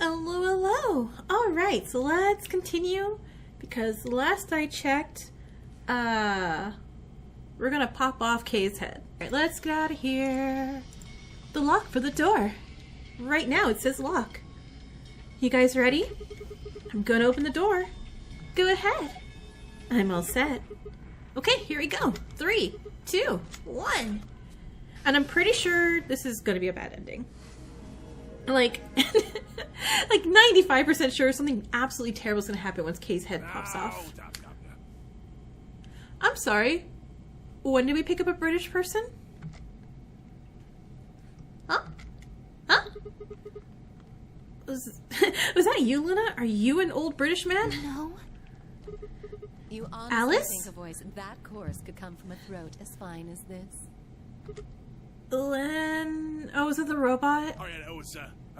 Hello, hello. Alright, so let's continue, because last I checked, we're gonna pop off Kay's head. Alright, let's get out of here. The lock for the door. Right now it says lock. You guys ready? I'm gonna open the door. Go ahead. I'm all set. Okay, here we go. 3, 2, 1. And I'm pretty sure this is gonna be a bad ending. Like, like 95% sure something absolutely terrible is gonna happen once Kay's head pops off. I'm sorry. When did we pick up a British person? Huh? Huh? Was that you, Luna? Are you an old British man? No. You honestly Alice? think a voice that coarse could come from a throat as fine as this? Len... Oh, was it the robot? Oh yeah, that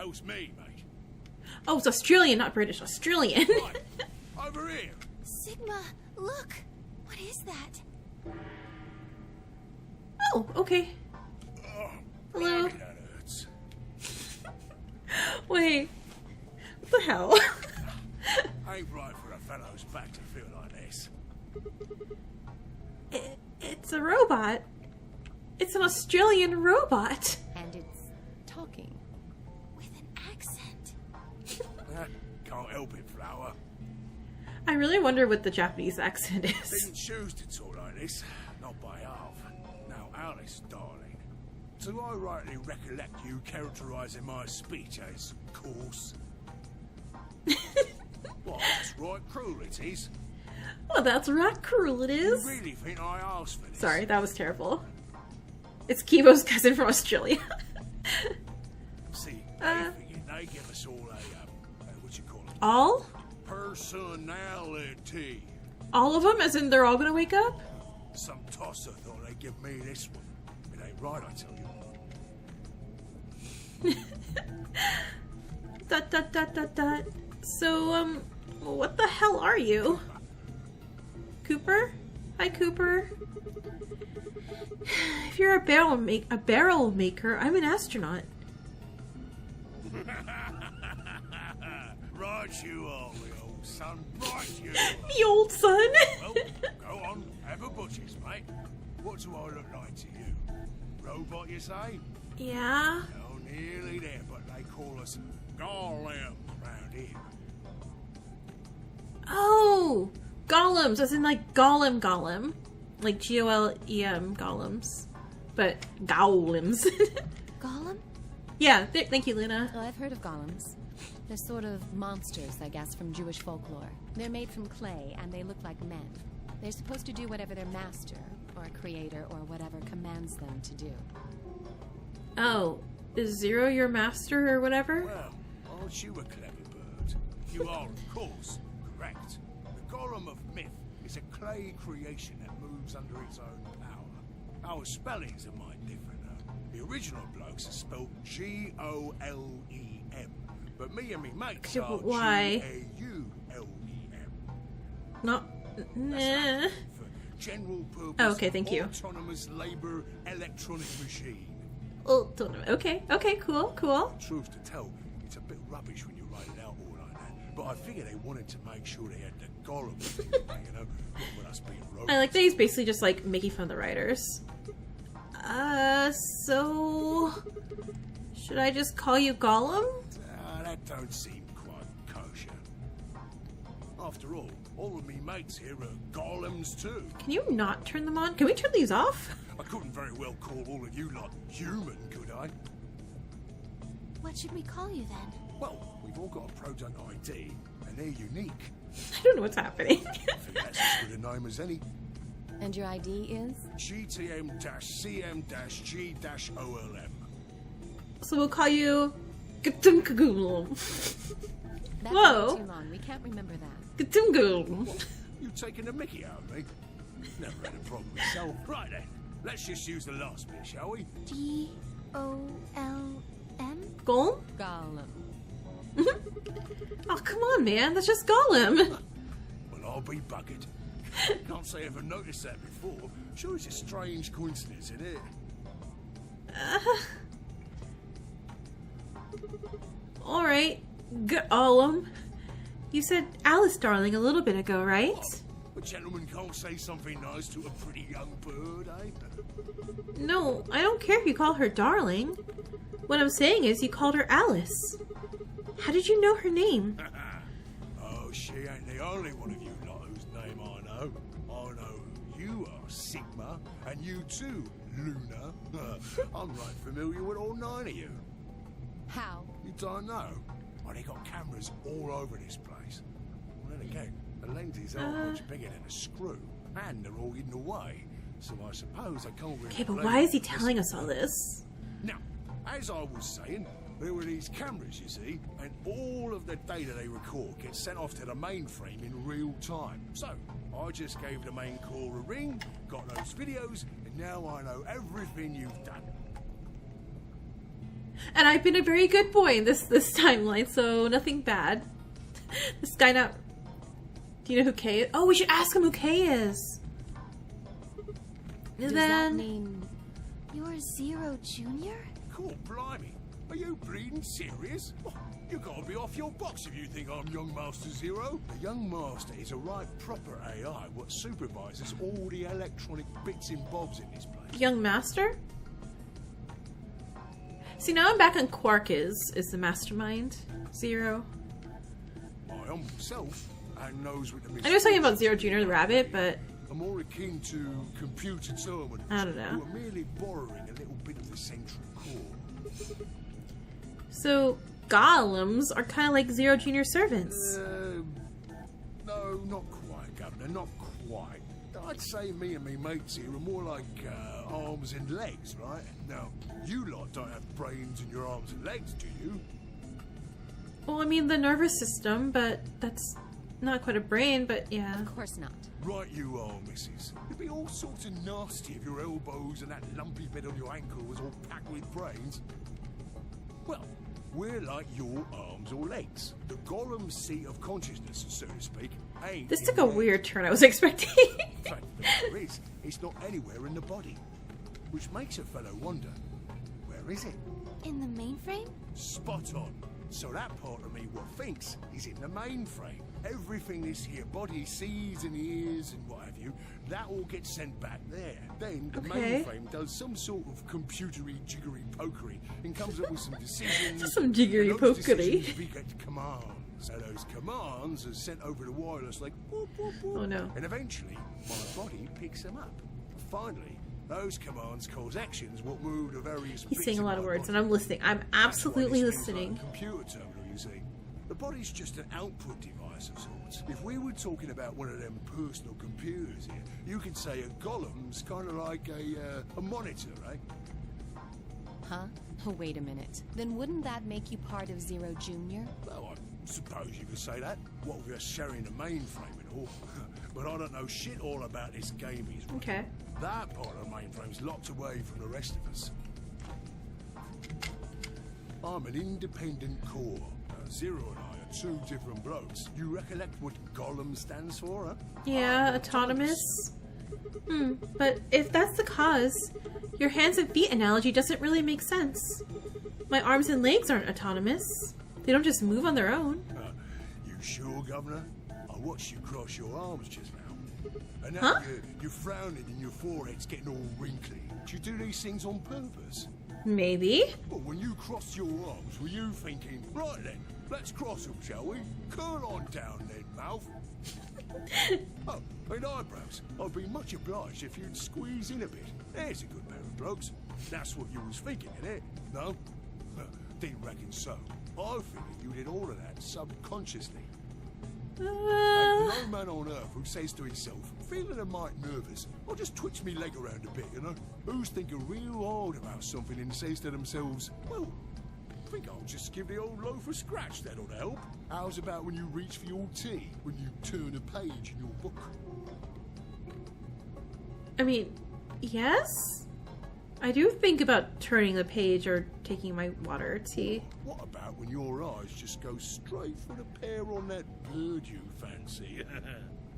was me, mate. Oh, it's Australian, not British. Australian. Right, over here. Sigma, look. What is that? Oh, okay. Oh, Hello? blimey, that hurts. Wait. What the hell? Ain't right for a fellow's back to feel like this. It's a robot. It's an Australian robot. And it's talking. With an accent. Can't help it, Flower. I really wonder what the Japanese accent is. Didn't choose to talk like this, not by half. Now, Alice, darling, do I rightly recollect you characterising my speech as coarse? Well, that's right, cruel it is. Well, that's right, cruel it You is. really think I asked for this? Sorry, that was terrible. It's Kibo's cousin from Australia. See, they figured they give us all what you call it? All? Personality. All of them? As in they're all gonna wake up? Some tosser thought they'd give me this one. It ain't right, I tell you. Dot dot dot dot dot. So, what the hell are you? Cooper? Hi, Cooper. If you're a barrel maker, I'm an astronaut. Right you are, my old son. Right you The old son. Well, go on, have a butcher's, mate. What do I look like to you? Robot, you say? Yeah. No, nearly there, but they call us Golem round here. Oh, golems, as in like golem, like Golem golems, but golems. Gollum? Yeah. Thank you, Luna. Oh, I've heard of golems. They're sort of monsters, I guess, from Jewish folklore. They're made from clay, and they look like men. They're supposed to do whatever their master, or creator, or whatever commands them to do. Oh, is Zero your master or whatever? Well, aren't you a clever bird? You are, of course, correct. The Golem of myth is a clay creation that moves under its own power. Our spellings are might different, though. The original blokes are spelled Golem, but me and me mates Yeah, are but why? Gaulem. Not. Nah. For general purpose. Oh, okay, thank you. Autonomous labor electronic machine. Oh, okay, cool. Truth to tell, it's a bit rubbish when you write it out all like that. But I figure they wanted to make sure they had the Golem thing, you know, with us being robots. I like that he's basically just like making fun of the writers. So should I just call you Gollum? That don't seem quite kosher. After all of me mates here are golems too. Can you not turn them on? Can we turn these off? I couldn't very well call all of you lot human, could I? What should we call you then? Well, we've all got a Proton ID, and they're unique. I don't know what's happening. I think that's as good a name as any. And your ID is? GTM-CM-G-OLM. So we'll call you Gatumkagul. That's Whoa. too long. We can't remember that. Gatumgul. You taking the mickey out of me? Never had a problem myself. Right then, let's just use the last bit, shall we? Golm? Golem? Golem. Oh, come on, man. That's just Gollum. Well, I'll be buggered. Can't say I ever noticed that before. Sure, it's a strange coincidence, isn't it? Alright. Gollum. You said Alice, darling, a little bit ago, right? A gentleman can't say something nice to a pretty young bird, eh? No, I don't care if you call her darling. What I'm saying is you called her Alice. How did you know her name? Oh, she ain't the only one of you lot whose name I know. I know who you are, Sigma, and you too, Luna. I'm right familiar with all 9 of you. How? You don't know? Oh, they got cameras all over this place. Well, then again, the lenses aren't much bigger than a screw, and they're all hidden away. So I suppose I can't really... Okay, but blame why is he them. telling us all this? Now, as I was saying, there were these cameras, you see, and all of the data they record gets sent off to the mainframe in real time. So, I just gave the main core a ring, got those videos, and now I know everything you've done. And I've been a very good boy in this timeline, so nothing bad. This guy not... Do you know who Kay is? Oh, we should ask him who Kay is. And Does then... that mean... You're Zero Junior? Cool, blimey. Are you bleeding serious? Oh, you gotta be off your box if you think I'm Young Master Zero. The Young Master is a right proper AI what supervises all the electronic bits and bobs in this place. Young Master? See, now I'm back on Quark is the mastermind. Zero. I am myself and knows what the I was talking about Zero Junior the rabbit, but... I'm more akin to computer terminals I don't know. who are merely borrowing a little bit of the central core. So, golems are kind of like Zero Junior servants. No, not quite, Governor, not quite. I'd say me and me mates here are more like arms and legs, right? Now, you lot don't have brains in your arms and legs, do you? Well, I mean, the nervous system, but that's not quite a brain, but yeah. Of course not. Right you are, missus. It'd be all sorts of nasty if your elbows and that lumpy bit on your ankle was all packed with brains. Well, we're like your arms or legs. The Gollum seat of consciousness, so to speak, ain't... This in took a there. weird turn I was expecting. In fact, the matter is, it's not anywhere in the body. Which makes a fellow wonder, where is it? In the mainframe? Spot on. So that part of me what thinks is in the mainframe. Everything this here body sees and hears and what have you, that all gets sent back there. Then the Okay. mainframe does some sort of computery jiggery pokery and comes up with some decisions. Some jiggery and those pokery. decisions beget commands. So those commands are sent over the wireless like whoop, whoop, whoop. Oh, no. And eventually my body picks them up. Finally, those commands cause actions what move the various He's bits saying a lot my of words, body. and I'm listening. I'm That's why absolutely this thing's like listening. a computer terminal, you see. The body's just an output device of sorts. If we were talking about one of them personal computers here, you could say a Gollum's kind of like a monitor, right? Huh? Oh, wait a minute. Then wouldn't that make you part of Zero Junior? Well, I suppose you could say that. What with us sharing the mainframe and all. But I don't know shit all about this game he's running. Okay. That part of the mainframe's locked away from the rest of us. I'm an independent core. Zero and I are two different blokes. You recollect what Gollum stands for, huh? Yeah, I'm autonomous. But if that's the cause, your hands and feet analogy doesn't really make sense. My arms and legs aren't autonomous. They don't just move on their own. You sure, Governor? I watched you cross your arms just now. And now Huh? you're frowning and your forehead's getting all wrinkly. Do you do these things on purpose? Maybe. Well, when you crossed your arms, were you thinking, right then, let's cross them, shall we? Curl on down then, mouth. Oh, and eyebrows. I'd be much obliged if you'd squeeze in a bit. There's a good pair of blokes. That's what you was thinking, innit? No? Didn't reckon so. I figured you did all of that subconsciously. Ain't no man on earth who says to himself, feeling a mite nervous, I'll just twitch me leg around a bit, you know? Who's thinking real hard about something and says to themselves, well, I think I'll just give the old loaf a scratch, that'll help. How's about when you reach for your tea, when you turn a page in your book? I mean, yes? I do think about turning the page or taking my water or tea. What about when your eyes just go straight for the pair on that bird you fancy?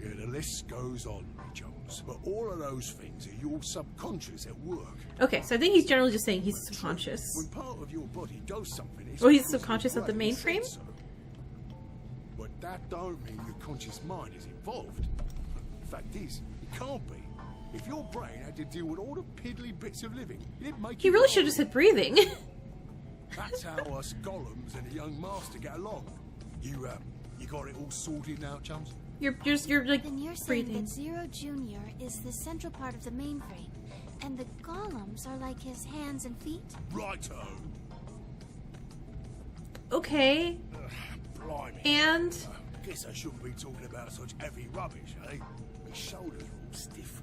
Yeah, the list goes on, Jones. But all of those things are your subconscious at work. Okay, so I think he's generally just saying he's subconscious. When part of your body does something, it's Oh, he's because subconscious your of the brain said mainframe? so. that don't mean your conscious mind is involved. Fact is, it can't be. If your brain had to deal with all the piddly bits of living, it'd make He you really should have just said breathing. That's how us golems and the young master get along. You got it all sorted now, chums? You're like Then you're saying breathing. that Zero Junior is the central part of the mainframe, and the golems are like his hands and feet? Righto. Okay, Blimey. and Guess I shouldn't be talking about such heavy rubbish, eh? My shoulders are all stiff.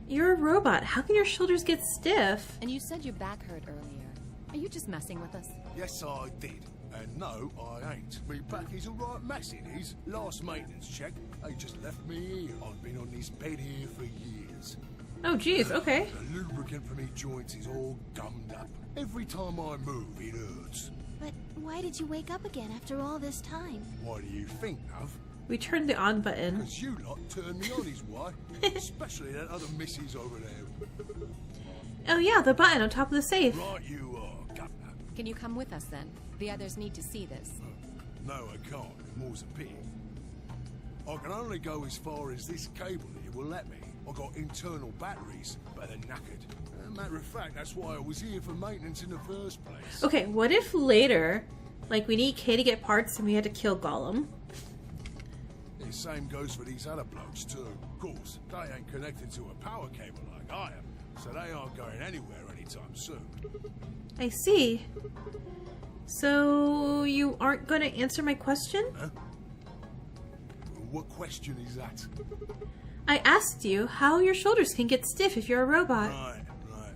you're a robot. How can your shoulders get stiff? And you said your back hurt earlier. Are you just messing with us? Yes, I did. And no, I ain't. Me back is a right mess, it is. Last maintenance check, they just left me here. I've been on this bed here for years. Oh, jeez. Okay. The lubricant for me joints is all gummed up. Every time I move, it hurts. But why did you wake up again after all this time? Why do you think, love? We turned the on button. Because you lot turned me on is why. Especially that other missus over there. Oh yeah, the button on top of the safe. Right you are, governor. Can you come with us then? The others need to see this. No, I can't. More's a pity. I can only go as far as this cable here will let me. I got internal batteries, but they're knackered. Matter of fact, that's why I was here for maintenance in the first place. Okay, what if later, like, we need Kay to get parts and we had to kill Gollum? The same goes for these other blokes too. Of course, they ain't connected to a power cable like I am, so they aren't going anywhere anytime soon. I see. So, you aren't going to answer my question? Huh? What question is that? I asked you how your shoulders can get stiff if you're a robot. Right,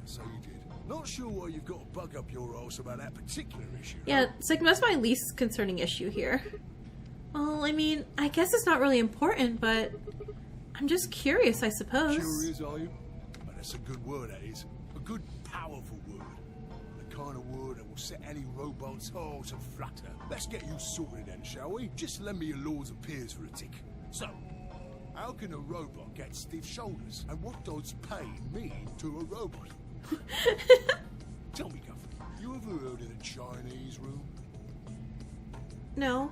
so you did. Not sure why you've got to bug up your arse about that particular issue. Yeah, it's like that's my least concerning issue here. Well, I mean, I guess it's not really important, but I'm just curious, I suppose. Sure is, are you? But that's a good word, that is. A good, powerful word. The kind of word that will set any robot's heart to flutter. Let's get you sorted then, shall we? Just lend me your Lords of Peers for a tick. So, how can a robot get stiff shoulders? And what does pain mean to a robot? Tell me, Governor, you ever heard of the Chinese room? No.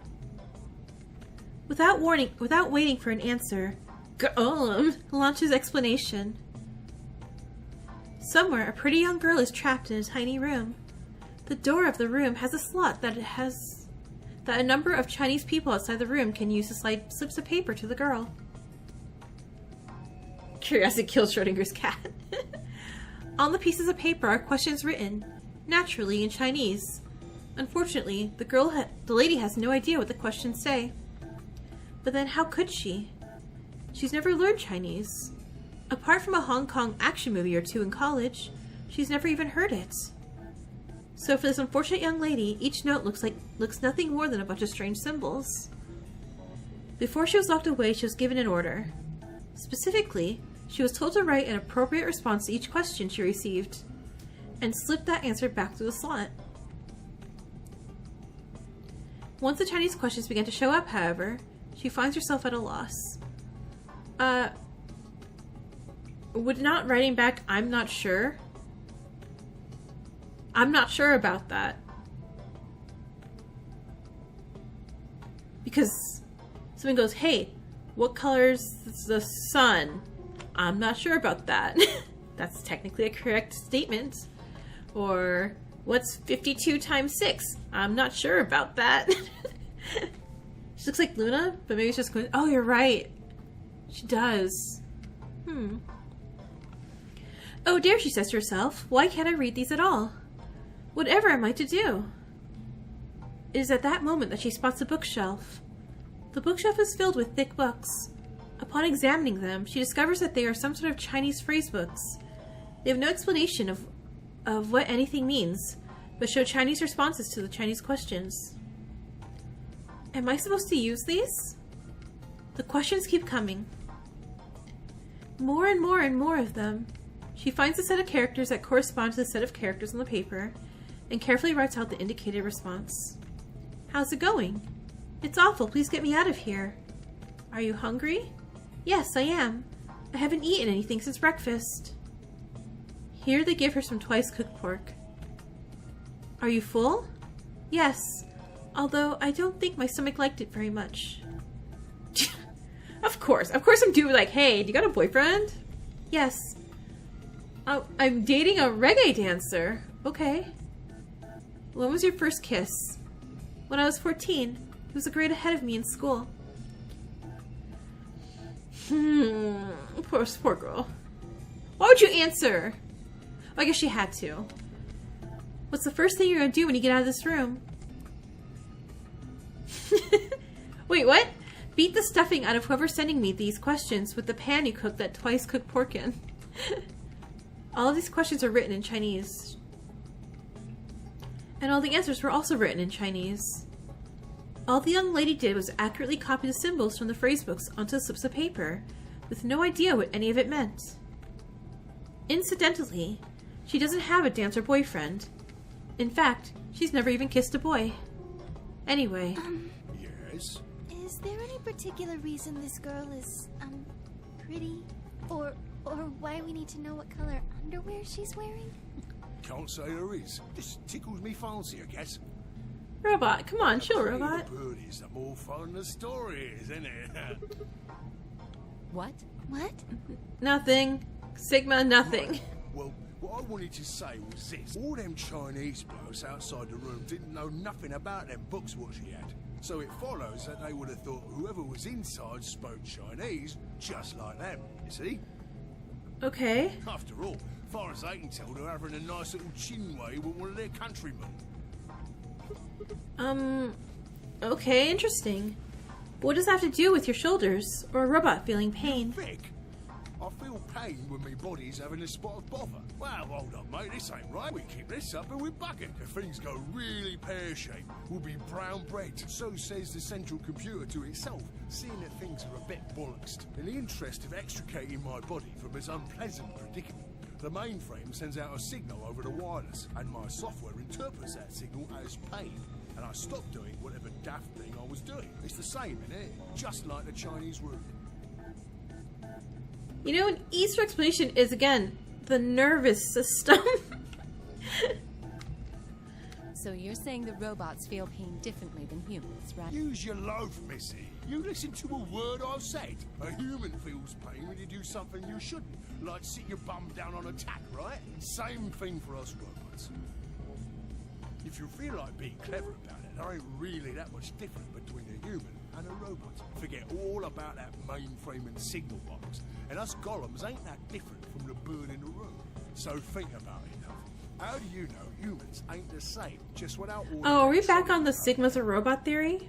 Without waiting for an answer, Gollum launches explanation. Somewhere, a pretty young girl is trapped in a tiny room. The door of the room has a slot that a number of Chinese people outside the room can use to slide slips of paper to the girl. Curiosity kills Schrodinger's cat. On the pieces of paper are questions written, naturally in Chinese. Unfortunately, the lady has no idea what the questions say. But then how could she? She's never learned Chinese. Apart from a Hong Kong action movie or two in college, she's never even heard it. So for this unfortunate young lady, each note looks nothing more than a bunch of strange symbols. Before she was locked away, she was given an order. Specifically, she was told to write an appropriate response to each question she received, and slip that answer back through the slot. Once the Chinese questions began to show up, however, she finds herself at a loss. Would not writing back, I'm not sure? I'm not sure about that. Because someone goes, hey, what color's the sun? I'm not sure about that. That's technically a correct statement. Or, what's 52 times 6? I'm not sure about that. She looks like Luna, but maybe it's just going, oh, you're right. She does. Oh dear, she says to herself, why can't I read these at all? Whatever am I to do? It is at that moment that she spots a bookshelf. The bookshelf is filled with thick books. Upon examining them, she discovers that they are some sort of Chinese phrase books. They have no explanation of what anything means, but show Chinese responses to the Chinese questions. Am I supposed to use these? The questions keep coming. More and more and more of them. She finds a set of characters that correspond to the set of characters on the paper, and carefully writes out the indicated response. How's it going? It's awful, please get me out of here. Are you hungry? Yes, I am. I haven't eaten anything since breakfast. Here they give her some twice-cooked pork. Are you full? Yes. Although I don't think my stomach liked it very much. Of course I'm doing like, hey, do you got a boyfriend? Yes. Oh, I'm dating a reggae dancer. Okay. When was your first kiss? When I was 14. He was a grade ahead of me in school. Poor girl. Why would you answer? Well, I guess she had to. What's the first thing you're gonna do when you get out of this room? Wait, what? Beat the stuffing out of whoever's sending me these questions with the pan you cooked that twice cooked pork in. All of these questions are written in Chinese. And all the answers were also written in Chinese. All the young lady did was accurately copy the symbols from the phrase books onto slips of paper, with no idea what any of it meant. Incidentally, she doesn't have a dancer boyfriend. In fact, she's never even kissed a boy. Anyway. Yes? Is there any particular reason this girl is, pretty? Or why we need to know what color underwear she's wearing? Can't say there is. Just tickles me fancy, I guess. Robot, come on, chill, The Robot. bird is, the more fun the story is, isn't it? What? What? Nothing. Sigma, nothing. Well, what I wanted to say was this. All them Chinese blokes outside the room didn't know nothing about them books what she had. So it follows that they would have thought whoever was inside spoke Chinese just like them, you see? Okay. After all, far as I can tell, they're having a nice little chinway with one of their countrymen. Okay, interesting. What does that have to do with your shoulders? Or a robot feeling pain? Vic, I feel pain when my body's having a spot of bother. Well, hold up, mate, this ain't right. We keep this up and we buck it. If things go really pear-shaped, we'll be brown bread. So says the central computer to itself, seeing that things are a bit bollocks. In the interest of extricating my body from this unpleasant predicament, the mainframe sends out a signal over the wireless, and my software interprets that signal as pain. And I stop doing whatever daft thing I was doing. It's the same, innit? Just like the Chinese room. You know, an Easter explanation is, again, the nervous system. So you're saying the robots feel pain differently than humans, right? Use your loaf, missy. You listen to a word I've said. A human feels pain when you do something you shouldn't, like sit your bum down on a tack, right? Same thing for us robots. If you feel like being clever about it, there ain't really that much difference between a human and a robot. Forget all about that mainframe and signal box. And us golems ain't that different from the bird in the room. So think about it now. How do you know humans ain't the same, just without all Oh, are we that back on the solid Sigma's a robot theory?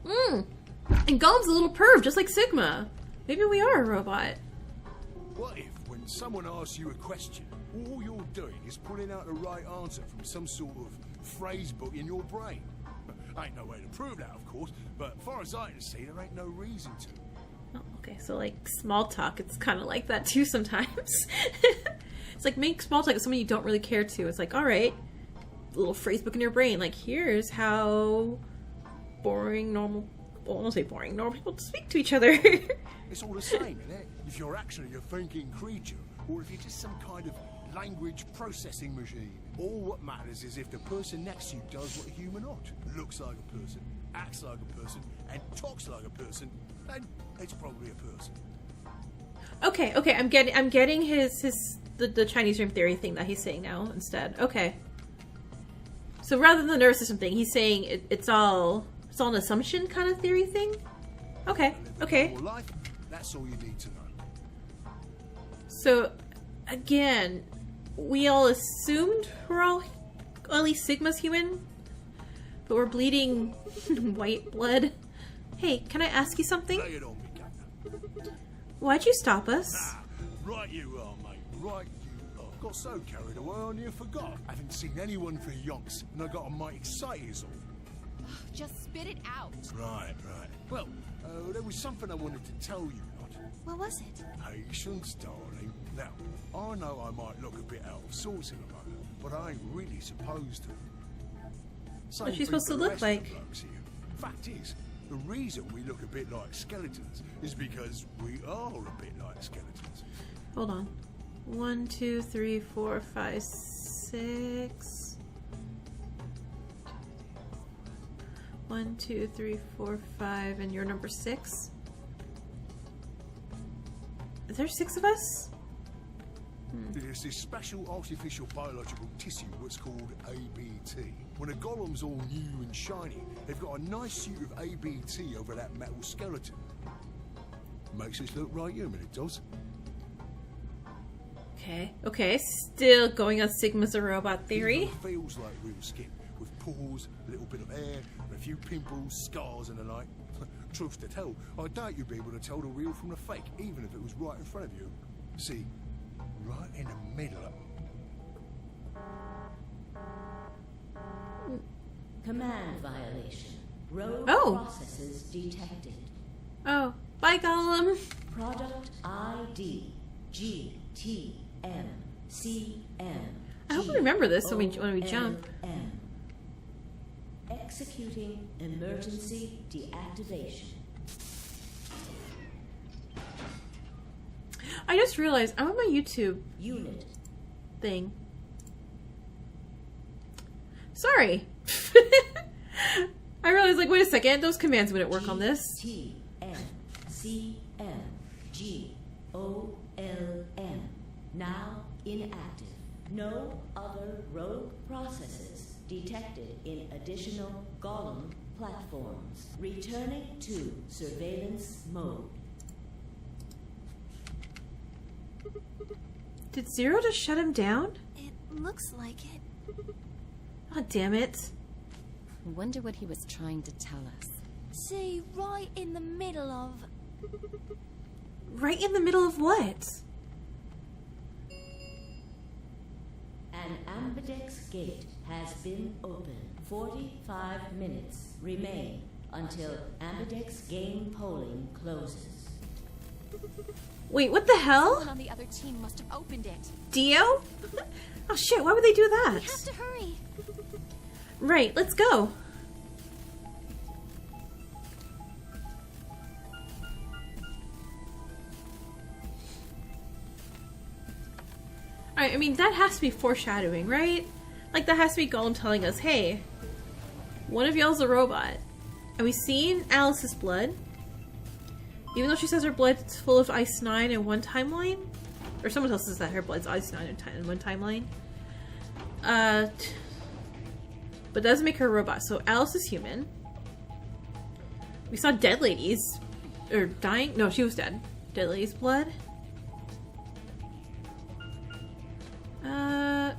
And Golem's a little perv, just like Sigma. Maybe we are a robot. What if, when someone asks you a question, all you're doing is pulling out the right answer from some sort of phrase book in your brain? Ain't no way to prove that, of course, but far as I can see, there ain't no reason to. Oh, okay, so like small talk, it's kind of like that too sometimes. It's like make small talk with someone you don't really care to. It's like, all right, little phrase book in your brain. Like, here's how boring, normal, well, I won't say boring, normal people speak to each other. It's all the same, isn't it? If you're actually a thinking creature, or if you're just some kind of language processing machine. All what matters is if the person next to you does what a human ought. Looks like a person, acts like a person, and talks like a person, then it's probably a person. Okay, I'm getting the Chinese room theory thing that he's saying now instead. Okay. So rather than the nervous system thing, he's saying it's all an assumption kind of theory thing? Okay. Your life, that's all you need to know. So, again, we all assumed we're all, at least Sigma's human, but we're bleeding white blood. Hey, can I ask you something? Lay it on me, Governor. Why'd you stop us? Right you are, mate. Right you are. Got so carried away on you, forgot. I haven't seen anyone for yonks, and I got a mighty excited as all. Just spit it out. Right. Well, there was something I wanted to tell you, not. What was it? Patience, darling. Now, I know I might look a bit out of sorts in a moment, but I ain't really supposed to. Same What's she thing supposed for to the look rest of like? the blokes here. Fact is, the reason we look a bit like skeletons is because we are a bit like skeletons. Hold on. 1, 2, 3, 4, 5, 6. 1, 2, 3, 4, 5, and you're number 6? Is there 6 of us? There's this special artificial biological tissue what's called ABT. When a golem's all new and shiny, they've got a nice suit of ABT over that metal skeleton. Makes us look right human, it does. Okay. Okay, still going on Sigma's a robot theory. Even feels like real skin, with pores, a little bit of hair, and a few pimples, scars and the like. Truth to tell, I doubt you'd be able to tell the real from the fake, even if it was right in front of you. See, right in the middle of Command violation. Rogue Oh. processes detected. Oh, bye, Golem. Product ID GTM CM. I hope we remember this when we jump. GOLM. Executing emergency deactivation. I just realized I'm on my YouTube Unit. thing. Sorry. I realized, like, wait a second, those commands wouldn't work on this. GTM CM GOLM. Now inactive. No other rogue processes detected in additional Golem platforms. Returning to surveillance mode. Did Zero just shut him down? It looks like it. Oh, damn it. I wonder what he was trying to tell us. Say, right in the middle of... Right in the middle of what? An ambidex gate has been opened. 45 minutes remain until ambidex game polling closes. Wait, what the hell? Someone on the other team must have opened it. Dio? Oh shit, why would they do that? We have to hurry. Right, let's go. Alright, I mean, that has to be foreshadowing, right? Like, that has to be Golem telling us, hey, one of y'all's a robot. And we've seen Alice's blood. Even though she says her blood's full of Ice 9 in one timeline. Or someone else says that her blood's Ice 9 in one timeline. But that doesn't make her a robot. So Alice is human. We saw Dead Lady's... Or dying? No, she was dead. Dead Lady's blood.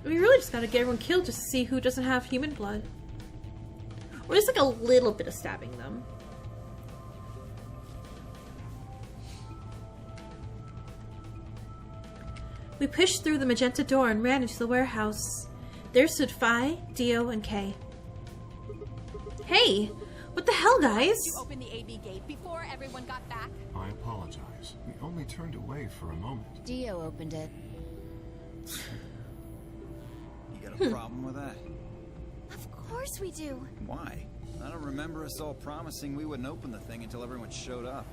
We really just gotta get everyone killed just to see who doesn't have human blood. Or just like a little bit of stabbing them. We pushed through the magenta door and ran into the warehouse. There stood Phi, Dio, and Kay. Hey! What the hell, guys? You opened the AB gate before everyone got back. I apologize. We only turned away for a moment. Dio opened it. You got a problem with that? Of course we do. Why? I don't remember us all promising we wouldn't open the thing until everyone showed up.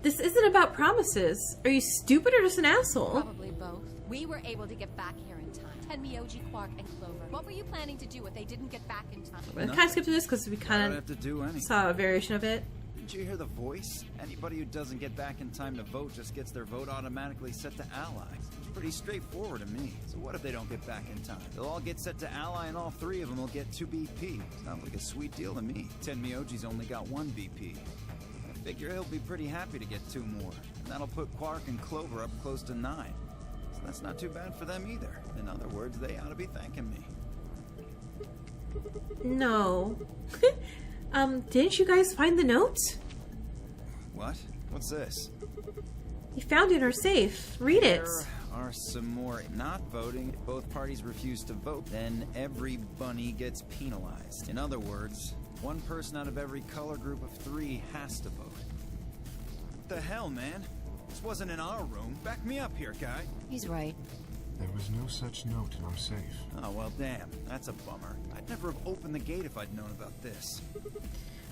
This isn't about promises. Are you stupid or just an asshole? Probably both. We were able to get back here in time. Tenmyoji, Quark, and Clover. What were you planning to do if they didn't get back in time? We're kind of skipped through this because we I don't kind have to do anything. of saw a variation of it. Didn't you hear the voice? Anybody who doesn't get back in time to vote just gets their vote automatically set to ally. Pretty straightforward to me. So what if they don't get back in time? They'll all get set to ally and all three of them will get 2 BP. Sounds like a sweet deal to me. Tenmyoji's only got 1 BP. I figure he'll be pretty happy to get 2 more. And that'll put Quark and Clover up close to 9. So that's not too bad for them either. In other words, they ought to be thanking me. No. Didn't you guys find the note? What? What's this? You found it in our safe. Read it. There are some more not voting. If both parties refuse to vote, then every bunny gets penalized. In other words, 1 person out of every color group of 3 has to vote. What the hell, man? This wasn't in our room. Back me up here, guy. He's right. There was no such note and I'm safe. Oh, well, damn. That's a bummer. I'd never have opened the gate if I'd known about this.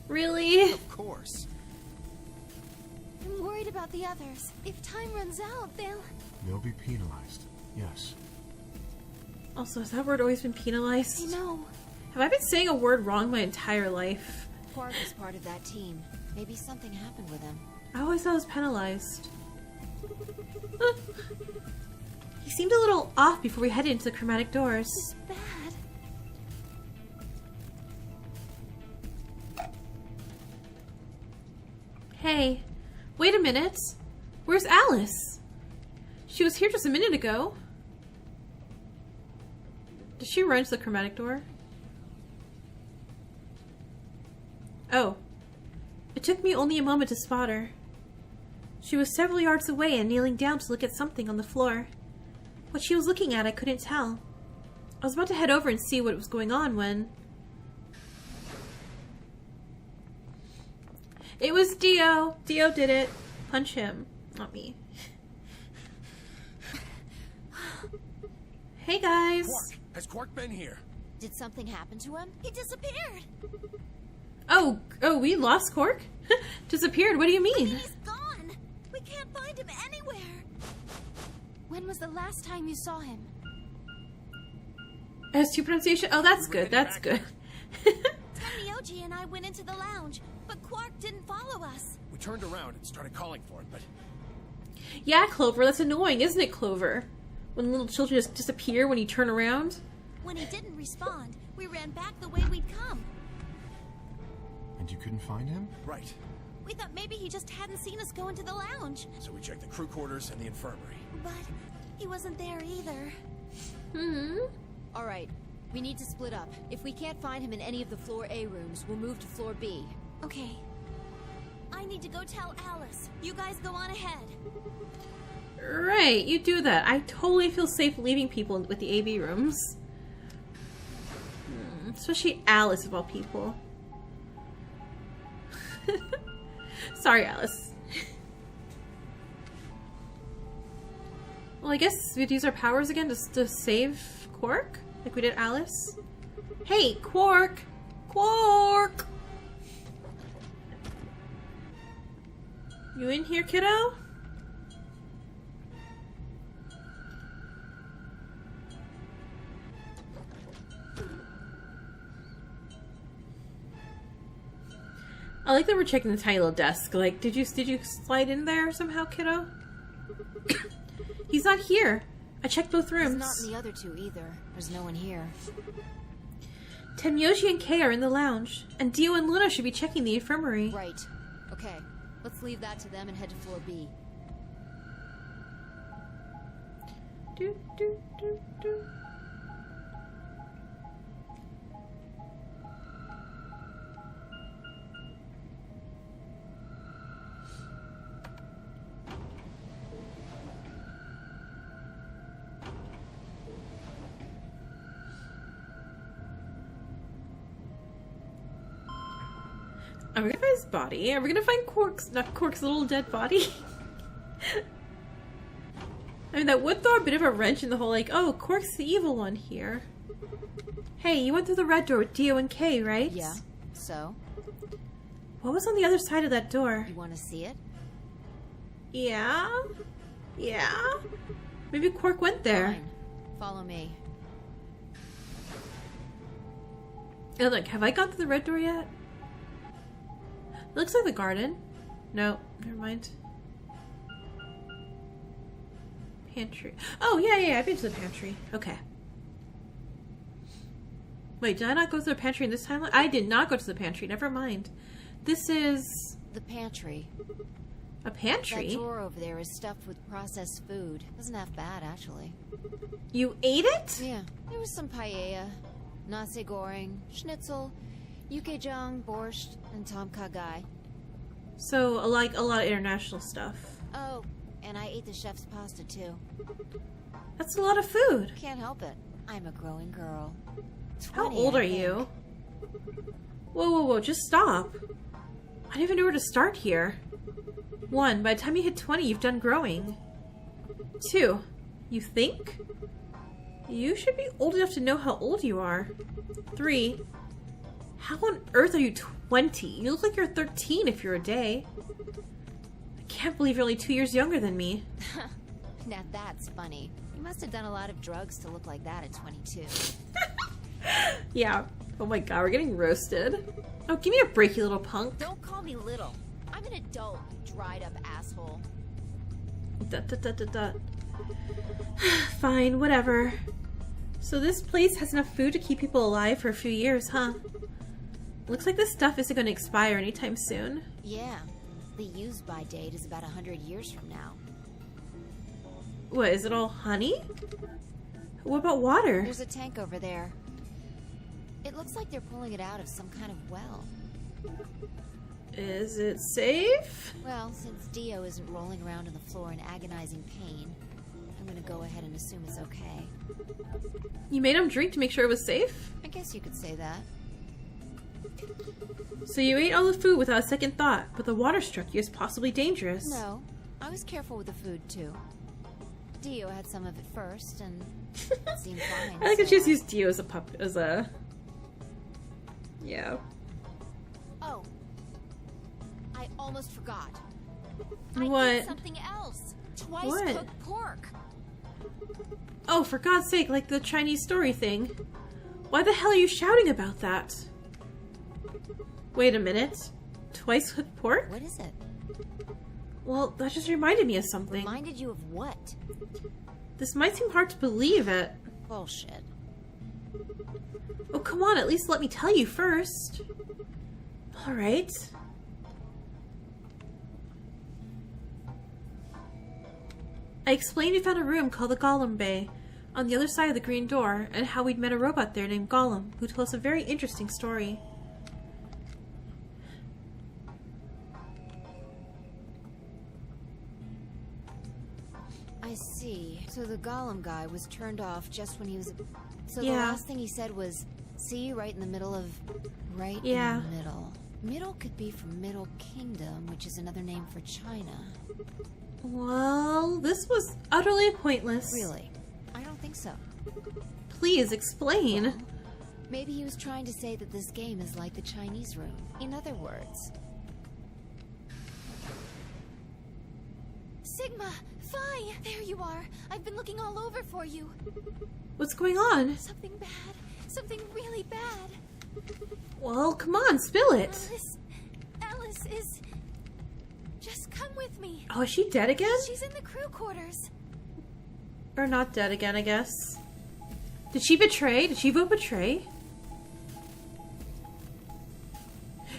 Really? Of course. I'm worried about the others. If time runs out, They'll be penalized. Yes. Also, has that word always been I penalized? know. Have I been saying a word wrong my entire life? Quark was part of that team. Maybe something happened with him. I always thought I was penalized. He seemed a little off before we headed into the chromatic doors. This is bad. Hey, wait a minute. Where's Alice? She was here just a minute ago. Did she run to the chromatic door? Oh. It took me only a moment to spot her. She was several yards away and kneeling down to look at something on the floor. What she was looking at, I couldn't tell. I was about to head over and see what was going on when... It was Dio! Dio did it. Punch him. Not me. Hey guys! Quark! Has Quark been here? Did something happen to him? He disappeared. Oh, we lost Quark? Disappeared? What do you mean? He's gone. We can't find him anywhere. When was the last time you saw him? S2 pronunciation? Oh, that's good. That's good. Tenmyoji and I went into the lounge, but Quark didn't follow us. We turned around and started calling for him, but Yeah, Clover, that's annoying, isn't it, Clover? When little children just disappear when you turn around? When he didn't respond, we ran back the way we'd come. And you couldn't find him? right. We thought maybe he just hadn't seen us go into the lounge. So we checked the crew quarters and the infirmary. But he wasn't there either. All right, we need to split up. If we can't find him in any of the floor A rooms, we'll move to floor B. Okay. I need to go tell Alice. You guys go on ahead. Right, you do that. I totally feel safe leaving people with the AB rooms. Especially Alice, of all people. Sorry, Alice. Well, I guess we'd use our powers again to save Quark? Like we did Alice? Hey, Quark! Quark! You in here, kiddo? I like that we're checking the tiny little desk. Like, did you slide in there somehow, kiddo? He's not here. I checked both rooms. He's not in the other two either. There's no one here. Tenmyoji and Kei are in the lounge, and Dio and Luna should be checking the infirmary. Right. Okay, let's leave that to them and head to floor B. Do, do, do, do. Are we gonna find his body? Are we gonna find Quark's little dead body? I mean, that would throw a bit of a wrench in the whole, like, oh, Quark's the evil one here. Hey, you went through the red door with Dio and Kei, right? Yeah. So? What was on the other side of that door? You want to see it? Yeah? Yeah? Maybe Quark went there. Fine. Follow me. Oh, look, have I gone through the red door yet? It looks like the garden. No, never mind. Pantry. Oh, yeah, I've been to the pantry. Okay. Wait, did I not go to the pantry in this timeline? I did not go to the pantry. Never mind. This is... The pantry. a pantry? That drawer over there is stuffed with processed food. Isn't half bad, actually. You ate it? Yeah. There was some paella, nasi goreng, schnitzel, yukejang, borscht, and tom kha gai. So, like, a lot of international stuff. Oh, and I ate the chef's pasta, too. That's a lot of food. Can't help it. I'm a growing girl. How 20, old I are think. you? Whoa, just stop. I don't even know where to start here. 1, by the time you hit 20, you've done growing. 2, you think? You should be old enough to know how old you are. 3, how on earth are you 20? You look like you're 13 if you're a day. I can't believe you're only 2 years younger than me. Now that's funny. You must have done a lot of drugs to look like that at 22. Yeah. Oh my god, we're getting roasted. Oh, give me a break, you little punk. Don't call me little. I'm an adult, you dried up asshole. Dot, dot, dot, dot, dot. Fine, whatever. So this place has enough food to keep people alive for a few years, huh? Looks like this stuff isn't going to expire anytime soon. Yeah. The use-by date is about 100 years from now. What, is it all honey? What about water? There's a tank over there. It looks like they're pulling it out of some kind of well. Is it safe? Well, since Dio isn't rolling around on the floor in agonizing pain, I'm gonna go ahead and assume it's okay. You made him drink to make sure it was safe? I guess you could say that. So you ate all the food without a second thought, but the water struck you as possibly dangerous. No, I was careful with the food, too. Dio had some of it first, and it seemed fine. I like that so she just used Dio as a... Yeah. Oh. I almost forgot. What? I ate something else. Twice What? cooked pork. Oh, for God's sake, like the Chinese story thing. Why the hell are you shouting about that? Wait a minute. Twice cooked pork? What is it? Well, that just reminded me of something. Reminded you of what? This might seem hard to believe it. Bullshit. Oh, come on, at least let me tell you first. Alright. I explained we found a room called the Golem Bay on the other side of the green door, and how we'd met a robot there named Golem, who told us a very interesting story. I see. So the Golem guy was turned off just when he was... So the Yeah. last thing he said was, see, right in the middle of... Right Yeah. in the middle. Middle could be from Middle Kingdom, which is another name for China. Well, this was utterly pointless. Really? I don't think so. Please explain. Well, maybe he was trying to say that this game is like the Chinese room. In other words... Sigma! Phi! There you are! I've been looking all over for you. What's going on? Something bad. Something really bad. Well, come on, spill it. Alice is... Just come with me. Oh, is she dead again? She's in the crew quarters. Or not dead again, I guess. Did she betray? Did she vote betray?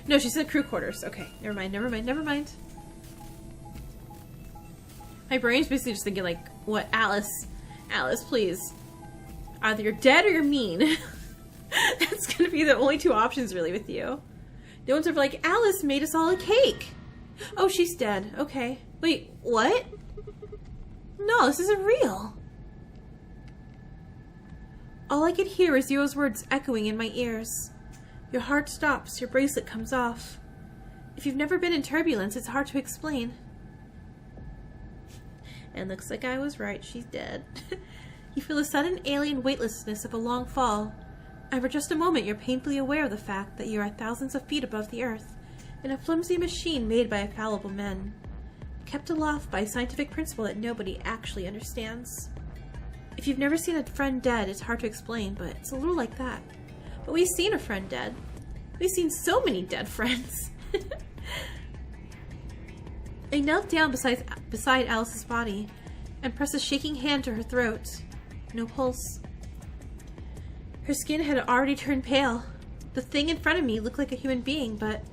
No, she's in the crew quarters. Okay, never mind, never mind, never mind. My brain's basically just thinking like, what, Alice? Alice, please. Either you're dead or you're mean. That's gonna be the only two options really with you. No one's ever like, Alice made us all a cake. Oh, she's dead. Okay. Wait, what? No, this isn't real. All I could hear is Zero's words echoing in my ears. Your heart stops, your bracelet comes off. If you've never been in turbulence, it's hard to explain. And looks like I was right, she's dead. You feel the sudden alien weightlessness of a long fall, and for just a moment you're painfully aware of the fact that you are thousands of feet above the earth, in a flimsy machine made by fallible men, kept aloft by a scientific principle that nobody actually understands. If you've never seen a friend dead, it's hard to explain, but it's a little like that. But we've seen a friend dead. We've seen so many dead friends. I knelt down beside Alice's body and pressed a shaking hand to her throat. No pulse. Her skin had already turned pale. The thing in front of me looked like a human being, but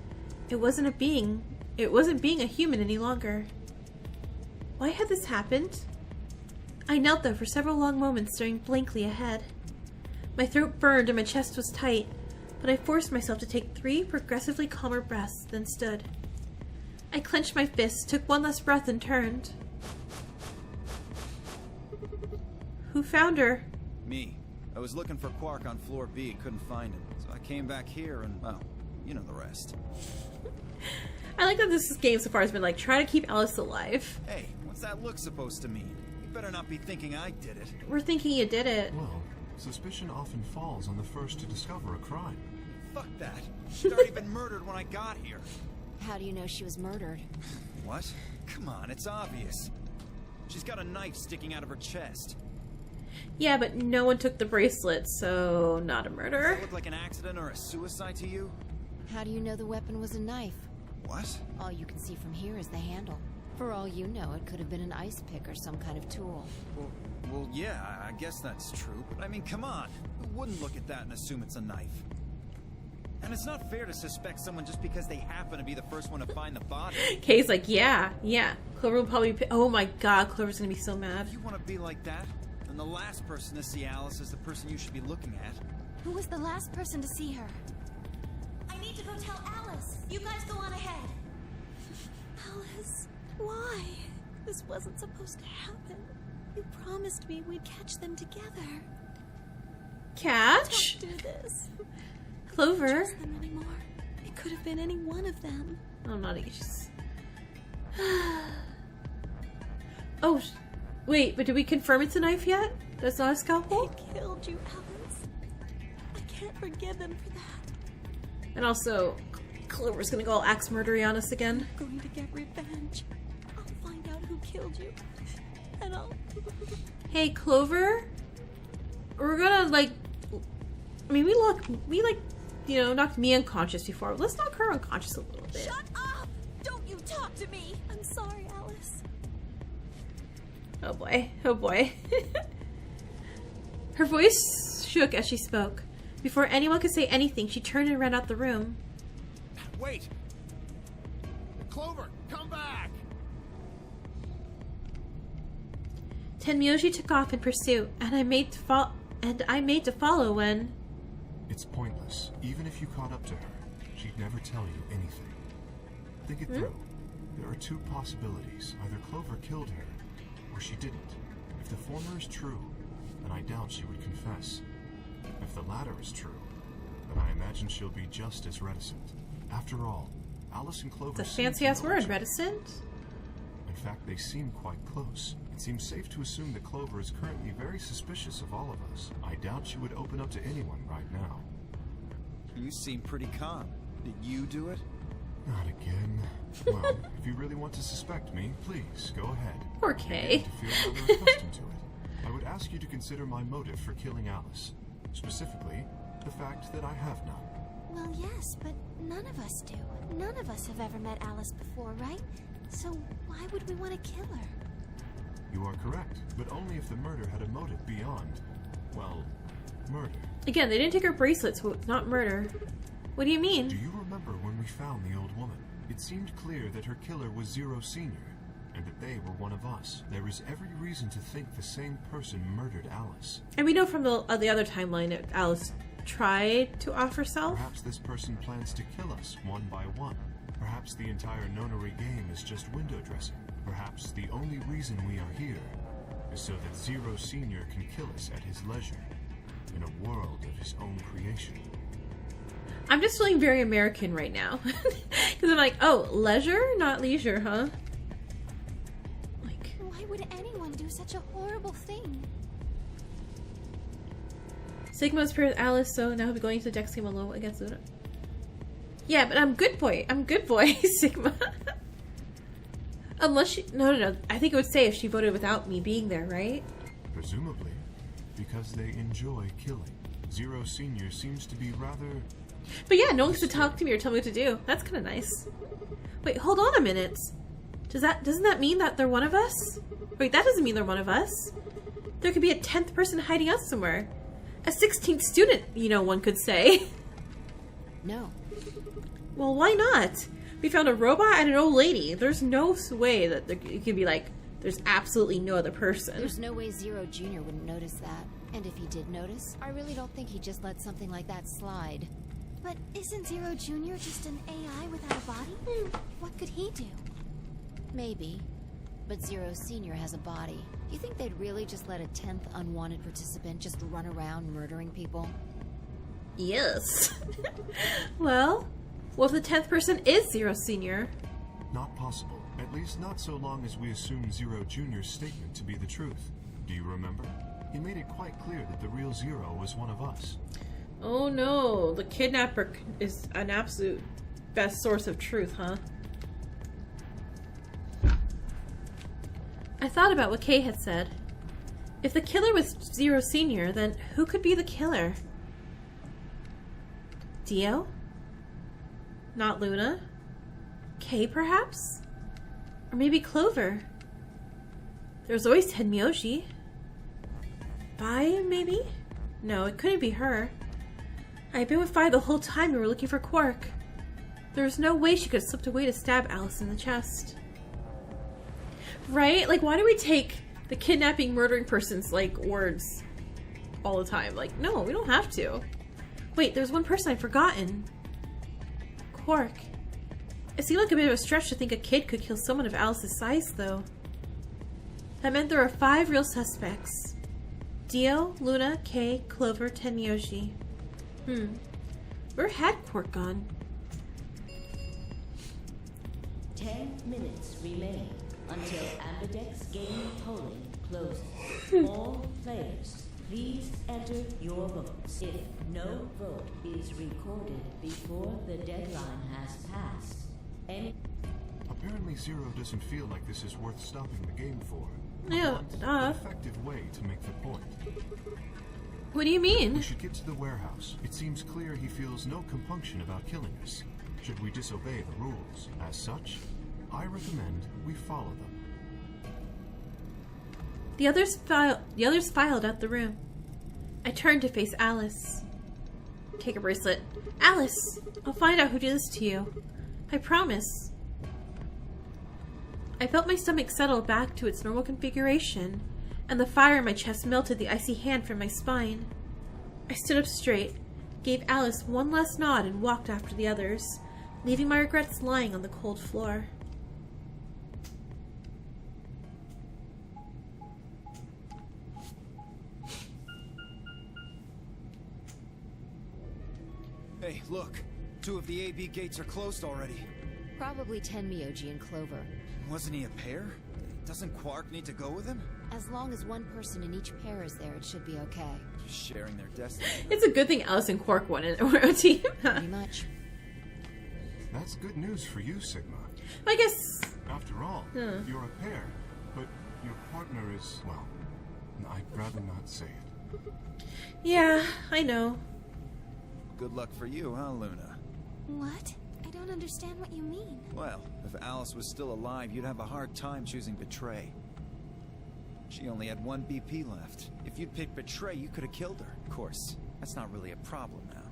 it wasn't a being. It wasn't being a human any longer. Why had this happened? I knelt there for several long moments, staring blankly ahead. My throat burned and my chest was tight, but I forced myself to take 3 progressively calmer breaths, then stood. I clenched my fists, took one last breath, and turned. Who found her? Me. I was looking for Quark on floor B, couldn't find him. So I came back here and, well, you know the rest. I like that this game so far has been like, try to keep Alice alive. Hey, what's that look supposed to mean? You better not be thinking I did it. We're thinking you did it. Well, suspicion often falls on the first to discover a crime. Fuck that. She'd already been murdered when I got here. How do you know she was murdered? What? Come on, it's obvious. She's got a knife sticking out of her chest. Yeah, but no one took the bracelet, so not a Does murder. that look like an accident or a suicide to you? How do you know the weapon was a knife? What? All you can see from here is the handle. For all you know, it could have been an ice pick or some kind of tool. Well, yeah, I guess that's true. But I mean, come on. Who wouldn't look at that and assume it's a knife? And it's not fair to suspect someone just because they happen to be the first one to find the body. Kay's like, yeah. Clover will probably... Oh my god, Clover's gonna be so mad. If you want to be like that, then the last person to see Alice is the person you should be looking at. Who was the last person to see her? I need to go tell Alice. You guys go on ahead. Alice, why? This wasn't supposed to happen. You promised me we'd catch them together. Catch? Don't do this. Clover? I don't trust them anymore. It could have been any one of them. Oh, not just... Oh, wait, but did we confirm it's a knife yet? That's not a scalpel? They killed you, Alice. I can't forgive them for that. And also, Clover's gonna go all axe murdery on us again. I'm going to get revenge. I'll find out who killed you. And I'll... Hey, Clover? We're gonna, like... I mean, we knocked me unconscious before. Let's knock her unconscious a little bit. Shut up! Don't you talk to me! I'm sorry, Alice. Oh boy. Oh boy. Her voice shook as she spoke. Before anyone could say anything, she turned and ran out the room. Wait! Clover, come back! Tenmyoji took off in pursuit, and I made to follow when... It's pointless. Even if you caught up to her, she'd never tell you anything. Think it through. There are two possibilities. Either Clover killed her, or she didn't. If the former is true, then I doubt she would confess. If the latter is true, then I imagine she'll be just as reticent. After all, Alice and Clover It's a seem to fancy-ass know word, each other. reticent. In fact, they seem quite close. It seems safe to assume that Clover is currently very suspicious of all of us. I doubt she would open up to anyone right now. You seem pretty calm. Did you do it? Not again. Well, if you really want to suspect me, please, go ahead. Poor Kay. To feel rather accustomed to it. I would ask you to consider my motive for killing Alice. Specifically, the fact that I have none. Well, yes, but none of us do. None of us have ever met Alice before, right? So why would we want to kill her? You are correct, but only if the murder had a motive beyond, well, murder. Again, they didn't take her bracelets, so it's not murder. What do you Do mean? you remember when we found the old woman? It seemed clear that her killer was Zero Senior, and that they were one of us. There is every reason to think the same person murdered Alice. And we know from the other timeline that Alice tried to off herself. Perhaps this person plans to kill us one by one. Perhaps the entire nonary game is just window dressing. Perhaps the only reason we are here is so that Zero Senior can kill us at his leisure, in a world of his own creation. I'm just feeling very American right now. Because I'm like, oh, leisure, not leisure, huh? Like, Why would anyone do such a horrible thing? Sigma is paired with Alice, so now he'll be going to the Dex game alone against Luna. Yeah, but I'm good boy. I'm good boy, Sigma. Unless she... No. I think it would say if she voted without me being there, right? Presumably, because they enjoy killing. Zero Senior seems to be rather... But yeah, no one gets to talk to me or tell me what to do. That's kind of nice. Wait, hold on a minute. Doesn't that mean that they're one of us? Wait, that doesn't mean they're one of us. There could be a 10th person hiding out somewhere. A 16th student, one could say. No. Well, why not? We found a robot and an old lady. There's no way that it could be like, there's absolutely no other person. There's no way Zero Jr. wouldn't notice that. And if he did notice, I really don't think he'd just let something like that slide. But isn't Zero Jr. just an AI without a body? What could he do? Maybe. But Zero Senior has a body. Do you think they'd really just let a 10th unwanted participant just run around murdering people? Yes. Well, what if the 10th person is Zero Senior? Not possible. At least not so long as we assume Zero Jr.'s statement to be the truth. Do you remember? He made it quite clear that the real Zero was one of us. Oh no, the kidnapper is an absolute best source of truth, huh? I thought about what Kay had said. If the killer was Zero Senior, then who could be the killer? Dio? Not Luna. Kay, perhaps? Or maybe Clover. There's always Tenmyoji. Vi, maybe? No, it couldn't be her. I've been with Vi the whole time we were looking for Quark. There was no way she could have slipped away to stab Alice in the chest. Right? Like, why do we take the kidnapping, murdering person's, like, words all the time? Like, no, we don't have to. Wait, there's one person I've forgotten. Quark. It seemed like a bit of a stretch to think a kid could kill someone of Alice's size, though. That meant there are 5 real suspects. Dio, Luna, Kay, Clover, Tenmyoji. Where had Quark gone? 10 minutes remain until Ambidex game polling closes. All players, please enter your votes. If no vote is recorded before the deadline has passed, any... Apparently Zero doesn't feel like this is worth stopping the game for. Yeah, An effective way to make the point. What do you mean? We should get to the warehouse. It seems clear he feels no compunction about killing us. Should we disobey the rules? As such, I recommend we follow them. The others filed out the room. I turned to face Alice. Take a bracelet. Alice! I'll find out who did this to you. I promise. I felt my stomach settle back to its normal configuration, and the fire in my chest melted the icy hand from my spine. I stood up straight, gave Alice one last nod, and walked after the others, leaving my regrets lying on the cold floor. Hey, look. 2 of the AB gates are closed already. Probably Tenmyoji and Clover. Wasn't he a pair? Doesn't Quark need to go with him? As long as one person in each pair is there, it should be okay. Just sharing their destiny. It's a good thing Alice and Quark were a team. Pretty much. That's good news for you, Sigma. I guess... After all, you're a pair, but your partner is, well, I'd rather not say it. Yeah, I know. Good luck for you, huh, Luna? What? I don't understand what you mean. Well, if Alice was still alive, you'd have a hard time choosing Betray. She only had 1 BP left. If you'd picked Betray, you could have killed her. Of course, that's not really a problem now.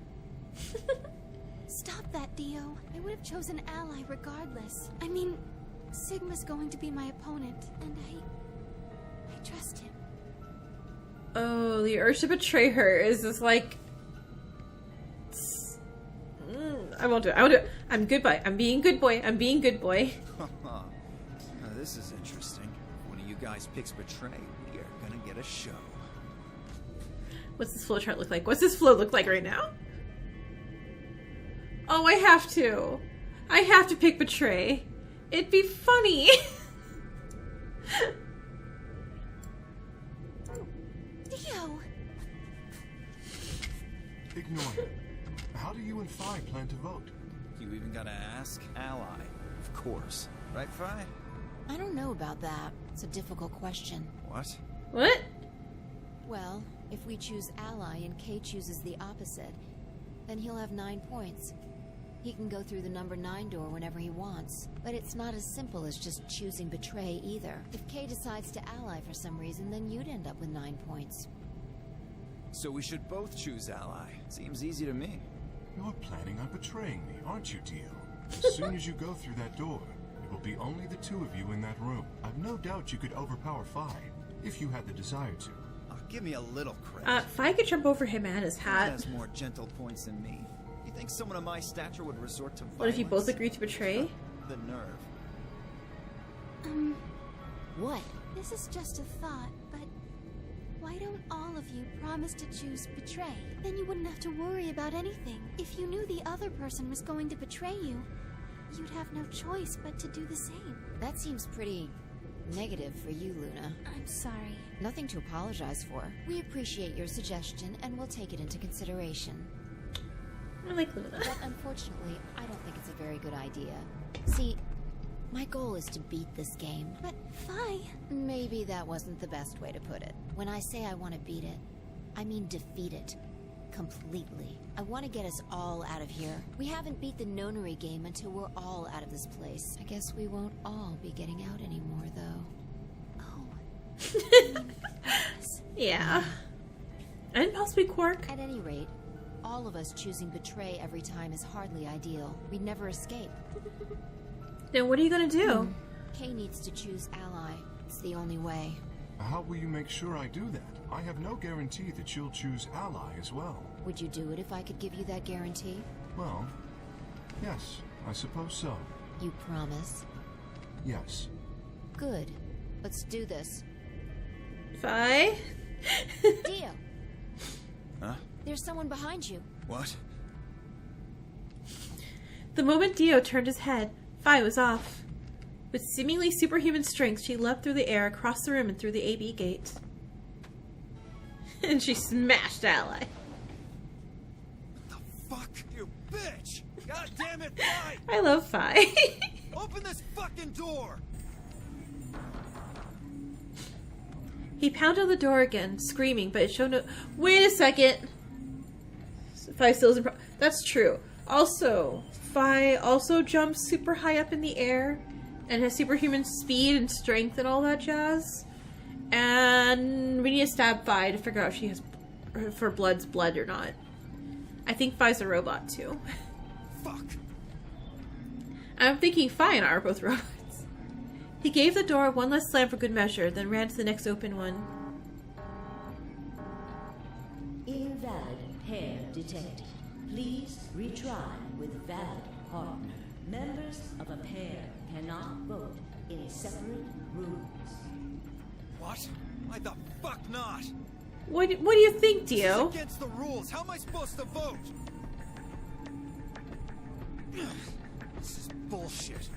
Stop that, Dio. I would have chosen Ally regardless. I mean, Sigma's going to be my opponent, and I trust him. Oh, the urge to betray her is just like... I won't do it. I won't do it. I'm good boy. I'm being good boy. I'm being good boy. Now, this is interesting. If one of you guys picks Betray, we are gonna get a show. What's this flowchart look like? What's this flow look like right now? Oh, I have to. I have to pick Betray. It'd be funny. Dio! Ignore him. How do you and Phi plan to vote? You even gotta ask? Ally. Of course. Right, Phi? I don't know about that. It's a difficult question. What? What? Well, if we choose Ally and Kay chooses the opposite, then he'll have 9 points. He can go through the number 9 door whenever he wants. But it's not as simple as just choosing Betray either. If Kay decides to ally for some reason, then you'd end up with 9 points. So we should both choose Ally. Seems easy to me. You're planning on betraying me, aren't you, Dio? As soon as you go through that door, it will be only the 2 of you in that room. I've no doubt you could overpower Phi, if you had the desire to. Oh, give me a little credit. Phi could jump over him and his He hat. has more gentle points than me. You think someone of my stature would resort to violence? What if you both agree to betray? The nerve. What? This is just a thought, but why don't all of you promise to choose Betray? Then you wouldn't have to worry about anything. If you knew the other person was going to betray you, you'd have no choice but to do the same. That seems pretty negative for you, Luna. I'm sorry. Nothing to apologize for. We appreciate your suggestion and we'll take it into consideration. I like Luna. But unfortunately, I don't think it's a very good idea. See, my goal is to beat this game. But Phi... Maybe that wasn't the best way to put it. When I say I want to beat it, I mean defeat it. completely. I want to get us all out of here. We haven't beat the nonary game until we're all out of this place. I guess we won't all be getting out anymore, though. Oh. Yeah. And possibly Quark. At any rate, all of us choosing betray every time is hardly ideal. We'd never escape. Then what are you gonna do? Kay needs to choose ally. It's the only way. How will you make sure I do that? I have no guarantee that she'll choose ally as well. Would you do it if I could give you that guarantee? Well, yes, I suppose so. You promise? Yes. Good. Let's do this. Fi? Dio! Huh? There's someone behind you. What? The moment Dio turned his head, Fi was off. With seemingly superhuman strength, she leapt through the air, across the room, and through the AB gate. And she smashed Ally. The fuck? You bitch! God damn it, Fi! I love Fi. Open this fucking door! He pounded on the door again, screaming, but it showed no... Wait a second! Fi still isn't... That's true. Also, Fi also jumps super high up in the air and has superhuman speed and strength and all that jazz. And we need to stab Fi to figure out if she has... for Blood's blood or not. I think Fi's a robot, too. Fuck! I'm thinking Fi and I are both robots. He gave the door one last slam for good measure, then ran to the next open one. Invalid pair detected. Please retry with valid partner. Members of a pair cannot vote in separate rooms. What? Why the fuck not? What do you think, This Dio? is against the rules. How am I supposed to vote? This is bullshit.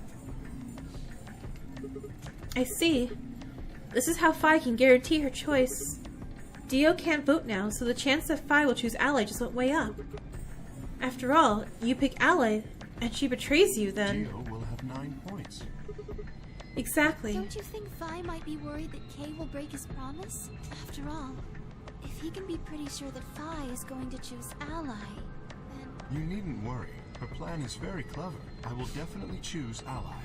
I see. This is how Fi can guarantee her choice. Dio can't vote now, so the chance that Fi will choose Ally just went way up. After all, you pick Ally, and she betrays you, then... Dio will have 9 points. Exactly. Don't you think Vi might be worried that Kay will break his promise? After all, if he can be pretty sure that Vi is going to choose ally, then... You needn't worry. Her plan is very clever. I will definitely choose ally.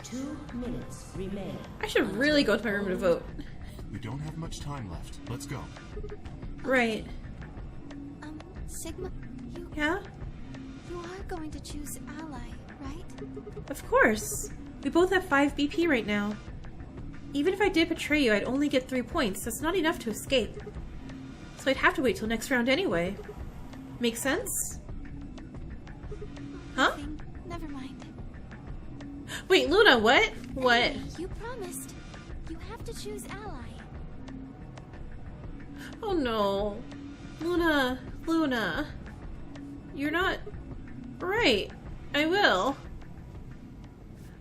2 minutes remain. I should really go to my room to vote. We don't have much time left. Let's go. Right. Sigma, Yeah? you are going to choose ally, right? Of course. We both have 5 BP right now. Even if I did betray you, I'd only get 3 points. That's not enough to escape. So I'd have to wait till next round anyway. Make sense? Huh? Never mind. Wait, Luna, what? What? You promised. You have to choose ally. Oh no. Luna. Luna. You're not... Right. I will.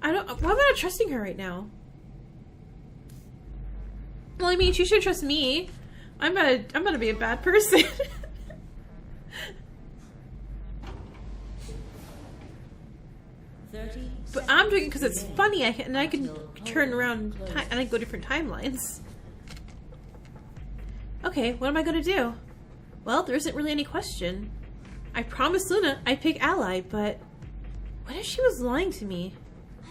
I don't... Why am I not trusting her right now? Well, I mean, she should trust me. I'm gonna be a bad person. But I'm doing it because it's funny, and I can turn around and I go different timelines. Okay, what am I gonna do? Well, there isn't really any question. I promised Luna I'd pick ally, but what if she was lying to me?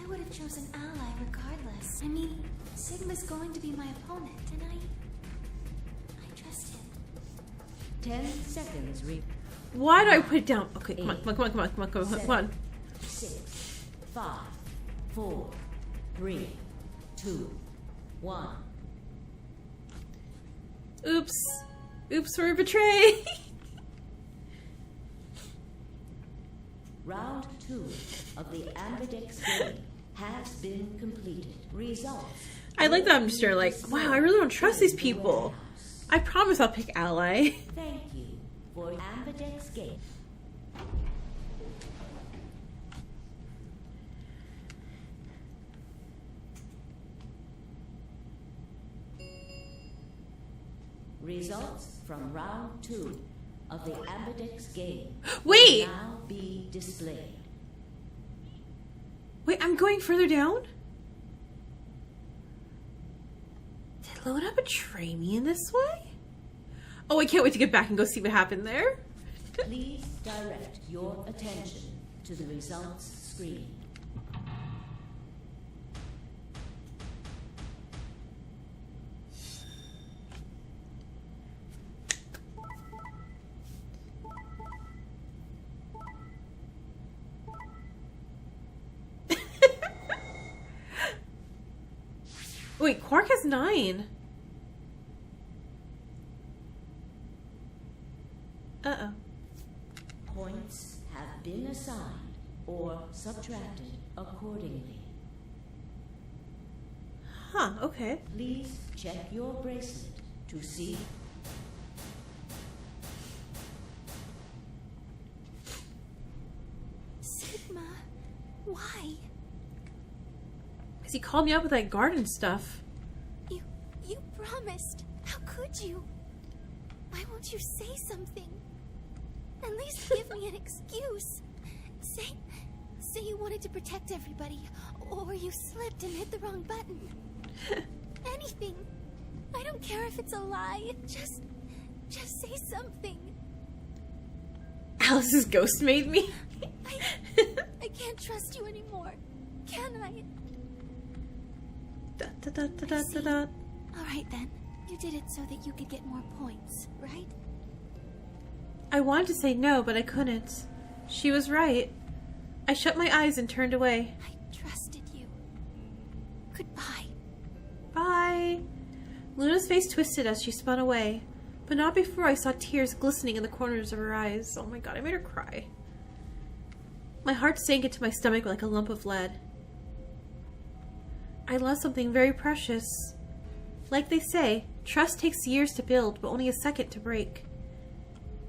I would have chosen ally regardless. I mean, Sigma's going to be my opponent, and I trust him. 10 seconds Why do I put it down? Okay, come on, come on, come on, come on, come on, come on, come on. 6, 5, 4, 3, 2, 1. Oops. Oops, we're betrayed. Round 2 of the Ambidex game has been completed. Results. I like that I'm just there like, wow, I really don't trust these people. I promise I'll pick ally. Thank you for Ambidex game. Results from round 2 of the Ambidex game Wait! will now be displayed. Wait, I'm going further down? Did Luna betray me in this way? Oh, I can't wait to get back and go see what happened there. Please direct your attention to the results screen. Wait, Quark has 9. Uh-oh. Points have been assigned or subtracted accordingly. Huh, okay. Please check your bracelet to see. Sigma, why? Because he called me up with that garden stuff. You promised. How could you? Why won't you say something? At least give me an excuse. Say you wanted to protect everybody, or you slipped and hit the wrong button. Anything. I don't care if it's a lie. Just say something. Alice's ghost made me. I can't trust you anymore. Can I? Da, da, da, da, da, da, da. Alright then. You did it so that you could get more points, right? I wanted to say no, but I couldn't. She was right. I shut my eyes and turned away. I trusted you. Goodbye. Bye. Luna's face twisted as she spun away, but not before I saw tears glistening in the corners of her eyes. Oh my god, I made her cry. My heart sank into my stomach like a lump of lead. I lost something very precious. Like they say, trust takes years to build, but only a second to break.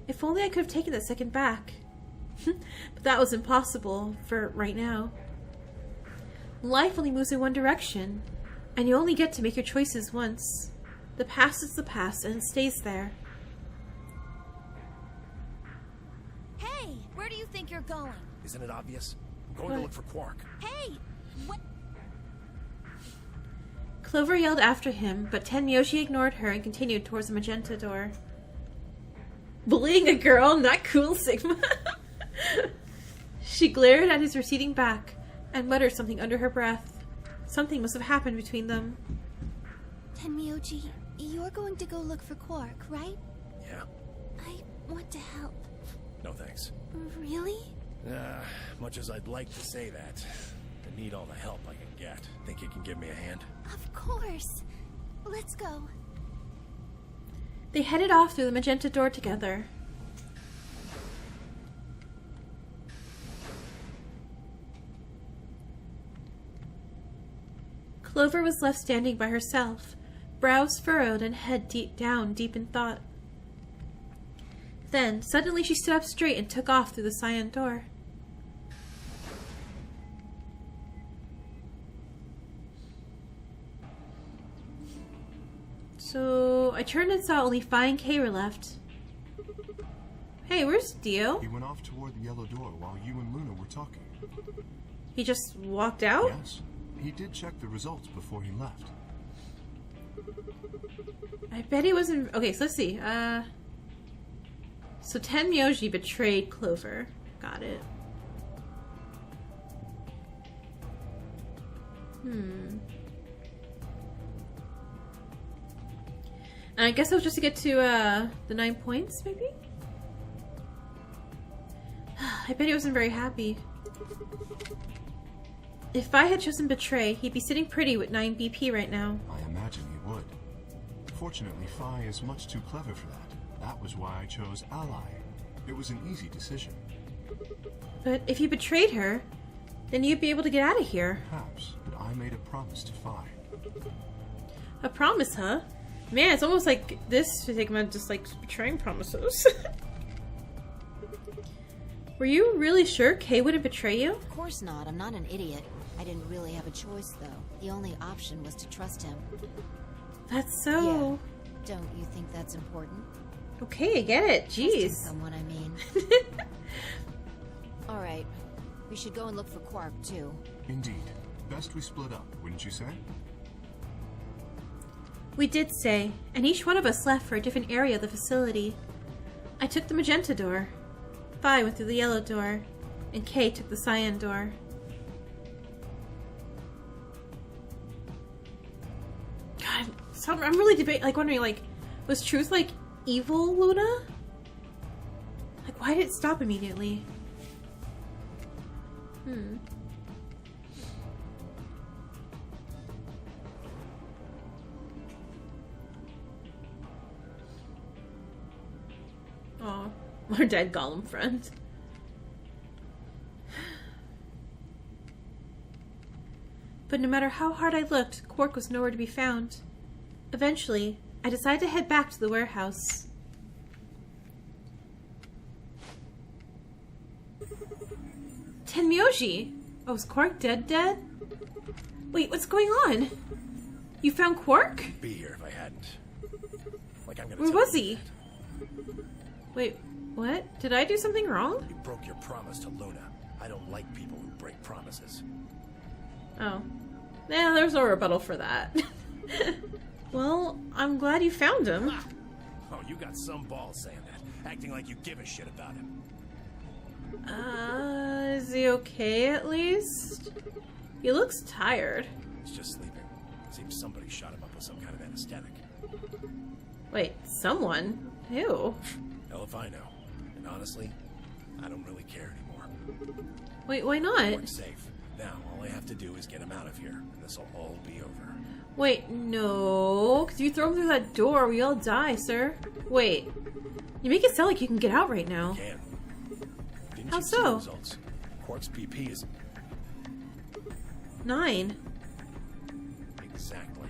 If only I could have taken that second back. But that was impossible for right now. Life only moves in one direction, and you only get to make your choices once. The past is the past, and it stays there. Hey, where do you think you're going? Isn't it obvious? I'm going to look for Quark. Hey, what? Clover yelled after him, but Tenmyoji ignored her and continued towards the magenta door. Bullying a girl? Not cool, Sigma. She glared at his receding back and muttered something under her breath. Something must have happened between them. Tenmyoji, you're going to go look for Quark, right? Yeah. I want to help. No thanks. Really? Much as I'd like to say that, I need all the help I can get. Think you can give me a hand? Of course. Let's go. They headed off through the magenta door together. Clover was left standing by herself, brows furrowed and head deep in thought. Then, suddenly she stood up straight and took off through the cyan door. So, I turned and saw only Phi and Kay were left. Hey, where's Dio? He went off toward the yellow door while you and Luna were talking. He just walked out? Yes. He did check the results before he left. I bet he wasn't... Okay, so let's see. So Tenmyoji betrayed Clover. Got it. And I guess it was just to get to the 9 points, maybe? I bet he wasn't very happy. If I had chosen Betray, he'd be sitting pretty with 9 BP right now. I imagine he would. Fortunately, Phi is much too clever for that. That was why I chose Ally. It was an easy decision. But if you betrayed her, then you'd be able to get out of here. Perhaps, but I made a promise to Phi. A promise, huh? Man, it's almost like this Sigma just like betraying promises. Were you really sure Kay wouldn't betray you? Of course not. I'm not an idiot. I didn't really have a choice, though. The only option was to trust him. That's so... Yeah. Don't you think that's important? Okay, I get it. Jeez. Trusting someone, I mean. Alright. We should go and look for Quark, too. Indeed. Best we split up, wouldn't you say? We did stay, and each one of us left for a different area of the facility. I took the magenta door. Vi went through the yellow door, and Kay took the cyan door. God, I'm really wondering, like, was Truth, like, evil Luna? Like, why did it stop immediately? Aw, our dead Gollum friend. But no matter how hard I looked, Quark was nowhere to be found. Eventually, I decided to head back to the warehouse. Tenmyoji! Oh, is Quark dead? Wait, what's going on? You found Quark? I'd be here if I hadn't. Like I'm gonna Where tell was you he? that. Wait, what? Did I do something wrong? You broke your promise to Luna. I don't like people who break promises. Oh. Yeah, there's no rebuttal for that. Well, I'm glad you found him. Ah! Oh, you got some balls saying that, acting like you give a shit about him. Is he okay at least? He looks tired. He's just sleeping. Seems somebody shot him up with some kind of anesthetic. Wait, someone? Who? Hell if I know. And honestly, I don't really care anymore. Wait, why not? Quark's safe. Now, all I have to do is get him out of here, and this'll all be over. Wait, no. Because you throw him through that door, we all die, sir. Wait. You make it sound like you can get out right now. Can. Didn't How you see so? the results? Quark's BP is 9. exactly.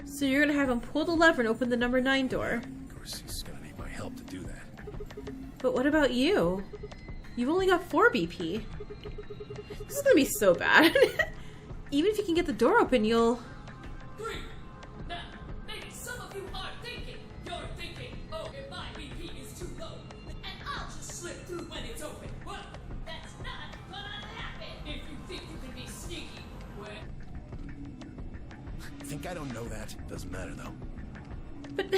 So you're gonna have him pull the lever and open the number 9 door. Of course, he's gonna need my help to do that. But what about you? You've only got 4 BP. This is gonna be so bad. Even if you can get the door open, you'll... 3. Now, maybe some of you are thinking, oh, if my BP is too low, and I'll just slip through when it's open. Well, that's not gonna happen. If you think you can be sneaky, well... Think I don't know that? Doesn't matter, though. But...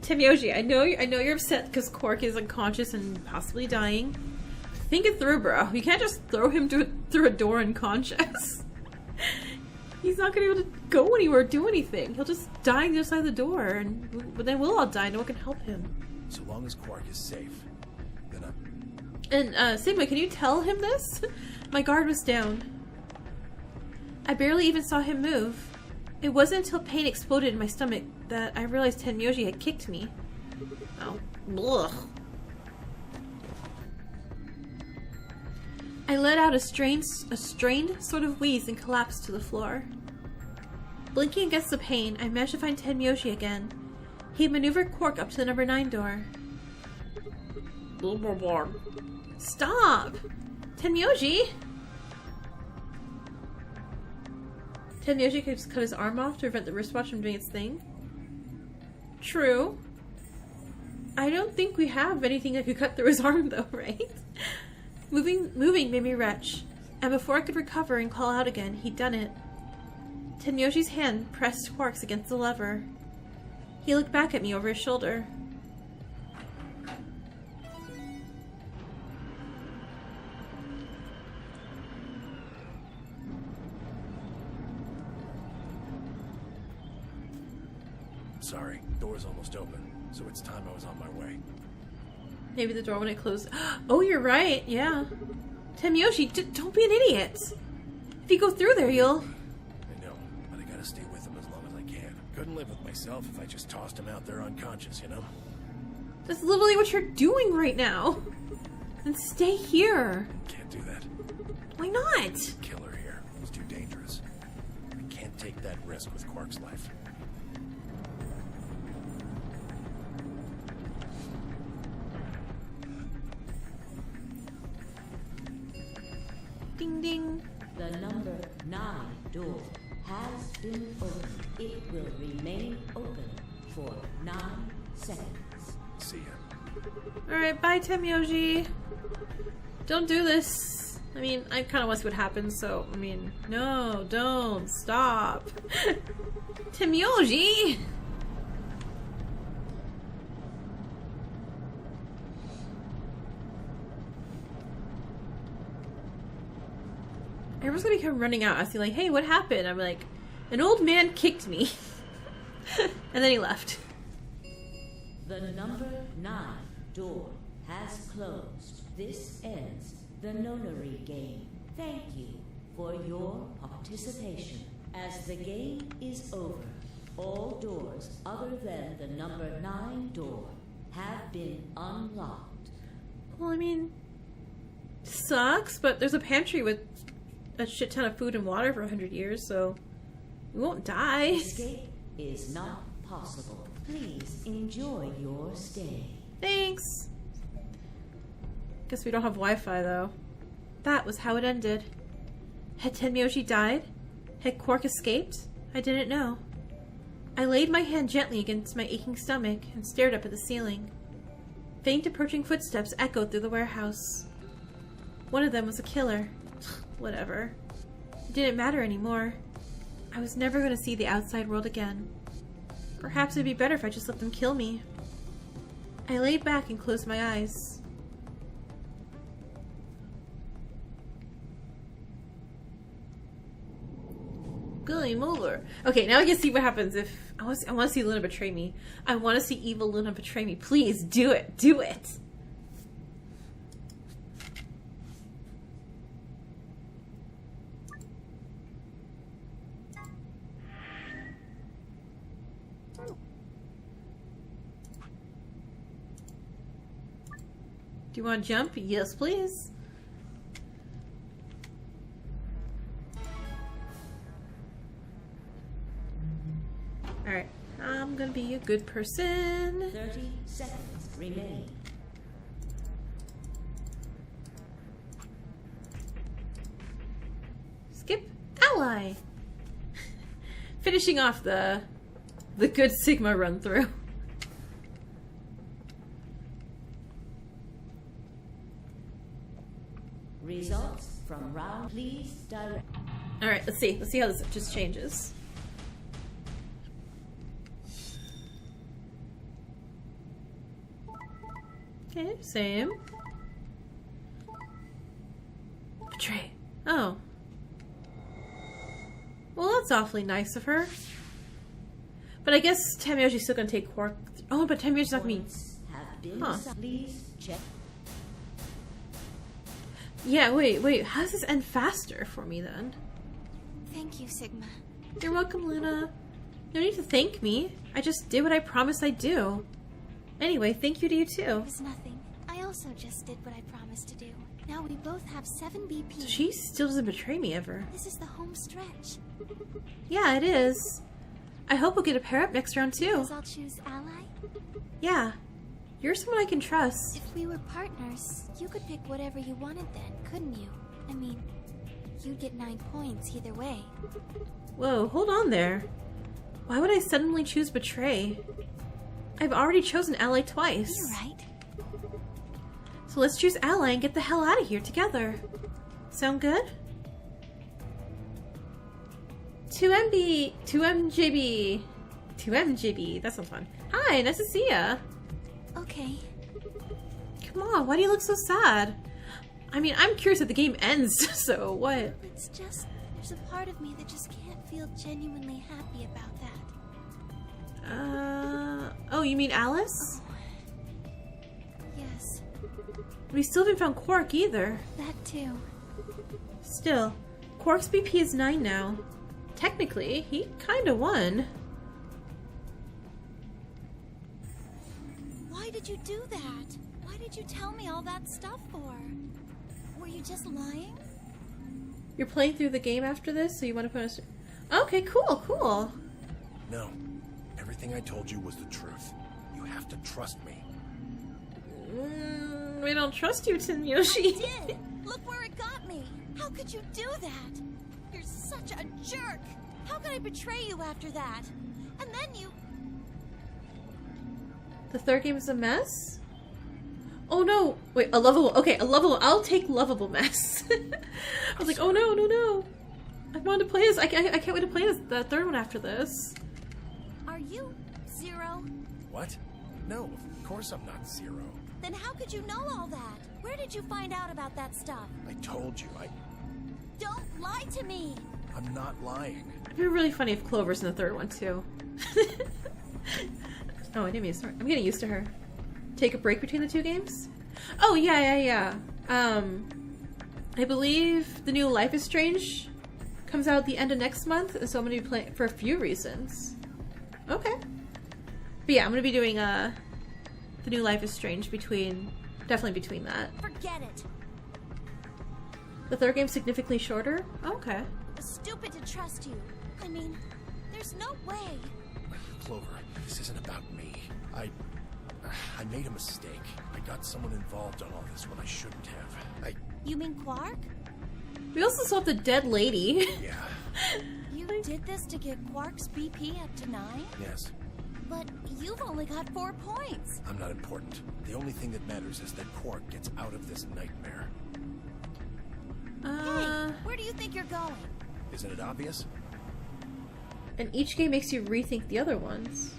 Tenmyoji, I know you're upset because Quark is unconscious and possibly dying. Think it through, bro. You can't just throw him through a door unconscious. He's not gonna be able to go anywhere or do anything. He'll just die on the other side of the door, but then we'll all die. No one can help him. So long as Quark is safe, then And, Sigma, can you tell him this? My guard was down. I barely even saw him move. It wasn't until pain exploded in my stomach that I realized Tenmyoji had kicked me. Oh. Ugh. I let out a strained sort of wheeze and collapsed to the floor. Blinking against the pain, I managed to find Tenmyoji again. He maneuvered Quark up to the number 9 door. Stop! Tenmyoji! Tenmyoji could just cut his arm off to prevent the wristwatch from doing its thing. True. I don't think we have anything that could cut through his arm though, right? Moving made me retch, and before I could recover and call out again, he'd done it. Tenmyoji's hand pressed Quark's against the lever. He looked back at me over his shoulder. sorry. Door's almost open, so it's time I was on my way. Maybe the door when it closed. Oh, you're right. Yeah. Tenmyoji, don't be an idiot. If you go through there, you'll... I know, but I gotta stay with him as long as I can. Couldn't live with myself if I just tossed him out there unconscious, you know? That's literally what you're doing right now. Then stay here. Can't do that. Why not? Killer here. It's too dangerous. I can't take that risk with Quark's life. Ding ding. The number 9 door has been opened. It will remain open for 9 seconds. See ya. Alright, bye Tenmyoji. Don't do this. I mean, I kind of want to see what happens, so, I mean, no, don't, stop. Temyoji! Everyone's gonna come running out asking, like, hey, what happened? I'm like, an old man kicked me. And then he left. The number 9 door has closed. This ends the nonary game. Thank you for your participation. As the game is over, all doors other than the number 9 door have been unlocked. Well, I mean, sucks, but there's a pantry with a shit ton of food and water for 100 years, so we won't die. Escape is not possible. Please enjoy your stay. Thanks. Guess we don't have Wi-Fi, though. That was how it ended. Had Tenmyoji died? Had Quark escaped? I didn't know. I laid my hand gently against my aching stomach and stared up at the ceiling. Faint approaching footsteps echoed through the warehouse. One of them was a killer. Whatever. It didn't matter anymore. I was never going to see the outside world again. Perhaps it'd be better if I just let them kill me. I laid back and closed my eyes. Game over. Okay, now I can see what happens if I want to see Luna betray me. I want to see evil Luna betray me. Please do it. Do it. Do you want to jump? Yes, please. Alright, I'm gonna be a good person. 30 seconds remain. Skip ally. Finishing off the good Sigma run through. Results from round, please direct. Alright, let's see. Let's see how this just changes. Okay, same. Betray. Oh. Well, that's awfully nice of her. But I guess Temyoji's still gonna take Quark. Oh, but Temyoji's not gonna be... Huh. Please check. Yeah, wait. How does this end faster for me then? Thank you, Sigma. You're welcome, Luna. No need to thank me. I just did what I promised I'd do. Anyway, thank you to you too. It was nothing. I also just did what I promised to do. Now we both have 7 BP. So she still doesn't betray me ever. This is the home stretch. Yeah, it is. I hope we'll get a pair up next round too. Because I'll choose ally? Yeah. You're someone I can trust. If we were partners, you could pick whatever you wanted then, couldn't you? I mean, you'd get 9 points either way. Whoa, hold on there. Why would I suddenly choose betray? I've already chosen ally twice. You're right. So let's choose ally and get the hell out of here together. Sound good? 2MB, 2MJB, 2MJB. That sounds fun. Hi, nice to see ya. Okay. Come on, why do you look so sad? I mean, I'm curious if the game ends, so what? It's just, there's a part of me that just can't feel genuinely happy about that. Oh, you mean Alice? Oh. Yes. We still haven't found Quark either. That too. Still, Quark's BP is 9 now. Technically, he kinda won. Why did you do that? Why did you tell me all that stuff for? Were you just lying? You're playing through the game after this, so you want to put us... Okay, cool. No. Everything I told you was the truth. You have to trust me. We don't trust you, Tenyoji. I did! Look where it got me! How could you do that? You're such a jerk! How could I betray you after that? And then you... The third game is a mess? Oh no! Wait, a lovable. Okay, a lovable. I'll take lovable mess. I was like, oh no, no, no! I wanted to play this. I can't wait to play this. The third one after this. Are you Zero? What? No, of course I'm not Zero. Then how could you know all that? Where did you find out about that stuff? I told you, Don't lie to me! I'm not lying. It'd be really funny if Clover's in the third one too. Oh, I didn't mean to start. I'm getting used to her. Take a break between the two games? Oh, yeah. I believe the new Life is Strange comes out at the end of next month, and so I'm going to be playing for a few reasons. Okay. But yeah, I'm going to be doing the new Life is Strange definitely between that. Forget it! The third game's significantly shorter? Oh, okay. Stupid to trust you. I mean, there's no way. Clover, this isn't about me. I made a mistake. I got someone involved on all this when I shouldn't have. You mean Quark? We also saw the dead lady. Yeah. You did this to get Quark's BP up to 9? Yes. But you've only got 4 points. I'm not important. The only thing that matters is that Quark gets out of this nightmare. Hey, where do you think you're going? Isn't it obvious? And each game makes you rethink the other ones.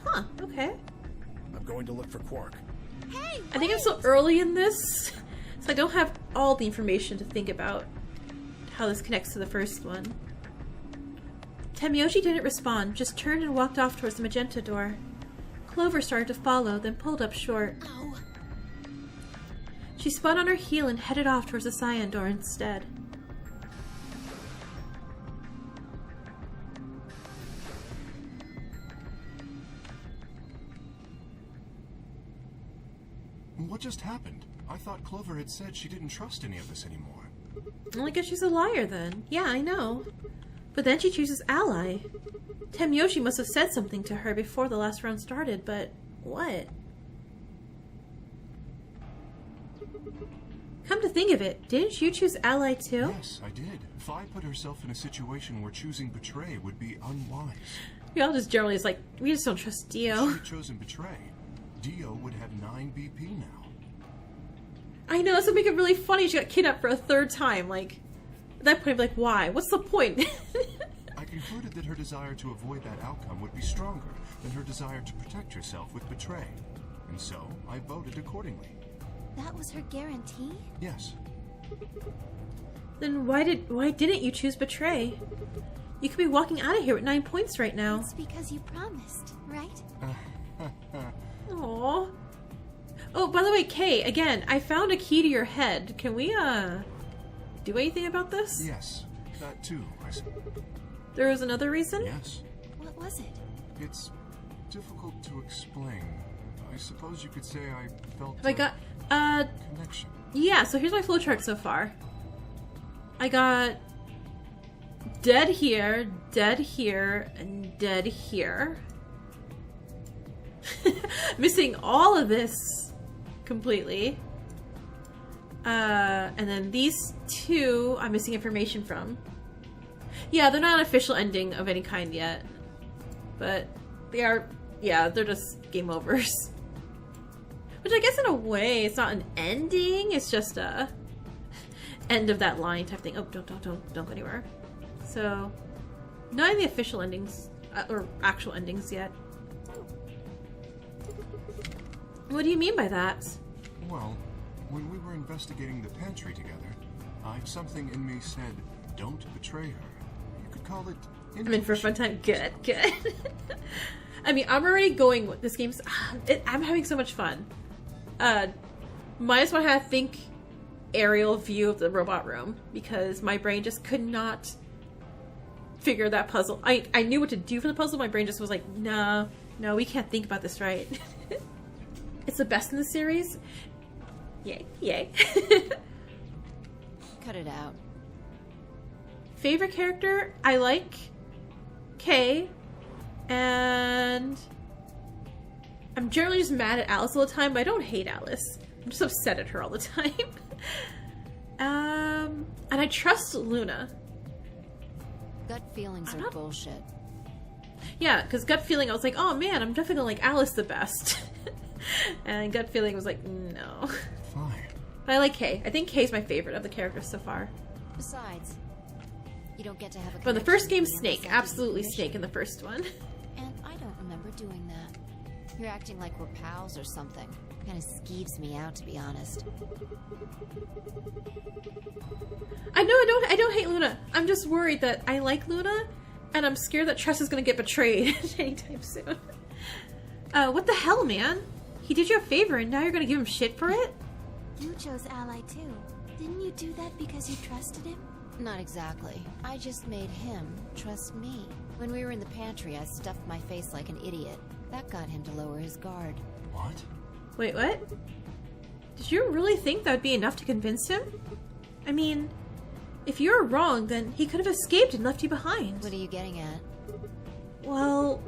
Huh, okay. I'm going to look for Quark. Hey, I think I'm still early in this, so I don't have all the information to think about how this connects to the first one. Tamiyoshi didn't respond, just turned and walked off towards the magenta door. Clover started to follow, then pulled up short. Ow. She spun on her heel and headed off towards the cyan door instead. What just happened? I thought Clover had said she didn't trust any of us anymore. Well, I guess she's a liar then. Yeah, I know. But then she chooses Ally. Tamiyoshi must have said something to her before the last round started, but what? Come to think of it, didn't you choose Ally too? Yes, I did. Fi put herself in a situation where choosing Betray would be unwise. We all just generally is like, we just don't trust Dio. If she had chosen Betray, Dio would have 9 BP now. I know, this would make it really funny. She got kidnapped for a third time. Like, at that point, I'd be like, why? What's the point? I concluded that her desire to avoid that outcome would be stronger than her desire to protect herself with Betray. And so, I voted accordingly. That was her guarantee? Yes. Then why didn't you choose Betray? You could be walking out of here with 9 points right now. It's because you promised, right? Aww. Oh, by the way, Kay, again, I found a key to your head. Can we, do anything about this? Yes, that too, I suppose. There was another reason? Yes. What was it? It's difficult to explain. I suppose you could say I felt Have I got, connection. Yeah, so here's my flowchart so far. I got dead here, and dead here. Missing all of this completely. And then these two I'm missing information from. Yeah, they're not an official ending of any kind yet. But they are, yeah, they're just game overs. Which I guess in a way, it's not an ending, it's just a end of that line type thing. Oh, don't go anywhere. So, not in the official endings, or actual endings yet. What do you mean by that? Well, when we were investigating the pantry together, something in me said, don't betray her. You could call it I'm in for a fun time. Good. I mean, I'm already going with this game's... I'm having so much fun. Minus when I had to think aerial view of the robot room, because my brain just could not figure that puzzle. I knew what to do for the puzzle, my brain just was like, no, we can't think about this right. It's the best in the series. Yay. Cut it out. Favorite character? I like Kay, and I'm generally just mad at Alice all the time, but I don't hate Alice. I'm just upset at her all the time. And I trust Luna. Gut feelings are bullshit. Yeah, because gut feeling, I was like, oh man, I'm definitely gonna like Alice the best. And gut feeling was like, no. Fine. But I like Kay. I think Kay's my favorite of the characters so far. Besides, you don't get to have a But in the first game, connection with Snake. the Absolutely commission. Snake in the first one. And I don't remember doing that. You're acting like we're pals or something. Kinda skeeves me out, to be honest. I don't hate Luna. I'm just worried that I like Luna, and I'm scared that Tress is gonna get betrayed anytime soon. What the hell, man? He did you a favor, and now you're gonna give him shit for it? You chose Ally too. Didn't you do that because you trusted him? Not exactly. I just made him trust me. When we were in the pantry, I stuffed my face like an idiot. That got him to lower his guard. What? Wait, what? Did you really think that would be enough to convince him? I mean, if you're wrong, then he could have escaped and left you behind. What are you getting at? Well,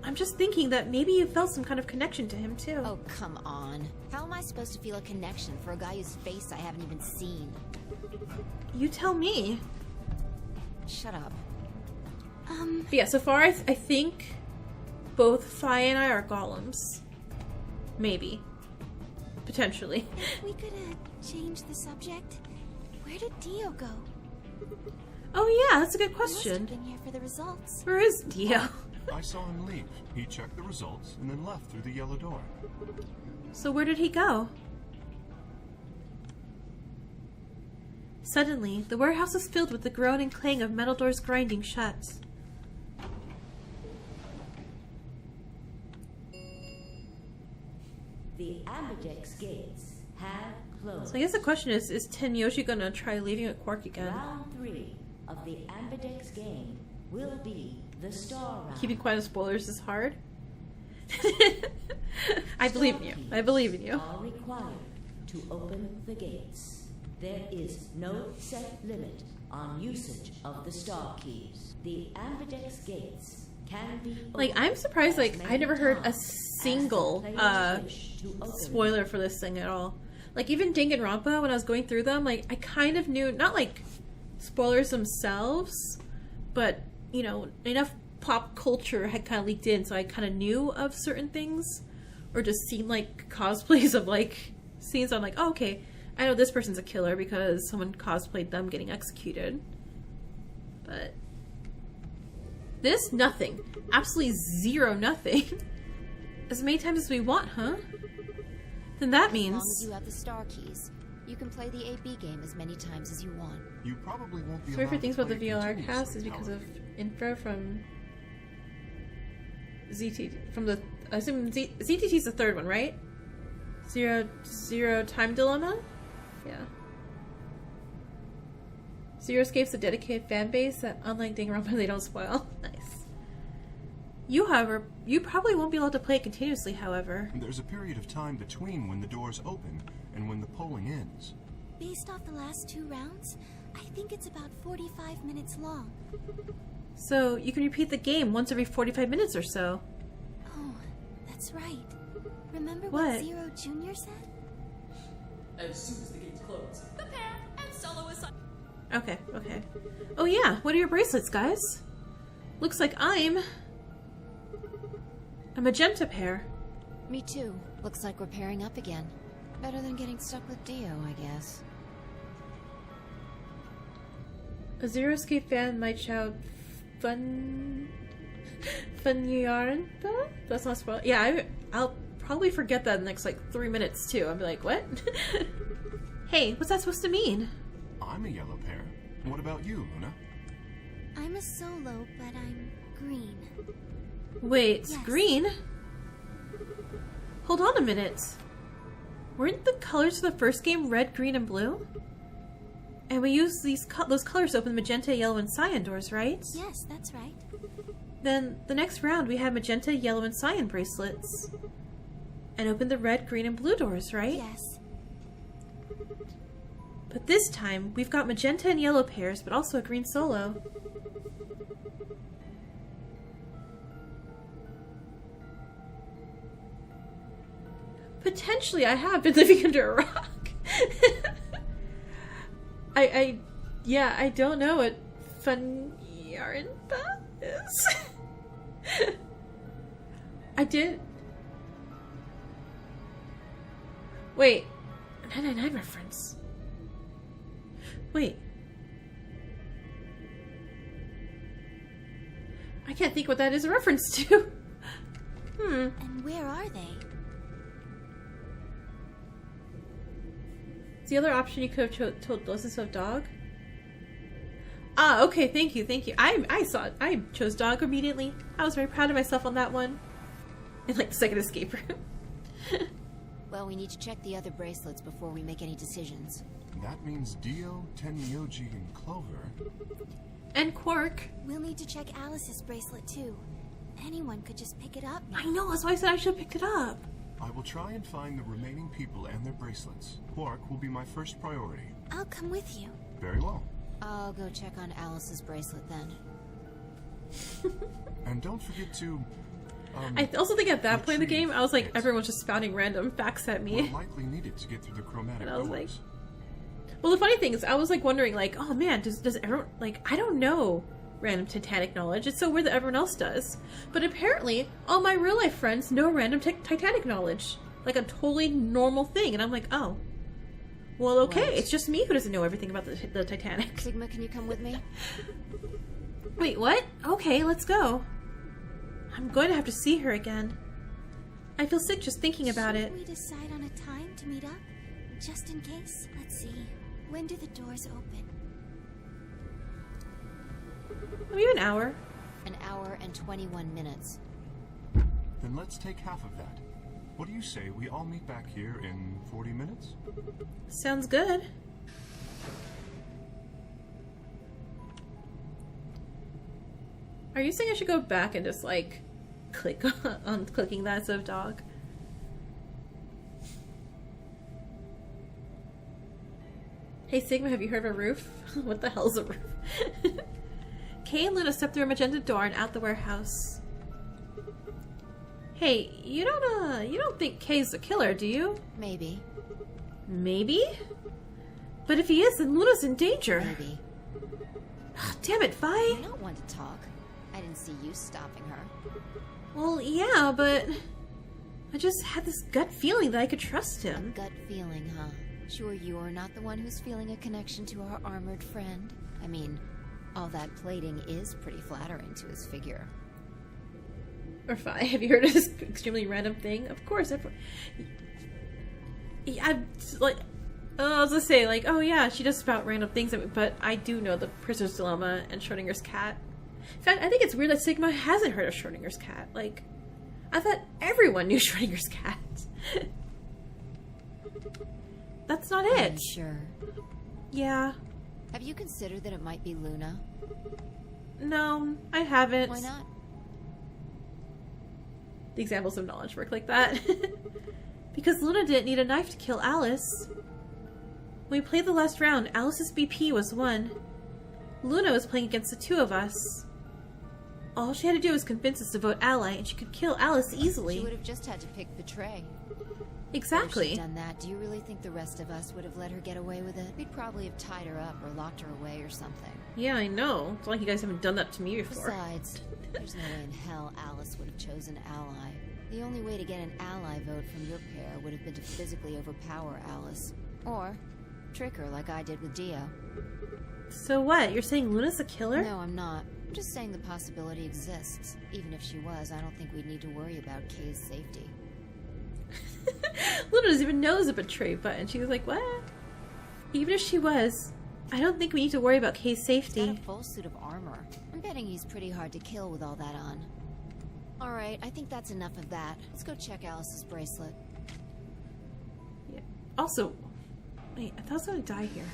I'm just thinking that maybe you felt some kind of connection to him, too. Oh, come on. How am I supposed to feel a connection for a guy whose face I haven't even seen? You tell me. Shut up. But yeah, so far I think both Fi and I are golems. Maybe. Potentially. If we could change the subject, where did Dio go? Oh yeah, that's a good He must have question. been here for the results. Where is Dio? I saw him leave. He checked the results and then left through the yellow door. So where did he go? Suddenly, the warehouse was filled with the groan and clang of metal doors grinding shut. The Ambidex gates have closed. So I guess the question is Tenyoshi gonna try leaving with Quark again? Round 3 of the Ambidex game will be the Star Round. Keeping quiet on spoilers is hard. I believe in you. I believe in you. Are required to open the gates. There is no set limit on usage of the star keys. The Ambidex gates can be Like, I'm surprised, like, I never heard a single spoiler for this thing at all. Like, even Danganronpa, when I was going through them, like, I kind of knew, not like spoilers themselves, but, you know, enough pop culture had kind of leaked in, so I kind of knew of certain things, or just seen, like, cosplays of, like, scenes. I'm like, oh, okay, I know this person's a killer because someone cosplayed them getting executed. But this, nothing. Absolutely zero nothing. As many times as we want, huh? Then that As long means... as you have the star keys, you can play the AB game as many times as you want. You probably won't be So if allowed things to about the play VLR cast is continuously, because of however. info from ZT from the I assume ZTT's the third one, right? Zero Time Dilemma? Yeah. Zero Escape's a dedicated fan base that, unlike Danganronpa, they don't spoil. Nice. You, however, you probably won't be allowed to play it continuously, however. There's a period of time between when the doors open and when the polling ends. Based off the last 2 rounds, I think it's about 45 minutes long. So you can repeat the game once every 45 minutes or so. Oh, that's right. Remember What? what Zero Jr. said? As soon as the gates close, prepare and solo aside. Okay, okay. Oh yeah, what are your bracelets, guys? Looks like I'm a magenta pair. Me too. Looks like we're pairing up again. Better than getting stuck with Dio, I guess. A Zero Escape fan might shout Funyaranta? That's not spoiled. Yeah, I'll probably forget that in the next like 3 minutes too. I'll be like, what? Hey, what's that supposed to mean? I'm a yellow pair. What about you, Luna? I'm a solo, but I'm green. Wait, Yes. green? Hold on a minute. Weren't the colors for the first game red, green, and blue? And we used those colors to open the magenta, yellow, and cyan doors, right? Yes, that's right. Then the next round we had magenta, yellow, and cyan bracelets. And opened the red, green, and blue doors, right? Yes. But this time, we've got magenta and yellow pairs, but also a green solo. Potentially, I have been living under a rock. Yeah, I don't know what Funyaranta is. I did. Wait. 999 reference. Wait. I can't think what that is a reference to. And where are they? It's the other option you could have told listen to a dog. Ah, okay, thank you. I saw it. I chose dog immediately. I was very proud of myself on that one. In like the second escape room. Well, we need to check the other bracelets before we make any decisions. That means Dio, Tenmyoji, and Clover. And Quark. We'll need to check Alice's bracelet too. Anyone could just pick it up now. I know, that's why I said I should have picked it up. I will try and find the remaining people and their bracelets. Quark will be my first priority. I'll come with you. Very well. I'll go check on Alice's bracelet then. And don't forget to... I also think at that point in the game, I was like, everyone was just spouting random facts at me. We're likely needed to get through the chromatic And I was doors. like... Well, the funny thing is, I was like wondering, like, oh man, does everyone... Like, I don't know random Titanic knowledge. It's so weird that everyone else does. But apparently, all my real life friends know random Titanic knowledge. Like a totally normal thing. And I'm like, oh. Well, okay, What? it's just me who doesn't know everything about the Titanic. Sigma, can you come with me? Wait, what? Okay, let's go. I'm going to have to see her again. I feel sick just thinking about it. Should we decide on a time to meet up? Just in case? Let's see. When do the doors open? Maybe an hour. An hour and 21 minutes. Then let's take half of that. What do you say we all meet back here in 40 minutes? Sounds good. Are you saying I should go back and just like click on clicking that instead of dog? Hey Sigma, have you heard of a roof? What the hell's a roof? Kay and Luna step through a magenta door and out the warehouse. Hey, you don't think Kay's the killer, do you? Maybe. Maybe? But if he is, then Luna's in danger. Maybe. Damn it, Vi. You don't want to talk. I didn't see you stopping her. Well, yeah, but I just had this gut feeling that I could trust him. Gut feeling, huh? Sure you're not the one who's feeling a connection to our armored friend? I mean, all that plating is pretty flattering to his figure. Or Vi, have you heard of this extremely random thing? Of course, I'm like, I was gonna say, like, oh yeah, she does spout random things, but I do know the Prisoner's Dilemma and Schrodinger's cat. In fact, I think it's weird that Sigma hasn't heard of Schrodinger's cat. Like, I thought everyone knew Schrodinger's cat. That's not it. I'm sure. Yeah. Have you considered that it might be Luna? No, I haven't. Why not? The examples of knowledge work like that. Because Luna didn't need a knife to kill Alice. When we played the last round, Alice's BP was 1. Luna was playing against the two of us. All she had to do was convince us to vote ally, and she could kill Alice easily. She would have just had to pick Betray. Exactly. If she'd done that, do you really think the rest of us would have let her get away with it? We'd probably have tied her up or locked her away or something. Yeah, I know. It's not like you guys haven't done that to me before. Besides, there's no way in hell Alice would have chosen ally. The only way to get an ally vote from your pair would have been to physically overpower Alice. Or trick her like I did with Dio. So what? You're saying Luna's the killer? No, I'm not. I'm just saying the possibility exists. Even if she was, I don't think we'd need to worry about Kay's safety. Luna doesn't even know there's a betray button. She was like, what? Even if she was, I don't think we need to worry about Kay's safety. He's got a full suit of armor. I'm betting he's pretty hard to kill with all that on. Alright, I think that's enough of that. Let's go check Alice's bracelet. Yeah. Also, wait, I thought I was gonna die here.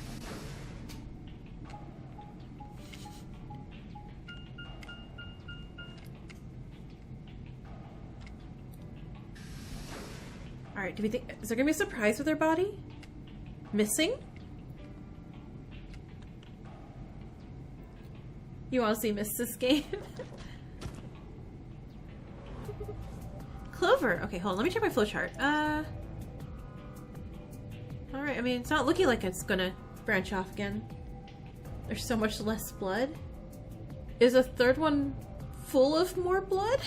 Alright, do we think... Is there gonna be a surprise with her body? Missing? You honestly missed this game? Clover! Okay, hold on, let me check my flowchart. Alright, I mean, it's not looking like it's gonna branch off again. There's so much less blood. Is a third one full of more blood?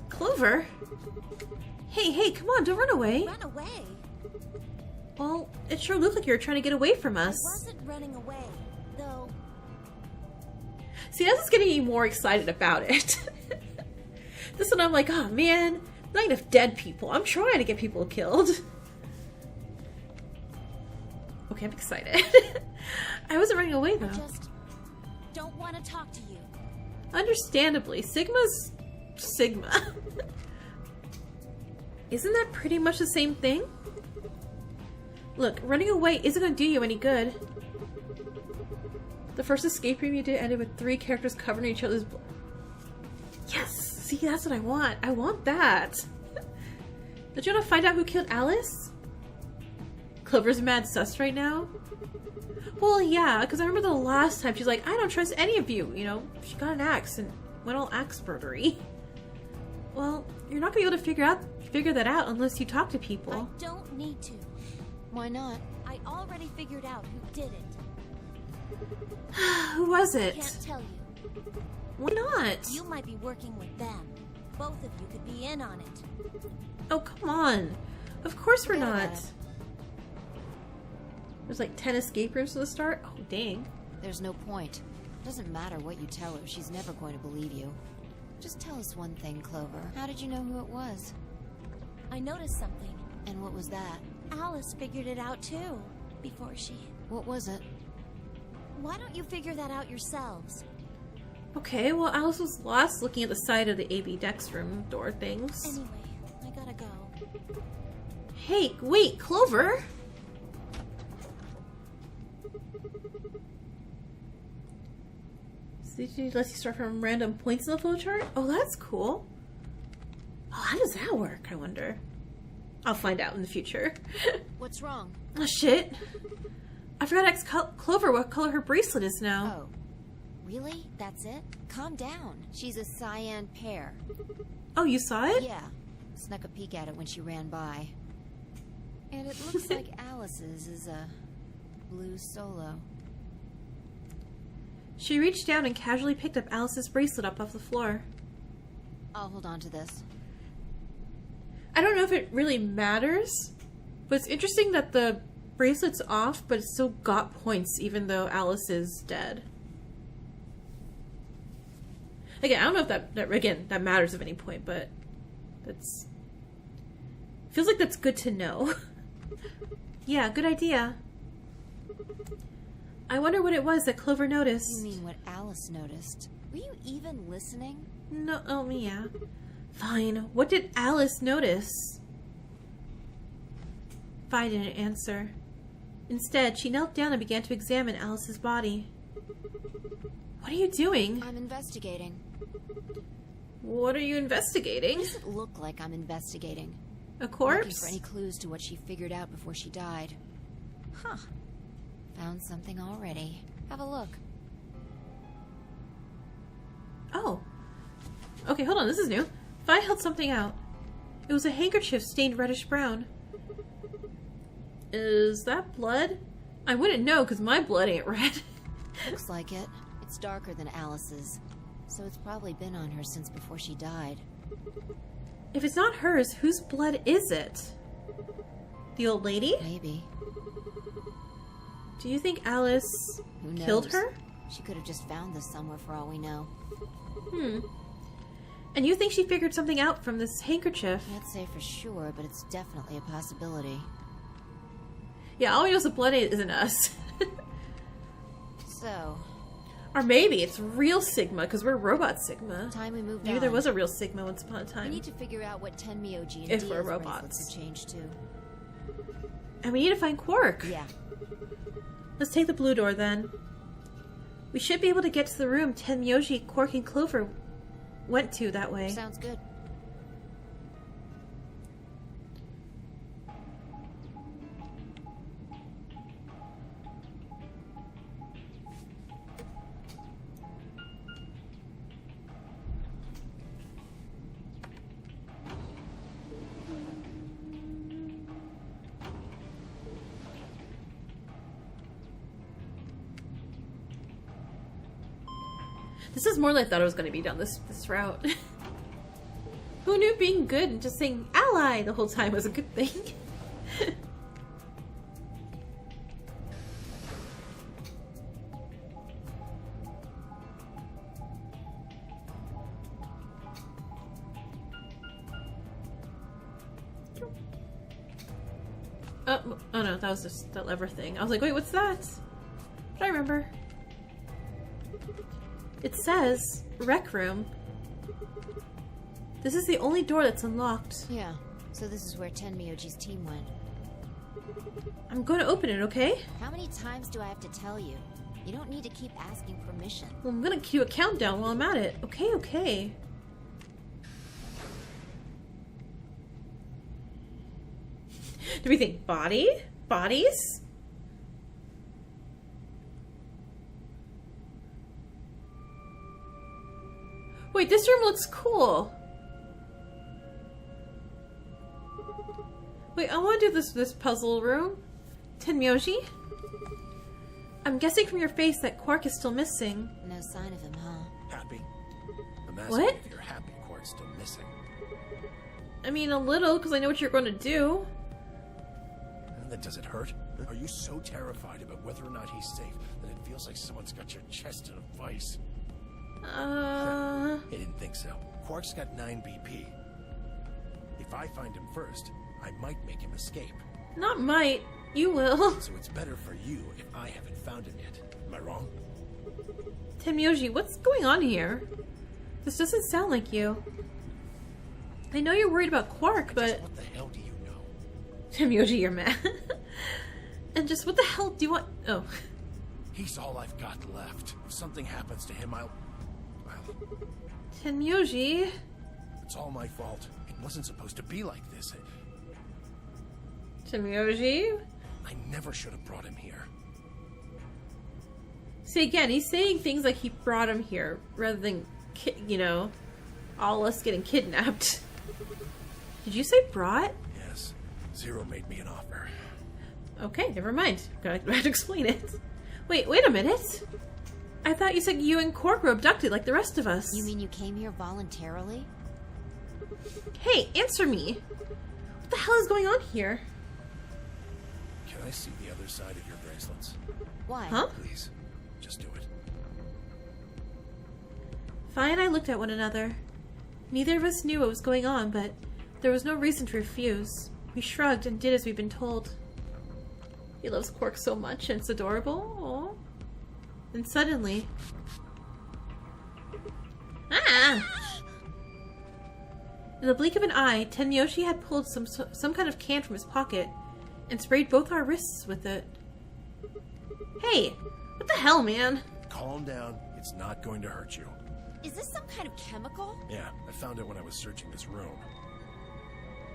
Clover? Hey, come on, don't run away. Run away? Well, it sure looked like you were trying to get away from us. I wasn't running away, though. See, that's just getting me more excited about it. This one I'm like, oh man, not enough dead people. I'm trying to get people killed. Okay, I'm excited. I wasn't running away though. I just don't want to talk to you. Understandably, Sigma's Sigma. Isn't that pretty much the same thing? Look, running away isn't gonna do you any good. The first escape room you did ended with 3 characters covering each other's blood. Yes! See, that's what I want. I want that. Don't you want to find out who killed Alice? Clover's mad sus right now? Well, yeah, because I remember the last time she's like, I don't trust any of you. You know, she got an axe and went all axe birdery. Well, you're not going to be able to figure that out unless you talk to people. I don't need to. Why not? I already figured out who did it. Who was it? Can't tell you. Why not? You might be working with them. Both of you could be in on it. Oh, come on. Of course we're Forget not. about it. There's like 10 escape rooms to the start? Oh, dang. There's no point. Doesn't matter what you tell her, she's never going to believe you. Just tell us one thing, Clover. How did you know who it was? I noticed something. And what was that? Alice figured it out too, before she... What was it? Why don't you figure that out yourselves? Okay, well, Alice was lost looking at the side of the AB Dex room door things. Anyway, I gotta go. Hey, wait, Clover! So did you let you start from random points in the flowchart? Oh, that's cool. Oh, how does that work, I wonder? I'll find out in the future. What's wrong? Oh, shit. I forgot to ask Clover what color her bracelet is now. Oh. Really? That's it? Calm down. She's a cyan pear. Oh, you saw it? Yeah. Snuck a peek at it when she ran by. And it looks like Alice's is a blue solo. She reached down and casually picked up Alice's bracelet up off the floor. I'll hold on to this. I don't know if it really matters, but it's interesting that the bracelet's off, but it's still got points even though Alice is dead. Again, I don't know if that matters at any point, but that's... feels like that's good to know. Yeah, good idea. I wonder what it was that Clover noticed. You mean what Alice noticed? Were you even listening? No, oh, yeah. Fine. What did Alice notice? Vi didn't answer. Instead, she knelt down and began to examine Alice's body. What are you doing? I'm investigating. What are you investigating? What does it look like I'm investigating? A corpse? Looking for any clues to what she figured out before she died. Huh. Found something already. Have a look. Oh. Okay, hold on. This is new. Vi held something out. It was a handkerchief stained reddish-brown. Is that blood? I wouldn't know because my blood ain't red. Looks like it. It's darker than Alice's, so it's probably been on her since before she died. If it's not hers, whose blood is it? The old lady? Maybe. Do you think Alice Who knows? killed her? She could have just found this somewhere for all we know. And you think she figured something out from this handkerchief? Can't say for sure, but it's definitely a possibility. Yeah, all we know is the blood isn't us. So, Or maybe it's real Sigma, because we're robot Sigma. time we moved Maybe on. there was a real Sigma once upon a We time. need to figure out what Tenmyoji and If we're Dia's robots. bracelets have changed to. And we need to find Quark. Yeah. Let's take the blue door then. We should be able to get to the room Tenmyoji, Quark, and Clover went to that way. Sounds good. This is more than I thought it was going to be down this route. Who knew being good and just saying ally the whole time was a good thing? Oh no, that was just that lever thing. I was like, wait, what's that? But I remember. It says rec room. This is the only door that's unlocked. Yeah, so this is where Tenmyoji's team went. I'm going to open it, okay? How many times do I have to tell you? You don't need to keep asking permission. Well, I'm going to cue a countdown while I'm at it. Okay, okay. Do we think body? Bodies? Wait, this room looks cool. Wait, I want to do this puzzle room. Tenmyoji? I'm guessing from your face that Quark is still missing. No sign of him, huh? Happy? I'm asking What? if you're happy Quark's still missing. I mean, a little, because I know what you're going to do. And then does it hurt? Are you so terrified about whether or not he's safe that it feels like someone's got your chest in a vice? I didn't think so. Quark's got 9 BP. If I find him first, I might make him escape. Not might. You will. So it's better for you if I haven't found him yet. Am I wrong? Tenmyoji, what's going on here? This doesn't sound like you. I know you're worried about Quark, but... What the hell do you know? Tenmyoji, you're mad. And just what the hell do you want... Oh. He's all I've got left. If something happens to him, I'll... Tenmyoji... It's all my fault. It wasn't supposed to be like this. Tenmyoji? I never should have brought him here. See, again, he's saying things like he brought him here, rather than, you know, all us getting kidnapped. Did you say brought? Yes. Zero made me an offer. Okay, never mind. I have to explain it. Wait a minute. I thought you said you and Quark were abducted like the rest of us. You mean you came here voluntarily? Hey, answer me. What the hell is going on here? Can I see the other side of your bracelets? Why? Huh? Please. Just do it. Fi and I looked at one another. Neither of us knew what was going on, but there was no reason to refuse. We shrugged and did as we'd been told. He loves Quark so much, and it's adorable. Aww. And suddenly... Ah! In the blink of an eye, Tenmyoji had pulled some kind of can from his pocket and sprayed both our wrists with it. Hey! What the hell, man? Calm down. It's not going to hurt you. Is this some kind of chemical? Yeah, I found it when I was searching this room.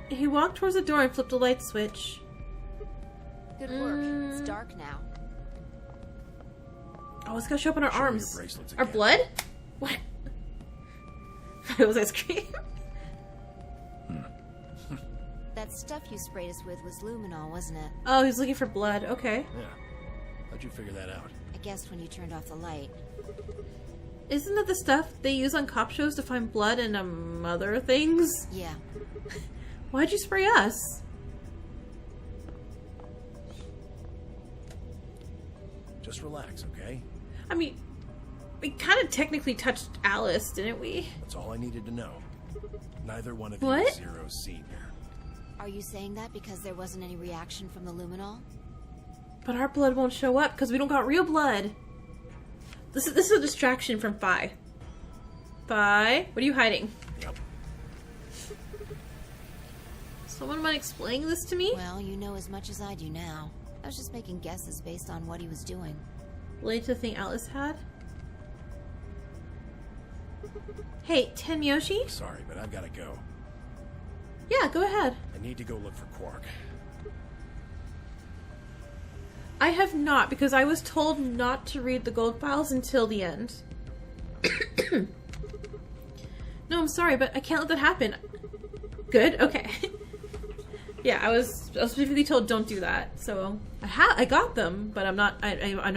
He walked towards the door and flipped a light switch. Good work. It's dark now. Oh, it's gonna show up on our Show me your arms. bracelets Our again. blood? What? It was ice cream. That stuff you sprayed us with was luminol, wasn't it? Oh, he's looking for blood. Okay. Yeah. How'd you figure that out? I guessed when you turned off the light. Isn't that the stuff they use on cop shows to find blood and other things? Yeah. Why'd you spray us? Just relax, okay? I mean, we kind of technically touched Alice, didn't we? That's all I needed to know. Neither one of you What? is Zero's senior. Are you saying that because there wasn't any reaction from the luminol? But our blood won't show up because we don't got real blood. This is a distraction from Fi. Fi, what are you hiding? Yep. Someone might explain this to me? Well, you know as much as I do now. I was just making guesses based on what he was doing. Related to the thing Alice had? Hey, Tenmyoji? Sorry, but I've got to go. Yeah, go ahead. I need to go look for Quark. I have not, because I was told not to read the gold files until the end. No, I'm sorry, but I can't let that happen. Good? Okay. Yeah, I was specifically told don't do that. So I got them, but I'm not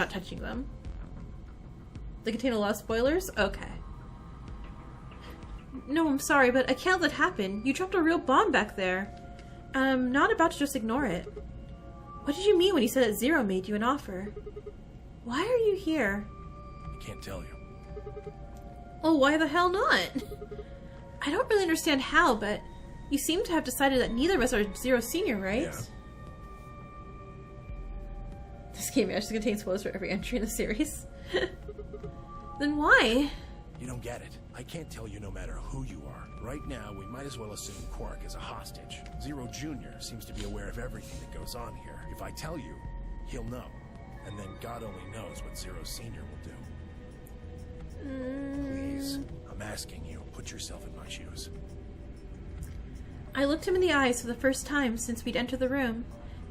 touching them. They contain a lot of spoilers? Okay. No, I'm sorry, but I can't let that happen. You dropped a real bomb back there. I'm not about to just ignore it. What did you mean when you said that Zero made you an offer? Why are you here? I can't tell you. Oh, why the hell not? I don't really understand how, but you seem to have decided that neither of us are Zero Senior, right? Yeah. This game actually contains spoilers for every entry in the series. Then why? You don't get it. I can't tell you no matter who you are. Right now, we might as well assume Quark is a hostage. Zero Jr. seems to be aware of everything that goes on here. If I tell you, he'll know. And then God only knows what Zero Sr. will do. Please, I'm asking you, put yourself in my shoes. I looked him in the eyes for the first time since we'd entered the room,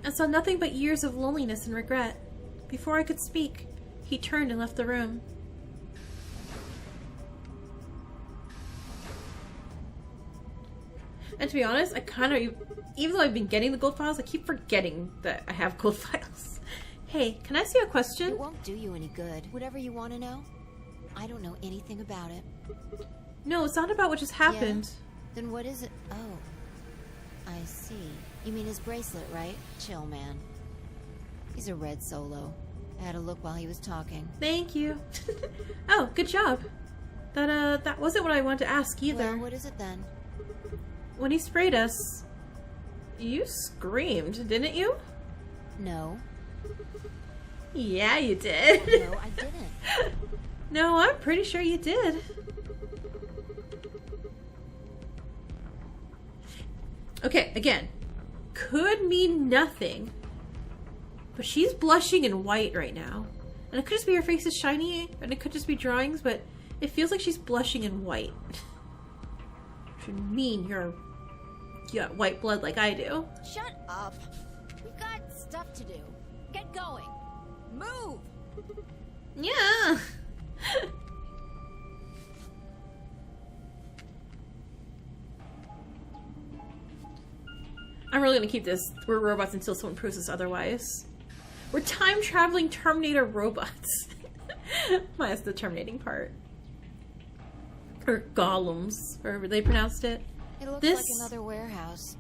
and saw nothing but years of loneliness and regret. Before I could speak, he turned and left the room. And to be honest, I kind of, even though I've been getting the gold files, I keep forgetting that I have gold files. Hey, can I ask you a question? It won't do you any good. Whatever you want to know, I don't know anything about it. No, it's not about what just happened. Yeah? Then what is it? Oh, I see. You mean his bracelet, right? Chill, man. He's a red Solo. I had a look while he was talking. Thank you. Oh, good job. That wasn't what I wanted to ask either. Well, what is it then? When he sprayed us, you screamed, didn't you? No. Yeah, you did. No, I didn't. No, I'm pretty sure you did. Okay, again, could mean nothing, but she's blushing in white right now. And it could just be her face is shiny, and it could just be drawings, but it feels like she's blushing in white. Should mean you got white blood like I do. Shut up. We've got stuff to do. Get going. Move. Yeah. I'm really gonna keep this. We're robots until someone proves us otherwise. We're time-traveling Terminator robots. Minus the terminating part. Or golems, however they pronounced it. It looks like another warehouse.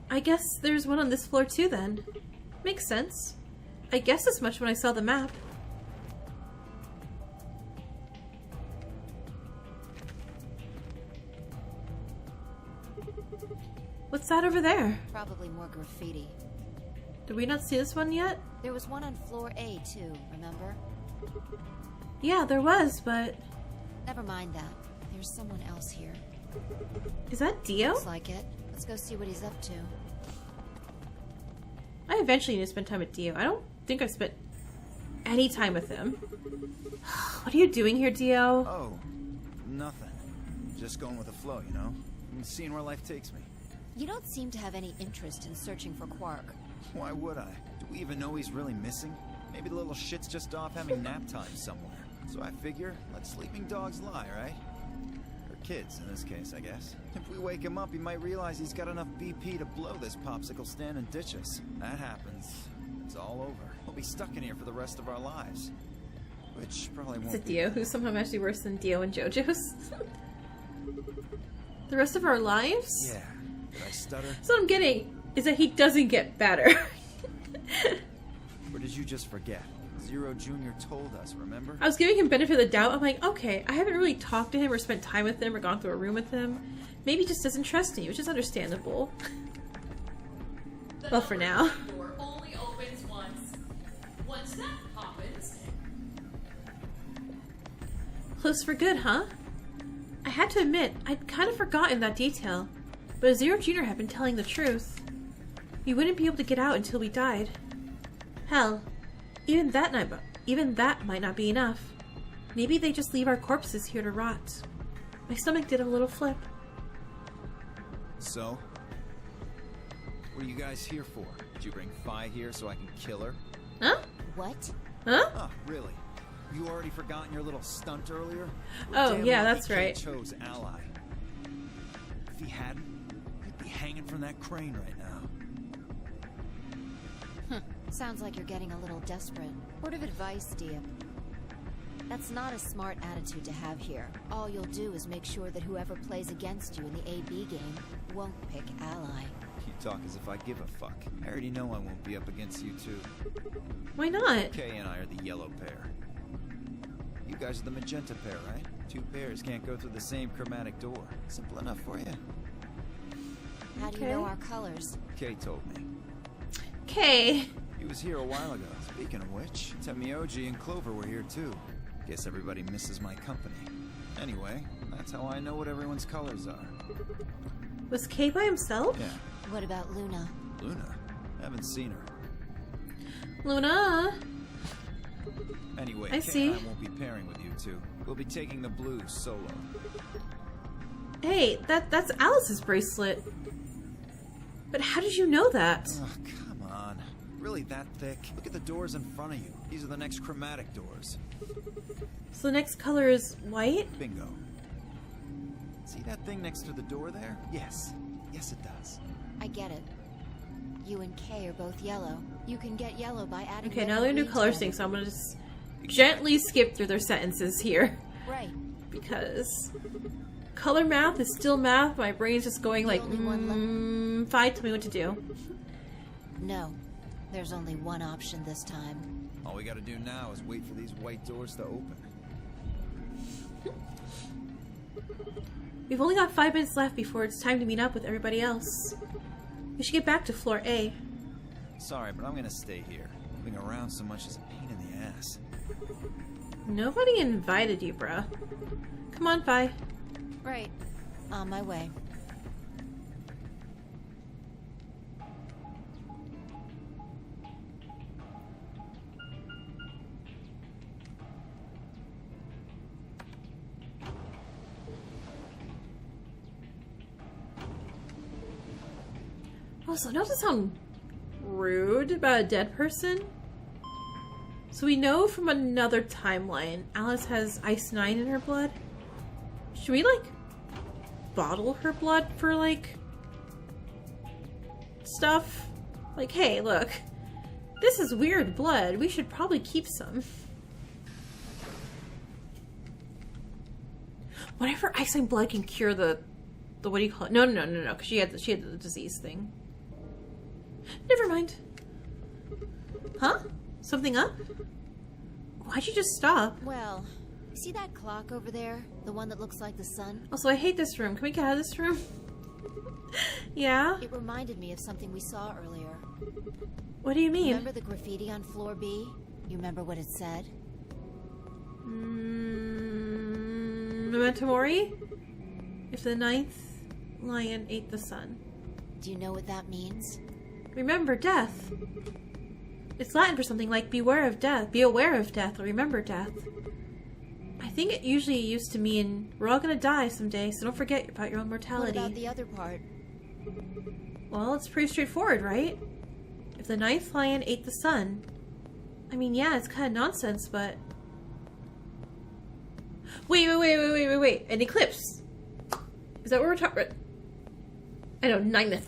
I guess there's one on this floor too then. Makes sense. I guessed as much when I saw the map. What's that over there? Probably more graffiti. Did we not see this one yet? There was one on floor A too, remember? Yeah, there was, but... Never mind that. There's someone else here. Is that Dio? Looks like it. Let's go see what he's up to. I eventually need to spend time with Dio. I don't think I've spent any time with him. What are you doing here, Dio? Oh, nothing. Just going with the flow, you know? And seeing where life takes me. You don't seem to have any interest in searching for Quark. Why would I? Do we even know he's really missing? Maybe the little shit's just off having nap time somewhere. So I figure, let sleeping dogs lie, right? Or kids, in this case, I guess. If we wake him up, he might realize he's got enough BP to blow this popsicle stand and ditch us. That happens. It's all over. We'll be stuck in here for the rest of our lives. Which probably won't be. It's a Dio who's somehow actually worse than Dio and JoJo's. The rest of our lives? Yeah. Did I stutter? So what I'm getting is that he doesn't get better. Or did you just forget? Zero Jr. told us, remember? I was giving him benefit of the doubt. I'm like, okay, I haven't really talked to him or spent time with him or gone through a room with him. Maybe he just doesn't trust me, which is understandable. Well, for now. The door only opens once. Once that happens... Close for good, huh? I had to admit, I'd kind of forgotten that detail. But Zero Jr. had been telling the truth. We wouldn't be able to get out until we died. Hell, even that might not be enough. Maybe they just leave our corpses here to rot. My stomach did a little flip. So? What are you guys here for? Did you bring Phi here so I can kill her? Huh? What? Huh? Oh, really? You already forgotten your little stunt earlier? Oh, yeah, that's right. Chose Ally. If he hadn't, he'd be hanging from that crane right now. Sounds like you're getting a little desperate. Word of advice, Dio. That's not a smart attitude to have here. All you'll do is make sure that whoever plays against you in the AB game won't pick Ally. You talk as if I give a fuck. I already know I won't be up against you two. Why not? Kay and I are the yellow pair. You guys are the magenta pair, right? Two pairs can't go through the same chromatic door. Simple enough for you. How do you know our colors? Kay told me. Kay. He was here a while ago. Speaking of which, Temioji and Clover were here too. Guess everybody misses my company. Anyway, that's how I know what everyone's colors are. Was Kay by himself? Yeah. What about Luna? Luna? Haven't seen her. Luna! Anyway, I Kay see. and I won't be pairing with you two. We'll be taking the blues solo. Hey, that's Alice's bracelet. But how did you know that? Oh, come on. Really that thick? Look at the doors in front of you. These are the next chromatic doors. So the next color is white? Bingo. See that thing next to the door there? Yes. Yes, it does. I get it. You and Kay are both yellow. You can get yellow by adding. Okay, red now and they're new green color together. sync, so I'm gonna just gently skip through their sentences here. Right. Because color math is still math. My brain's just going like, fine, tell me what to do. No. There's only one option this time. All we gotta do now is wait for these white doors to open. We've only got 5 minutes left before it's time to meet up with everybody else. We should get back to floor A. Sorry, but I'm gonna stay here. Moving around so much is a pain in the ass. Nobody invited you, bruh. Come on, Fi. Right. On my way. Also, not to sound rude about a dead person. So we know from another timeline, Alice has Ice 9 in her blood. Should we, like, bottle her blood for, like, stuff? Like, hey, look, this is weird blood. We should probably keep some. Whatever Ice 9 blood can cure the what do you call it? No, because she had the disease thing. Never mind. Huh? Something up? Why'd you just stop? Well, see that clock over there? The one that looks like the sun? Also, I hate this room. Can we get out of this room? Yeah? It reminded me of something we saw earlier. What do you mean? Remember the graffiti on floor B? You remember what it said? Memento Mori? If the 9th lion ate the sun. Do you know what that means? Remember death. It's Latin for something like beware of death, be aware of death, or remember death. I think it usually used to mean we're all gonna die someday, so don't forget about your own mortality. What about the other part? Well, it's pretty straightforward, right? If the 9th lion ate the sun. I mean, yeah, it's kind of nonsense, but... Wait. An eclipse. Is that what we're talking about? I know, 9th.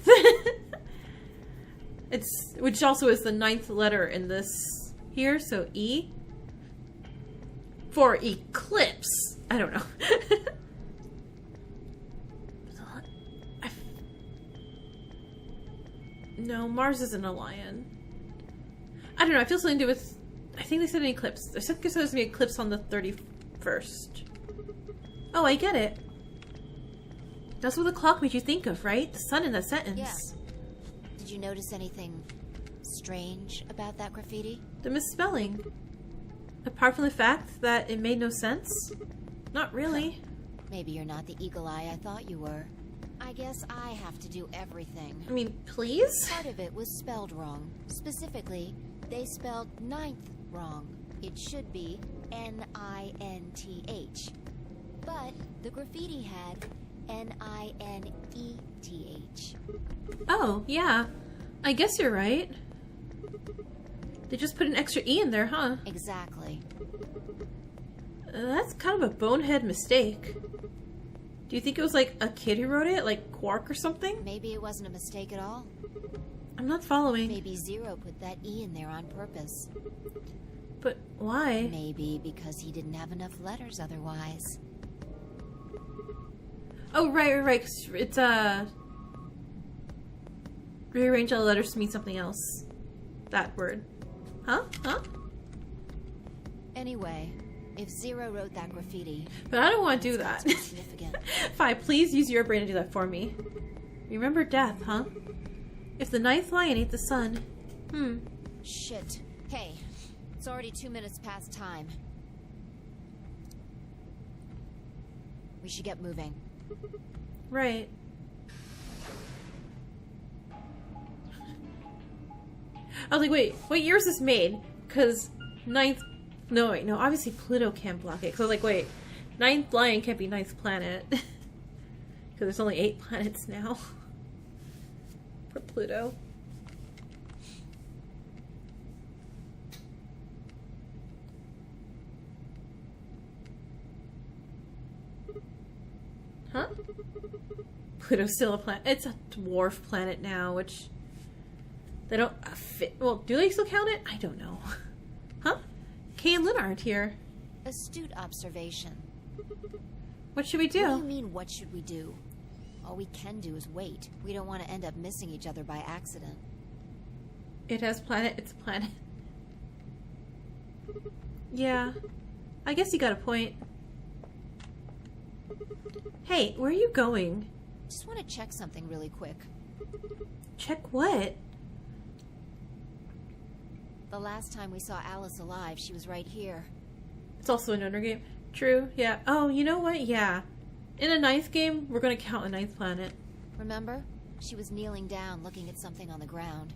It's, which also is the 9th letter in this here, so E. For eclipse. I don't know. No, Mars isn't a lion. I don't know, I feel something to do with... I think they said an eclipse. There's something supposed to be an eclipse on the 31st. Oh, I get it. That's what the clock made you think of, right? The sun in that sentence. Yeah. Did you notice anything strange about that graffiti? The misspelling. Apart from the fact that it made no sense? Not really. Maybe you're not the eagle eye I thought you were. I guess I have to do everything. I mean, please? Part of it was spelled wrong. Specifically, they spelled 9th wrong. It should be N-I-N-T-H. But the graffiti had N-I-N-E-T-H. Oh, yeah. I guess you're right. They just put an extra E in there, huh? Exactly. That's kind of a bonehead mistake. Do you think it was like a kid who wrote it? Like Quark or something? Maybe it wasn't a mistake at all. I'm not following. Maybe Zero put that E in there on purpose. But why? Maybe because he didn't have enough letters otherwise. Oh, right. 'Cause it's, rearrange all the letters to mean something else. That word. Huh? Anyway, if Zero wrote that graffiti... But I don't want to do that. Significant. Fine, please use your brain to do that for me. Remember death, huh? If the 9th lion ate the sun. Shit. Hey, it's already 2 minutes past time. We should get moving. Right. I was like, wait, what year is this made? Because ninth... No, wait, no, obviously Pluto can't block it. Because I was like, wait, ninth lion can't be ninth planet. Because there's only 8 planets now. For Pluto. Huh? Pluto's still a planet. It's a dwarf planet now, which... They don't fit... Well, do they still count it? I don't know. Huh? Kay and Luna aren't here. Astute observation. What should we do? What do you mean, what should we do? All we can do is wait. We don't want to end up missing each other by accident. It has planet. It's a planet. Yeah. I guess you got a point. Hey, where are you going? Just want to check something really quick. Check what? The last time we saw Alice alive, she was right here. It's also a Nona game. True, yeah. Oh, you know what? Yeah. In a ninth game, we're going to count a ninth planet. Remember? She was kneeling down, looking at something on the ground.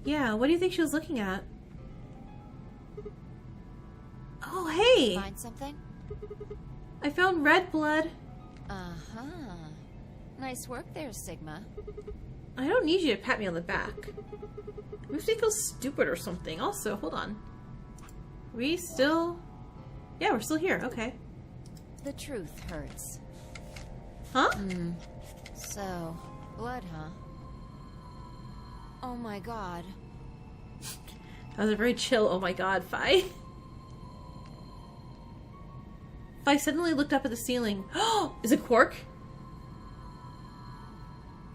Yeah, what do you think she was looking at? Oh, hey! Find something? I found red blood. Uh-huh. Nice work there, Sigma. I don't need you to pat me on the back. It makes me feel stupid or something. Also, hold on. We still... Yeah, we're still here. Okay. The truth hurts. Huh? So, blood, huh? Oh my god. That was a very chill, oh my god, Fi. Fi suddenly looked up at the ceiling. Oh! Is it Quark?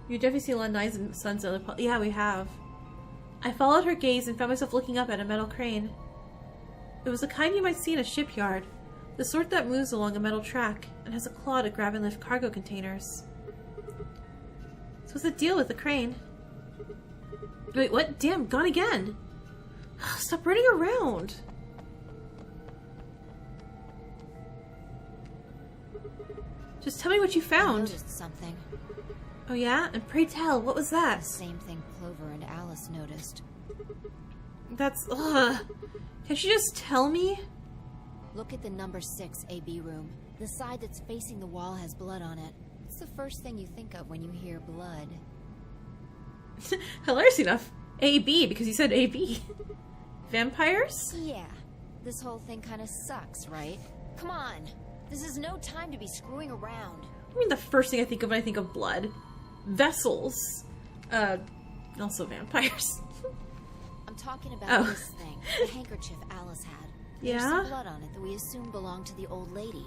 You definitely see a lot of knives and suns on the... Yeah, we have. I followed her gaze and found myself looking up at a metal crane. It was the kind you might see in a shipyard. The sort that moves along a metal track and has a claw to grab and lift cargo containers. So what's the deal with the crane? Wait, what? Damn, gone again! Stop running around! Just tell me what you I found. noticed something. Oh yeah? And pray tell, what was that? The same thing Clover and Alice noticed. That's... Ugh. Can she just tell me? Look at the number 6 AB room. The side that's facing the wall has blood on it. It's the first thing you think of when you hear blood. Hilarious enough. AB, because you said AB. Vampires? Yeah. This whole thing kind of sucks, right? Come on. This is no time to be screwing around. I mean, the first thing I think of when I think of blood. Vessels. Also vampires. I'm talking about Oh. this thing. The handkerchief Alice had. There's Yeah? some blood on it that we assume belonged to the old lady.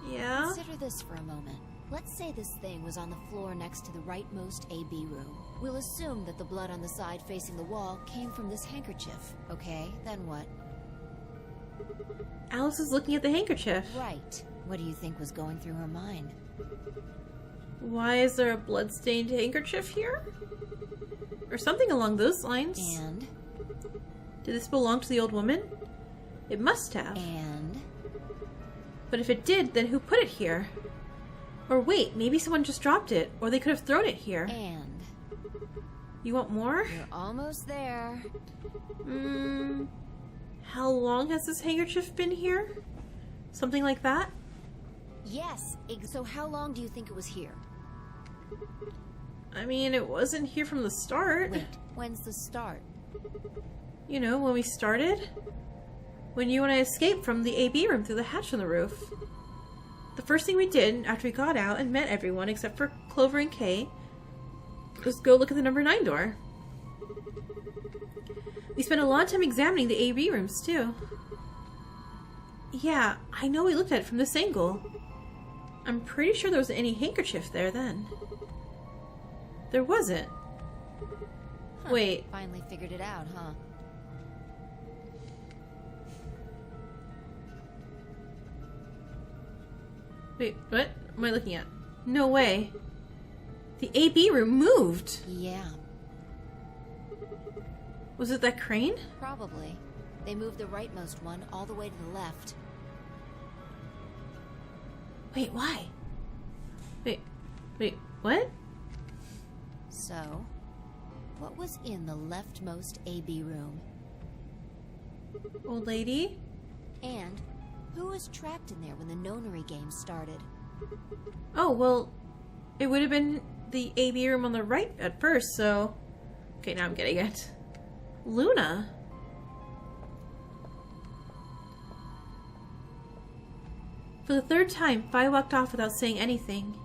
Yeah? Consider this for a moment. Let's say this thing was on the floor next to the rightmost AB room. We'll assume that the blood on the side facing the wall came from this handkerchief. Okay, then what? Alice is looking at the handkerchief. Right. What do you think was going through her mind? Why is there a blood-stained handkerchief here? Or something along those lines. And? Did this belong to the old woman? It must have. And? But if it did, then who put it here? Or wait, maybe someone just dropped it, or they could have thrown it here. And? You want more? You're almost there. How long has this handkerchief been here? Something like that? Yes. So how long do you think it was here? I mean, it wasn't here from the start. Wait, when's the start? You know, when we started? When you and I escaped from the AB room through the hatch on the roof. The first thing we did after we got out and met everyone except for Clover and Kay was go look at the number 9 door. We spent a long time examining the AB rooms too. Yeah, I know we looked at it from this angle. I'm pretty sure there wasn't any handkerchief there then. There wasn't. Huh, Wait. Finally figured it out, huh? Wait, what am I looking at? No way. The AB room moved. Yeah. Was it that crane? Probably. They moved the rightmost one all the way to the left. Wait, why? Wait, what? So, what was in the leftmost AB room? Old lady? And who was trapped in there when the nonary game started? Oh, well, it would have been the AB room on the right at first, so... Okay, now I'm getting it. Luna? For the third time, Vi walked off without saying anything.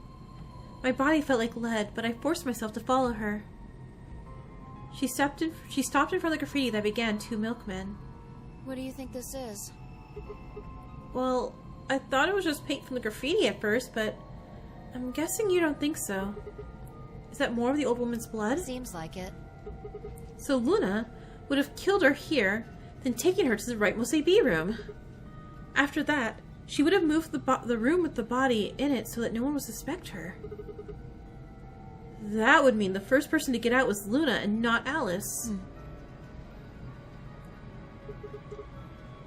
My body felt like lead, but I forced myself to follow her. She stopped in front of the graffiti that began 2 milkmen. What do you think this is? Well, I thought it was just paint from the graffiti at first, but I'm guessing you don't think so. Is that more of the old woman's blood? Seems like it. So Luna would have killed her here, then taken her to the rightmost AB room. After that, she would have moved the room with the body in it so that no one would suspect her. That would mean the first person to get out was Luna and not Alice.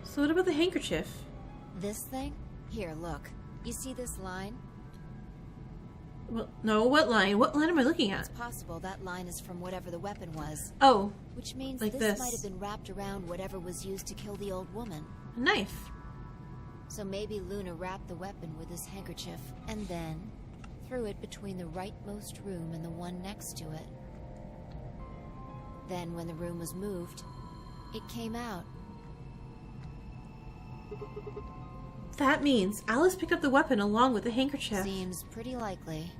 So what about the handkerchief? This thing? Here, look. You see this line? Well, no, what line? What line am I looking at? It's possible that line is from whatever the weapon was. Oh, which means like this might have been wrapped around whatever was used to kill the old woman. A knife. So maybe Luna wrapped the weapon with this handkerchief, and then threw it between the rightmost room and the one next to it. Then when the room was moved, it came out. That means Alice picked up the weapon along with the handkerchief. Seems pretty likely.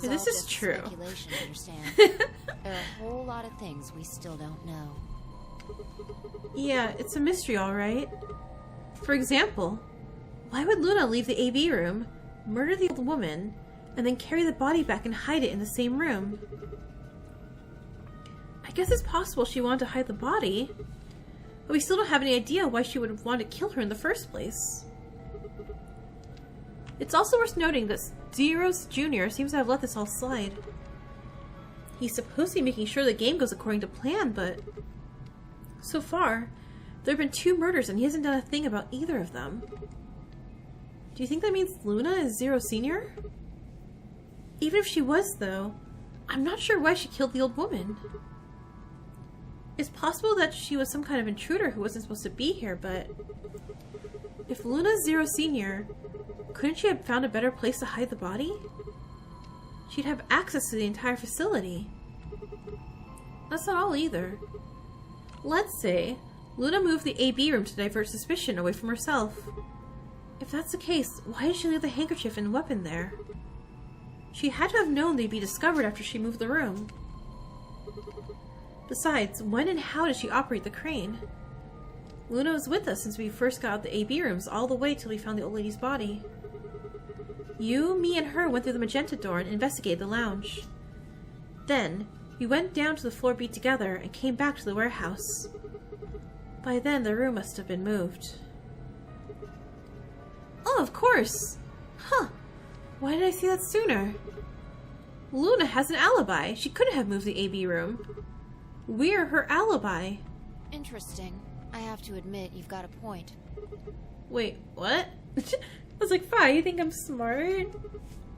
This is true. Speculation, understand? There are a whole lot of things we still don't know. Yeah, it's a mystery, all right. For example, why would Luna leave the AB room, murder the old woman, and then carry the body back and hide it in the same room? I guess it's possible she wanted to hide the body, but we still don't have any idea why she would want to kill her in the first place. It's also worth noting that Zeros Jr. seems to have let this all slide. He's supposed to be making sure the game goes according to plan, but so far, there have been 2 murders and he hasn't done a thing about either of them. Do you think that means Luna is Zero Senior? Even if she was, though, I'm not sure why she killed the old woman. It's possible that she was some kind of intruder who wasn't supposed to be here, but if Luna's Zero Senior, couldn't she have found a better place to hide the body? She'd have access to the entire facility. That's not all either. Let's say Luna moved the AB room to divert suspicion away from herself. If that's the case, why did she leave the handkerchief and weapon there? She had to have known they'd be discovered after she moved the room. Besides, when and how did she operate the crane? Luna was with us since we first got out the AB rooms all the way till we found the old lady's body. You, me, and her went through the magenta door and investigated the lounge. Then, we went down to the floor beat together and came back to the warehouse. By then, the room must have been moved. Oh, of course! Huh. Why did I see that sooner? Luna has an alibi. She couldn't have moved the AB room. We're her alibi. Interesting. I have to admit, you've got a point. Wait, what? I was like, Fi, you think I'm smart?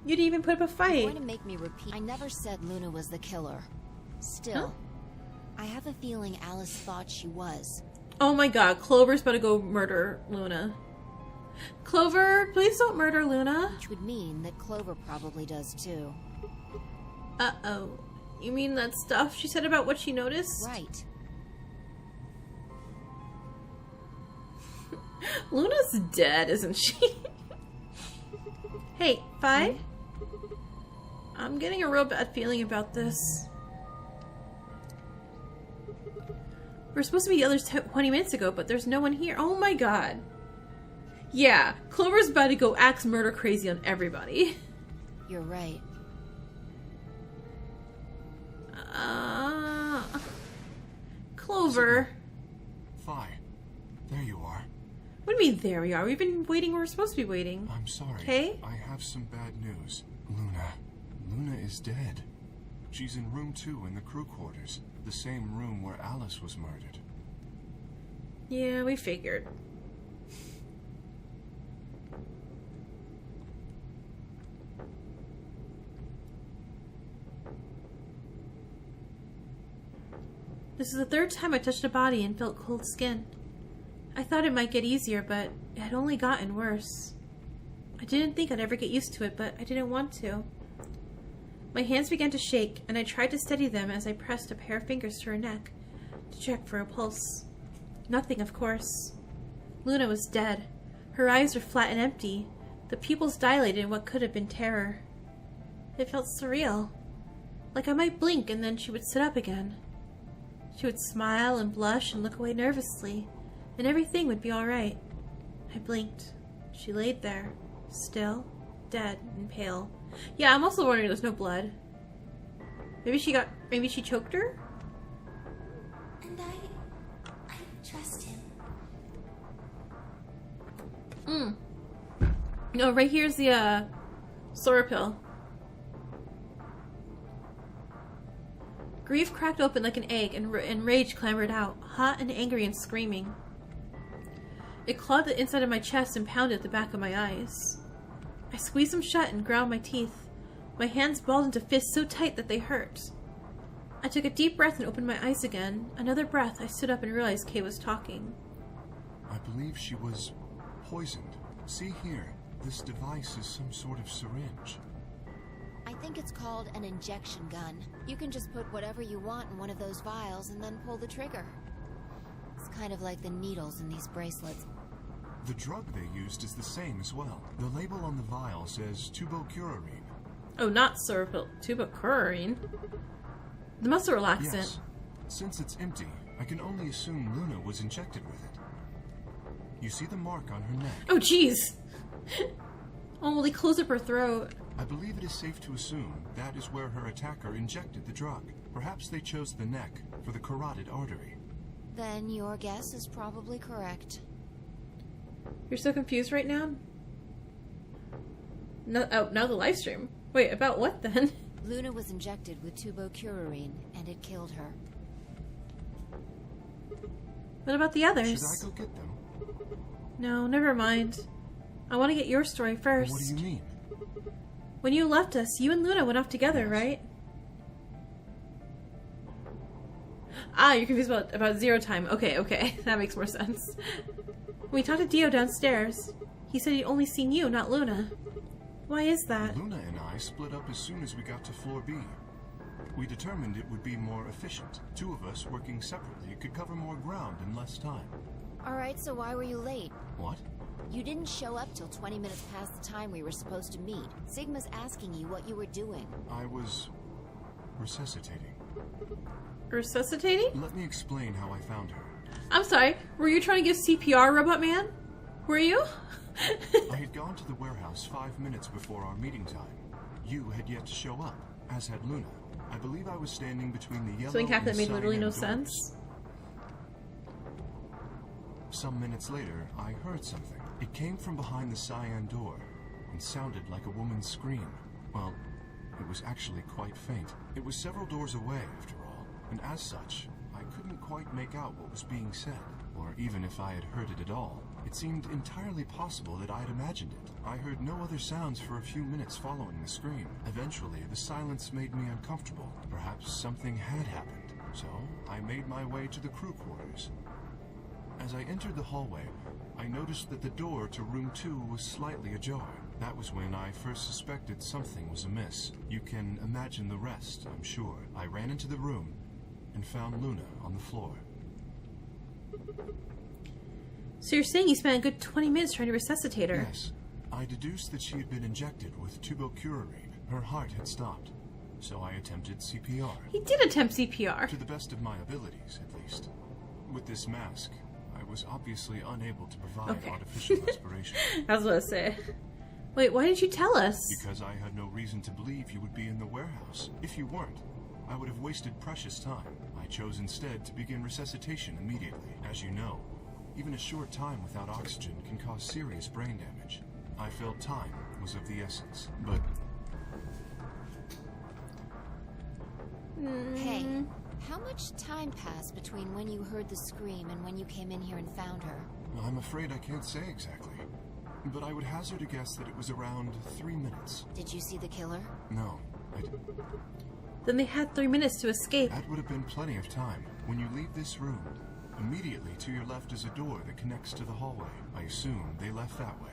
You didn't even put up a fight. You're going to make me repeat. I never said Luna was the killer. Still, I have a feeling Alice thought she was. Oh my god, Clover's about to go murder Luna. Clover, please don't murder Luna. Which would mean that Clover probably does too. Uh-oh. You mean that stuff she said about what she noticed? Right. Luna's dead, isn't she? Hey, Fi? I'm getting a real bad feeling about this. We're supposed to be the others 20 minutes ago, but there's no one here. Oh my god. Yeah, Clover's about to go axe murder crazy on everybody. You're right. Clover. Fi, there you are. What do you mean, there we are? We've been waiting where we're supposed to be waiting. I'm sorry. Okay? I have some bad news. Luna is dead. She's in room 2 in the crew quarters, the same room where Alice was murdered. Yeah, we figured. This is the 3rd time I touched a body and felt cold skin. I thought it might get easier, but it had only gotten worse. I didn't think I'd ever get used to it, but I didn't want to. My hands began to shake, and I tried to steady them as I pressed a pair of fingers to her neck to check for a pulse. Nothing, of course. Luna was dead. Her eyes were flat and empty, the pupils dilated in what could have been terror. It felt surreal. Like I might blink and then she would sit up again. She would smile and blush and look away nervously, and everything would be alright. I blinked. She laid there, still, dead, and pale. Yeah, I'm also wondering there's no blood. Maybe she choked her? And I trust him. No, right here's the, Sorapil. Grief cracked open like an egg, and rage clambered out, hot and angry and screaming. It clawed the inside of my chest and pounded the back of my eyes. I squeezed them shut and ground my teeth. My hands balled into fists so tight that they hurt. I took a deep breath and opened my eyes again. Another breath, I stood up and realized Kay was talking. I believe she was poisoned. See here, this device is some sort of syringe. I think it's called an injection gun. You can just put whatever you want in one of those vials and then pull the trigger. It's kind of like the needles in these bracelets. The drug they used is the same as well. The label on the vial says tubocurarine. Oh, not Sorapil. Tubocurarine. The muscle relaxant. Yes. Since it's empty, I can only assume Luna was injected with it. You see the mark on her neck? Oh, jeez! Oh, well, he closed up her throat. I believe it is safe to assume that is where her attacker injected the drug. Perhaps they chose the neck for the carotid artery. Then your guess is probably correct. You're so confused right now? No, oh, now the live stream. Wait, about what then? Luna was injected with tubocurarine, and it killed her. What about the others? Should I go get them? No, never mind. I want to get your story first. What do you mean? When you left us, you and Luna went off together, right? Ah, you're confused about Zero Time. Okay. That makes more sense. We talked to Dio downstairs. He said he'd only seen you, not Luna. Why is that? Luna and I split up as soon as we got to floor B. We determined it would be more efficient. 2 of us working separately could cover more ground in less time. Alright, so why were you late? What? You didn't show up till 20 minutes past the time we were supposed to meet. Sigma's asking you what you were doing. I was resuscitating. Resuscitating? Let me explain how I found her. I'm sorry, were you trying to give CPR, Robot Man? Were you? I had gone to the warehouse 5 minutes before our meeting time. You had yet to show up, as had Luna. I believe I was standing between the yellow Something happened and that made literally no doors. sense. Some minutes later, I heard something. It came from behind the cyan door and sounded like a woman's scream. Well, it was actually quite faint. It was several doors away, after all, and as such, I couldn't quite make out what was being said, or even if I had heard it at all. It seemed entirely possible that I had imagined it. I heard no other sounds for a few minutes following the scream. Eventually, the silence made me uncomfortable. Perhaps something had happened, so I made my way to the crew quarters. As I entered the hallway, I noticed that the door to room 2 was slightly ajar. That was when I first suspected something was amiss. You can imagine the rest, I'm sure. I ran into the room and found Luna on the floor. So you're saying you spent a good 20 minutes trying to resuscitate her? Yes. I deduced that she had been injected with tubocurarine. Her heart had stopped, so I attempted CPR. He did attempt CPR. To the best of my abilities, at least. With this mask, I was obviously unable to provide artificial respiration. I was going to say. Wait, why didn't you tell us? Because I had no reason to believe you would be in the warehouse. If you weren't, I would have wasted precious time. I chose instead to begin resuscitation immediately. As you know, even a short time without oxygen can cause serious brain damage. I felt time was of the essence, but... How much time passed between when you heard the scream and when you came in here and found her? I'm afraid I can't say exactly. But I would hazard a guess that it was around 3 minutes. Did you see the killer? No, I didn't. Then they had 3 minutes to escape. That would have been plenty of time. When you leave this room, immediately to your left is a door that connects to the hallway. I assume they left that way.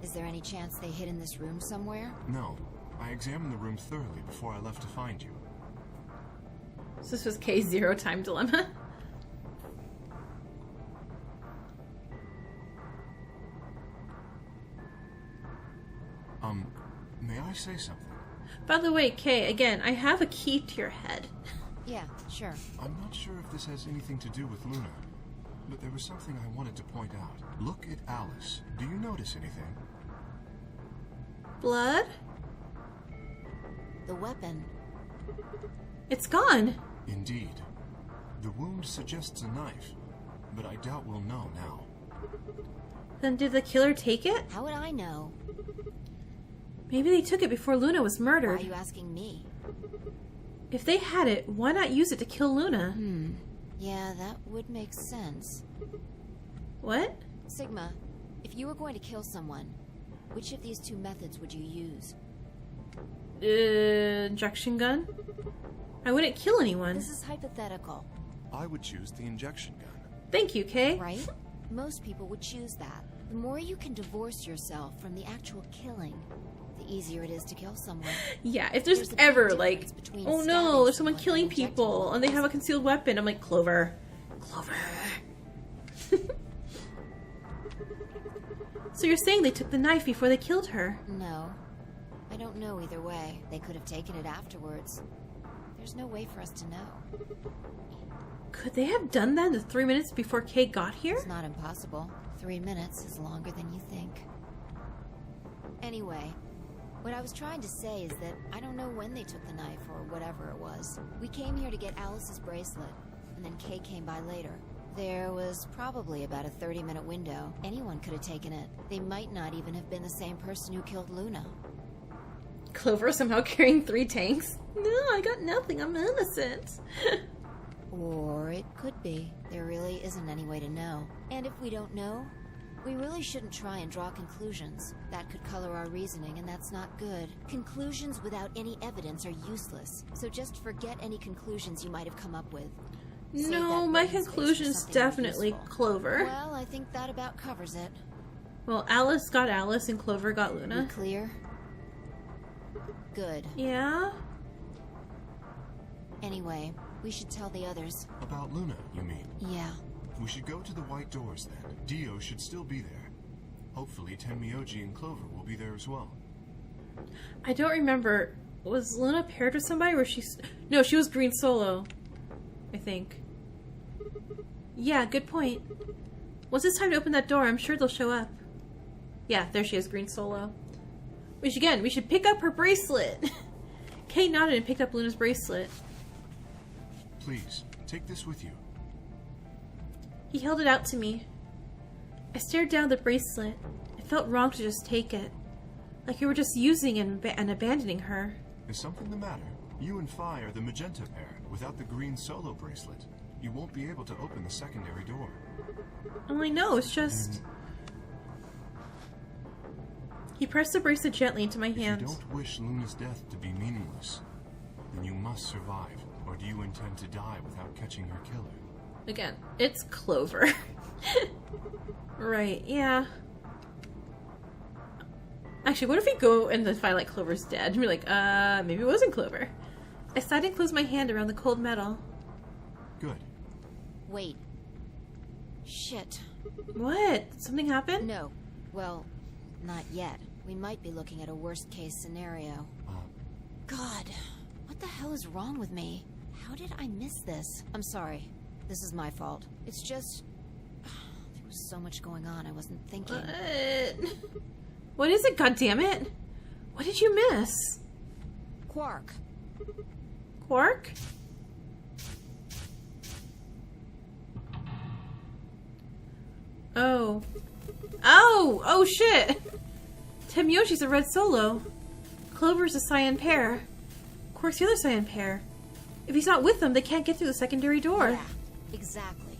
Is there any chance they hid in this room somewhere? No. I examined the room thoroughly before I left to find you. So this was K's zero time dilemma. May I say something? By the way, Kay, again, I have a key to your head. Yeah, sure. I'm not sure if this has anything to do with Luna, but there was something I wanted to point out. Look at Alice. Do you notice anything? Blood? The weapon. It's gone. Indeed. The wound suggests a knife, but I doubt we'll know now. Then did the killer take it? How would I know? Maybe they took it before Luna was Why murdered. are you asking me? If they had it, why not use it to kill Luna? Yeah, that would make sense. What? Sigma, if you were going to kill someone, which of these two methods would you use? Injection gun? I wouldn't kill anyone. This is hypothetical, I would choose the injection gun. Thank you, Kay. right? Most people would choose that. The more you can divorce yourself from the actual killing, the easier it is to kill someone. Yeah, if there's There's a big ever, difference like, between oh stabbing no, there's someone someone killing and injecting people, them and they with have a poison. concealed weapon, I'm like, Clover. Clover. So you're saying they took the knife before they killed her? No. I don't know either way. They could have taken it afterwards. There's no way for us to know. Could they have done that in the 3 minutes before Kay got here? It's not impossible. 3 minutes is longer than you think. Anyway, what I was trying to say is that I don't know when they took the knife or whatever it was. We came here to get Alice's bracelet, and then Kay came by later. There was probably about a 30-minute window. Anyone could have taken it. They might not even have been the same person who killed Luna. Clover somehow carrying 3 tanks? No, I got nothing, I'm innocent. Or it could be. There really isn't any way to know. And if we don't know, we really shouldn't try and draw conclusions. That could color our reasoning, and that's not good. Conclusions without any evidence are useless. So just forget any conclusions you might have come up with. Save No, that my brain space for conclusion's something more definitely useful. Clover. Well, I think that about covers it. Well, Alice got Alice and Clover got We Luna. clear? Good. Yeah? Anyway, we should tell the others. About Luna, you mean? Yeah. We should go to the white doors then. Dio should still be there. Hopefully Tenmyoji and Clover will be there as well. I don't remember. Was Luna paired with somebody or No, she was Green Solo. I think. Yeah, good point. Once it's time to open that door, I'm sure they'll show up. Yeah, there she is, Green Solo. We should pick up her bracelet. Kay nodded and picked up Luna's bracelet. Please, take this with you. He held it out to me. I stared down the bracelet. It felt wrong to just take it. Like you were just using and abandoning her. Is something the matter? You and Phi are the magenta pair. Without the green solo bracelet, you won't be able to open the secondary door. I'm like, no, it's just... He pressed the bracelet gently into my If hand. you don't wish Luna's death to be meaningless, then you must survive. Or do you intend to die without catching her killer? Again, it's Clover. Right, yeah. Actually, what if we go and then find like Clover's dead? And we're like, maybe it wasn't Clover. I sighed and closed my hand around the cold metal. Good. Wait. Shit. What? Did something happen? No. Well, not yet. We might be looking at a worst-case scenario. God, what the hell is wrong with me? How did I miss this? I'm sorry. This is my fault. It's just... there was so much going on I wasn't thinking. What is it, goddammit? What did you miss? Quark. Quark? Oh. Oh! Oh shit! Tenmyoshi's a red solo. Clover's a cyan pair. Quark's the other cyan pair. If he's not with them, they can't get through the secondary door. Yeah, exactly.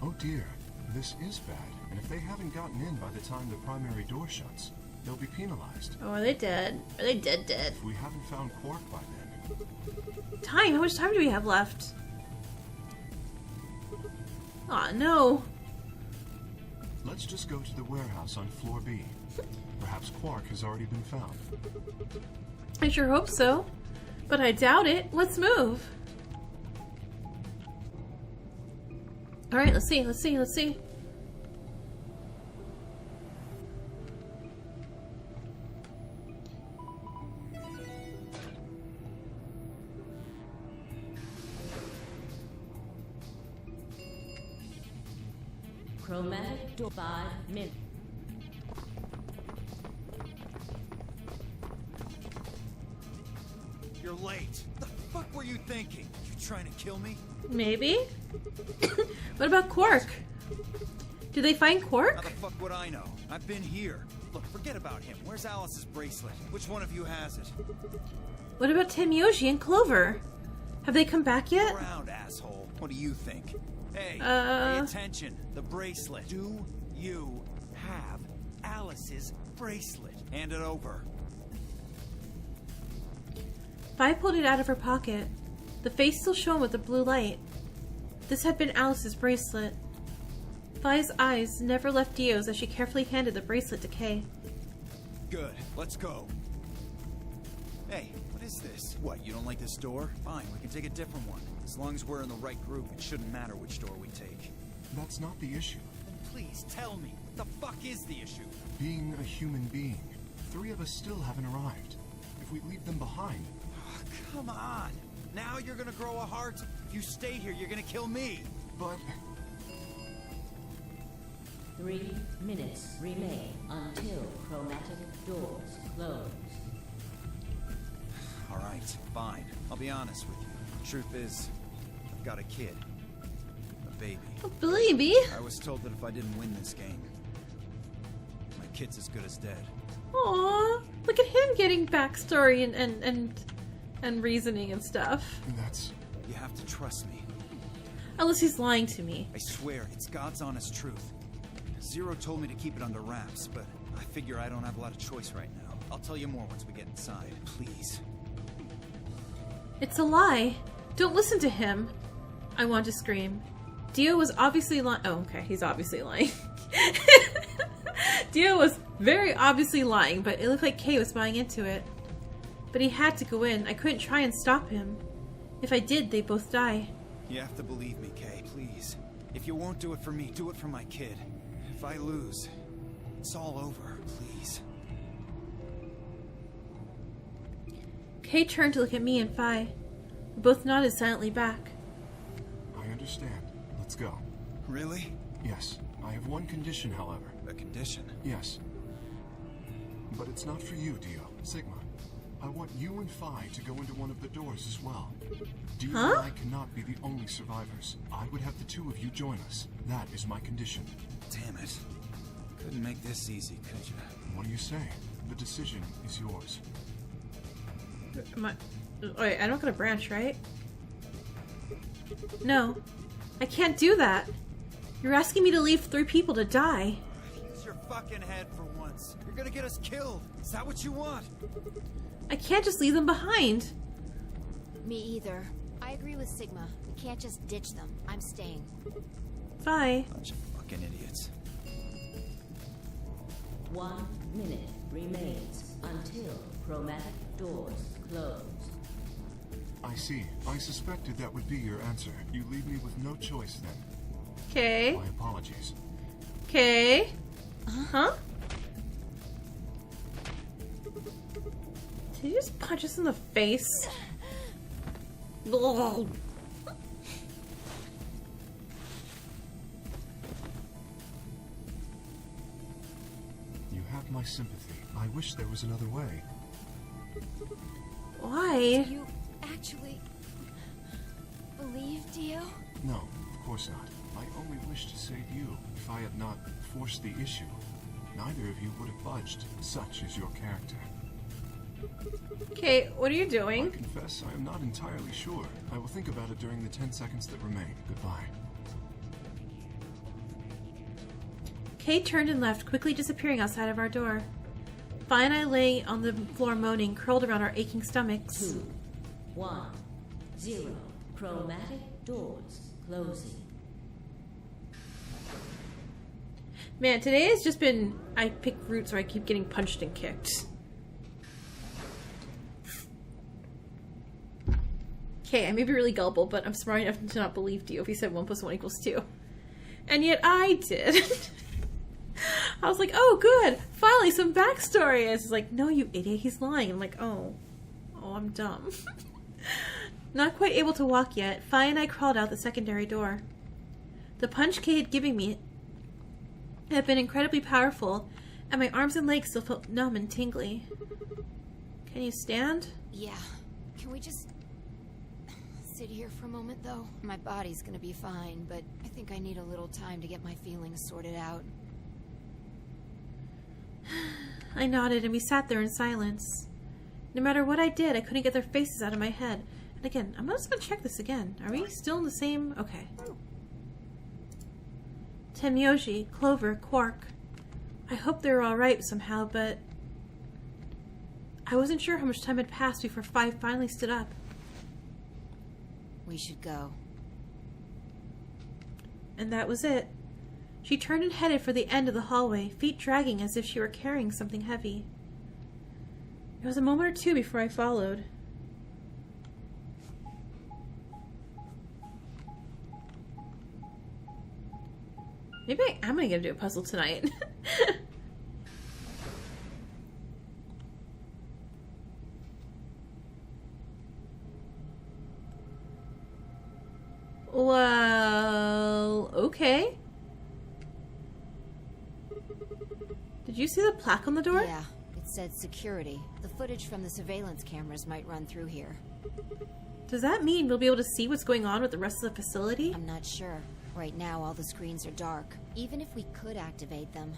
Oh dear, this is bad. And if they haven't gotten in by the time the primary door shuts, they'll be penalized. Oh, are they dead? Are they dead? If we haven't found Quark by then. Time? How much time do we have left? Aw, no. Let's just go to the warehouse on floor B. Perhaps Quark has already been found. I sure hope so. But I doubt it. Let's move. Alright, let's see, let's see, let's see. Chromatic door 5 minutes. You're late. The fuck were you thinking? You trying to kill me? Maybe? What about Quark? Did they find Quark? How the fuck would I know? I've been here. Look, forget about him. Where's Alice's bracelet? Which one of you has it? What about Tamyoshi and Clover? Have they come back yet? Around, asshole. What do you think? Hey, Uh. pay attention. The bracelet. Do you have Alice's bracelet? Hand it over. Vi pulled it out of her pocket. The face still shone with the blue light. This had been Alice's bracelet. Vi's eyes never left Dio's as she carefully handed the bracelet to Kay. Good. Let's go. Hey, what is this? What, you don't like this door? Fine, we can take a different one. As long as we're in the right group, it shouldn't matter which door we take. That's not the issue. Then please tell me, what the fuck is the issue? Being a human being, 3 of us still haven't arrived. If we leave them behind... Come on! Now you're gonna grow a heart? If you stay here, you're gonna kill me! But... 3 minutes remain until chromatic doors close. Alright, fine. I'll be honest with you. The truth is, I've got a kid. A baby. A baby? I was told that if I didn't win this game, my kid's as good as dead. Aww, look at him getting backstory and reasoning and stuff. That's... You have to trust me. Unless he's lying to me. I swear, it's God's honest truth. Zero told me to keep it under wraps, but I figure I don't have a lot of choice right now. I'll tell you more once we get inside. Please. It's a lie. Don't listen to him. I want to scream. Dio was obviously lying. Oh, okay, he's obviously lying. Dio was very obviously lying, but it looked like Kay was buying into it. But he had to go in. I couldn't try and stop him. If I did, they'd both die. You have to believe me, Kay, please. If you won't do it for me, do it for my kid. If I lose, it's all over, please. Kay turned to look at me and Vi. We both nodded silently back. I understand. Let's go. Really? Yes. I have one condition, however. A condition? Yes. But it's not for you, Dio. Sigma. I want you and Phi to go into one of the doors as well. Dio and I cannot be the only survivors. I would have the 2 of you join us. That is my condition. Damn it. Couldn't make this easy, could you? What do you say? The decision is yours. Wait, I don't get a branch, right? No. I can't do that. You're asking me to leave 3 people to die. Use your fucking head for once. You're gonna get us killed. Is that what you want? I can't just leave them behind. Me either. I agree with Sigma. We can't just ditch them. I'm staying. Vi. Bunch of fucking idiots. 1 minute remains until chromatic doors close. I see. I suspected that would be your answer. You leave me with no choice then. Okay. My apologies. Okay. Huh? Did you just punch us in the face? Ugh. You have my sympathy. I wish there was another way. Why? Do you actually believe Dio? No, of course not. I only wish to save you. If I had not forced the issue, neither of you would have budged. Such is your character. Okay, what are you I doing? confess I am not entirely sure. I will think about it during the 10 seconds that remain. Goodbye. Kate turned and left, quickly disappearing outside of our door. Vi and I lay on the floor moaning, curled around our aching stomachs. 2, 1, 0. Chromatic doors closing. Man, today has just been... I pick routes where I keep getting punched and kicked. Okay, I may be really gullible, but I'm smart enough to not believe Dio if he said 1 + 1 = 2. And yet I did. I was like, oh, good. Finally, some backstory. And it's like, no, you idiot. He's lying. I'm like, oh, I'm dumb. Not quite able to walk yet, Vi and I crawled out the secondary door. The punch Kate had given me had been incredibly powerful, and my arms and legs still felt numb and tingly. Can you stand? Yeah. Can we just sit here for a moment, though? My body's gonna be fine, but I think I need a little time to get my feelings sorted out. I nodded, and we sat there in silence. No matter what I did, I couldn't get their faces out of my head. And again, I'm just gonna check this again. Are we still in the same... Okay. Tenmyoji, Clover, Quark. I hope they were alright somehow, but... I wasn't sure how much time had passed before Vi finally stood up. We should go. And that was it. She turned and headed for the end of the hallway, feet dragging as if she were carrying something heavy. It was a moment or two before I followed. Maybe I'm gonna get to do a puzzle tonight. Well, okay. Did you see the plaque on the door? Yeah, it said security. The footage from the surveillance cameras might run through here. Does that mean we'll be able to see what's going on with the rest of the facility? I'm not sure. Right now, all the screens are dark. Even if we could activate them,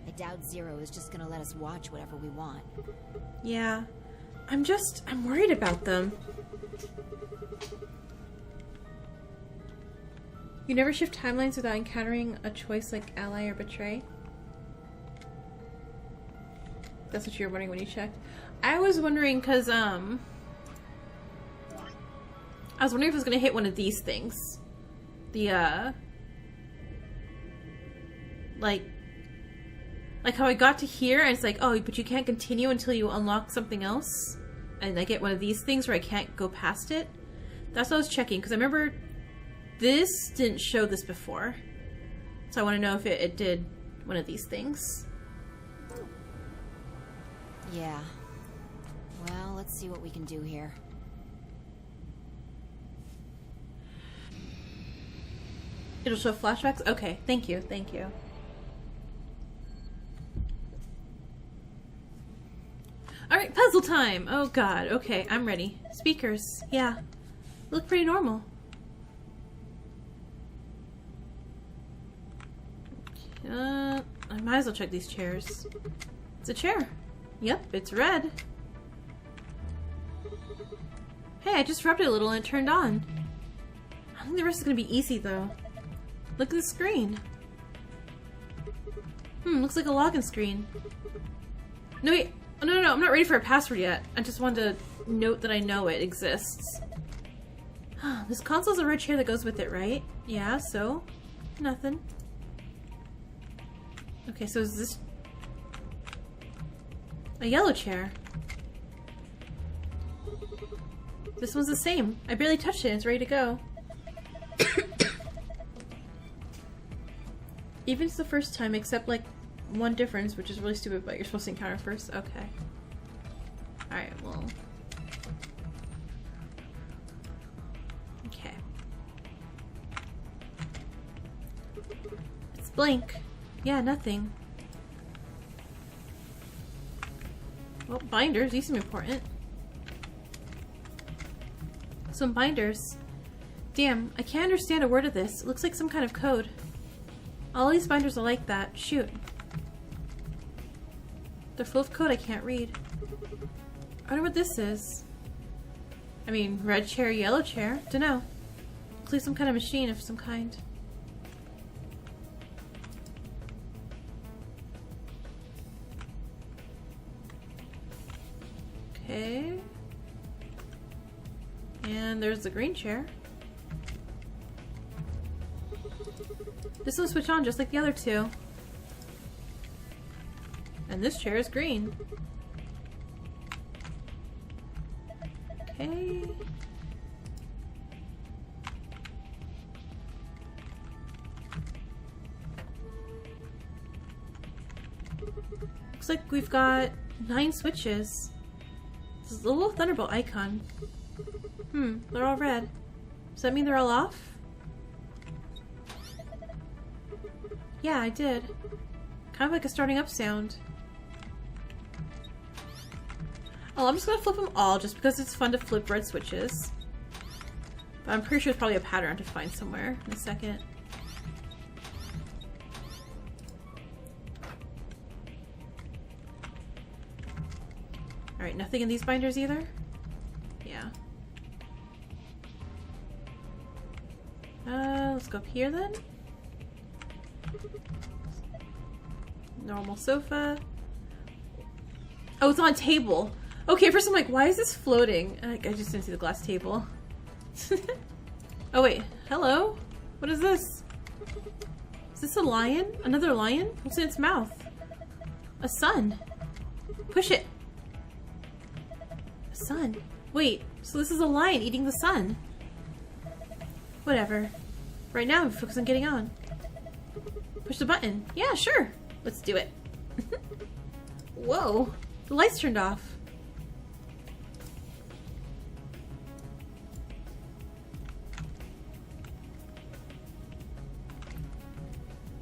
I doubt Zero is just gonna let us watch whatever we want. Yeah. I'm worried about them. You never shift timelines without encountering a choice like ally or betray? That's what you were wondering when you checked. I was wondering because, I was wondering if it was going to hit one of these things. The, like how I got to here and it's like, oh, but you can't continue until you unlock something else. And I get one of these things where I can't go past it. That's what I was checking, because I remember this didn't show this before. So I want to know if it did one of these things. Yeah. Well, let's see what we can do here. It'll show flashbacks? Okay, thank you, thank you. Alright, puzzle time! Oh god, okay, I'm ready. Speakers, yeah. Look pretty normal. I might as well check these chairs. It's a chair. Yep, it's red. Hey, I just rubbed it a little and it turned on. I think the rest is gonna be easy though. Look at the screen. Looks like a login screen. No wait, oh, no, I'm not ready for a password yet. I just wanted to note that I know it exists. This console has a red chair that goes with it, right? Yeah, so? Nothing. Okay, so is this a yellow chair? This one's the same. I barely touched it and it's ready to go. Even it's the first time, except like one difference, which is really stupid, but you're supposed to encounter first. Okay. Alright, well. Okay. It's blank. Yeah, nothing. Well, binders, these seem important. Some binders. Damn, I can't understand a word of this. It looks like some kind of code. All these binders are like that. Shoot. They're full of code I can't read. I wonder what this is. I mean, red chair, yellow chair. Dunno. Looks like some kind of machine of some kind. Okay. And there's the green chair. This will switch on just like the other two. And this chair is green. Okay. Looks like we've got 9 switches. This is a little Thunderbolt icon. They're all red. Does that mean they're all off? Yeah, I did. Kind of like a starting up sound. Oh, I'm just gonna flip them all just because it's fun to flip red switches. But I'm pretty sure it's probably a pattern to find somewhere in a second. Alright, nothing in these binders either? Yeah. Let's go up here then. Normal sofa. Oh, it's on a table. Okay, first I'm like, why is this floating? I just didn't see the glass table. Oh wait, hello? What is this? Is this a lion? Another lion? What's in its mouth? A sun. Push it. A sun. Wait, so this is a lion eating the sun. Whatever. Right now I'm focused on getting on. Push the button. Yeah, sure. Let's do it. Whoa. The lights turned off.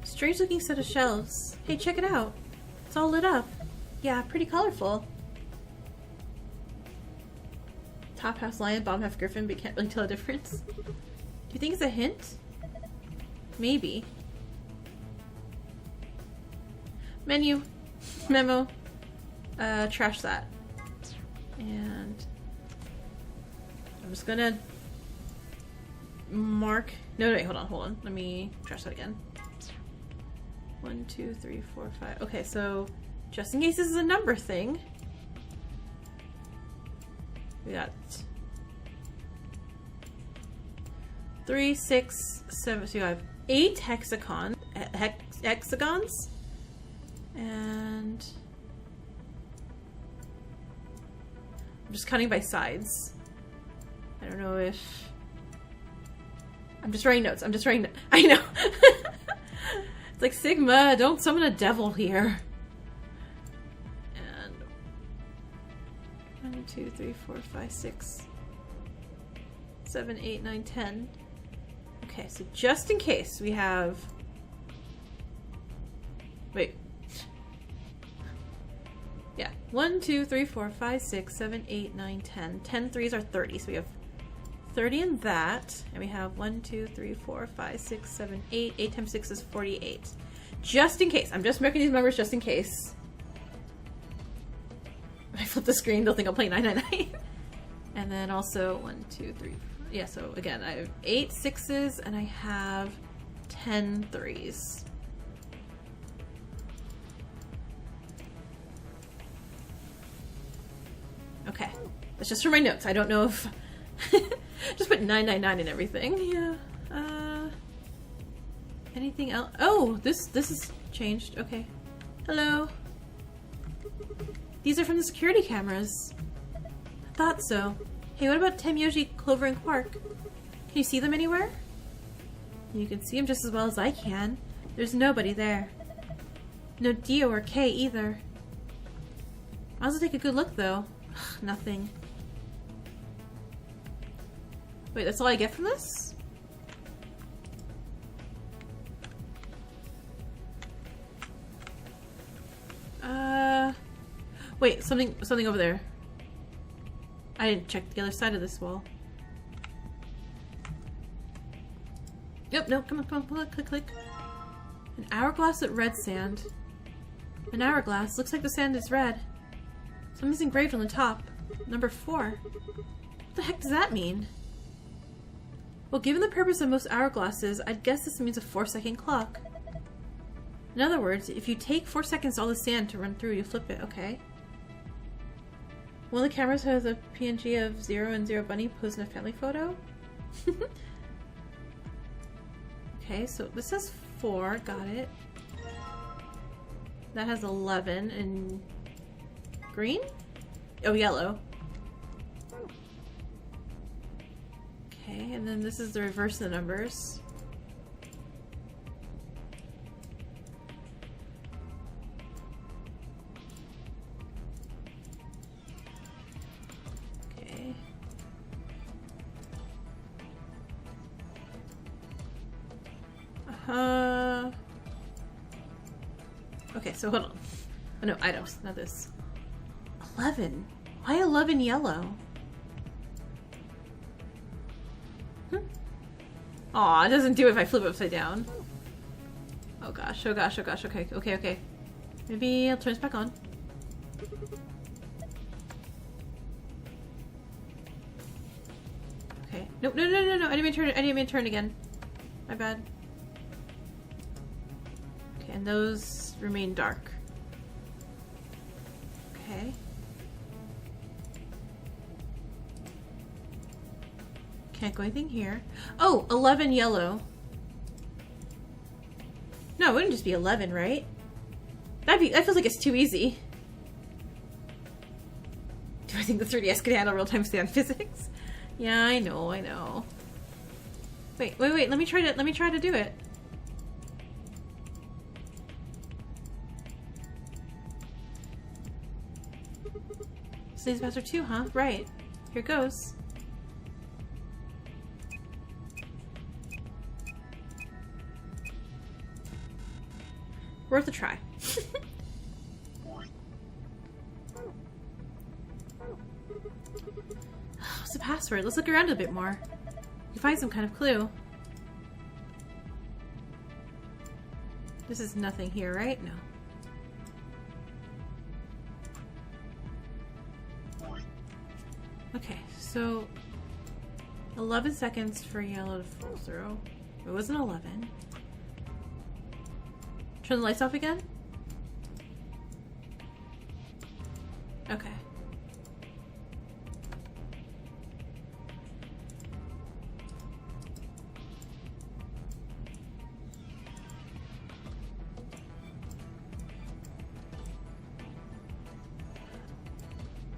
Strange looking set of shelves. Hey, check it out. It's all lit up. Yeah, pretty colorful. Top half lion, bottom half griffin, but you can't really tell the difference. Do you think it's a hint? Maybe. Menu. Memo. Trash that. And I'm just gonna mark. No, wait, hold on. Let me trash that again. 1, 2, 3, 4, 5. Okay, so just in case this is a number thing, we got 3, 6, 7. So you have 8 hexagons, and I'm just counting by sides. I don't know if I'm just writing notes. I know. It's like, Sigma, don't summon a devil here. And 1, 2, 3, 4, 5, 6, 7, 8, 9, 10. Okay, so just in case we have. Wait. Yeah. 1, 2, 3, 4, 5, 6, 7, 8, 9, 10. 10 threes are 30, so we have 30 in that. And we have 1, 2, 3, 4, 5, 6, 7, 8. 8 times 6 is 48. Just in case. I'm just marking these numbers just in case. If I flip the screen, they'll think I'm playing 999. And then also 1, 2, 3. Yeah, so again, I have 8 6s and I have 10 3s. Okay. That's just for my notes. I don't know if just put 999 and everything. Yeah. Anything else? Oh, this is changed. Okay. Hello. These are from the security cameras. I thought so. Hey, what about Tenmyoji, Clover, and Quark? Can you see them anywhere? You can see them just as well as I can. There's nobody there. No Dio or Kay either. I'll also take a good look though. Nothing. Wait, that's all I get from this? Wait, something over there. I didn't check the other side of this wall. Yep, no, come on, click. An hourglass with red sand. An hourglass. Looks like the sand is red. Something's engraved on the top. Number 4. What the heck does that mean? Well, given the purpose of most hourglasses, I'd guess this means a 4-second clock. In other words, if you take 4 seconds all the sand to run through, you flip it, okay? One of the cameras has a PNG of Zero and Zero Bunny posed in a family photo. Okay, so this says 4, got it. That has 11 and green? Oh, yellow. Okay, and then this is the reverse of the numbers. Okay. Okay, so hold on. Oh no, items, not this. 11. Why 11 yellow? Aw, it doesn't do it if I flip it upside down. Oh gosh, oh gosh, oh gosh, okay, okay, okay. Maybe I'll turn this back on. Okay. Nope, no, no, no, no, I didn't mean to turn again. My bad. Okay, and those remain dark. Okay. Can't go anything here. Oh, 11 yellow. No, it wouldn't just be 11, right? That feels like it's too easy. Do I think the 3DS could handle real-time sand physics? Yeah, I know, I know. Wait, wait, wait, let me try to do it. Slaves Master 2, huh? Right. Here goes. Worth a try. What's the password? Let's look around a bit more. You can find some kind of clue. This is nothing here, right? No. Okay, so 11 seconds for yellow to fall through. It wasn't 11. Turn the lights off again? Okay.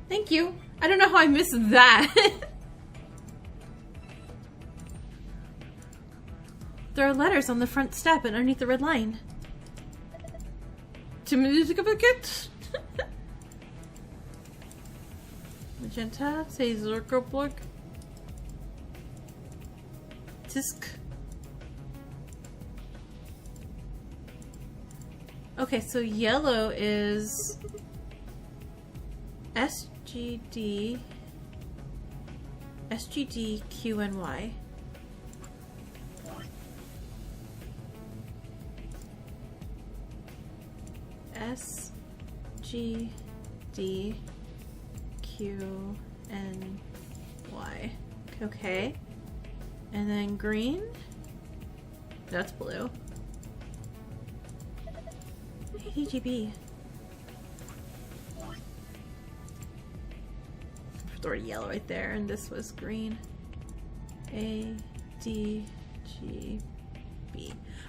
Thank you. I don't know how I missed that. There are letters on the front step and underneath the red line. To music of a kit. Magenta, say Zerkoblog. Tisk. Okay, so yellow is SGD, QNY. SGDQNY. Okay. And then green. That's blue. ADGB. Throw yellow right there, and this was green. ADGB.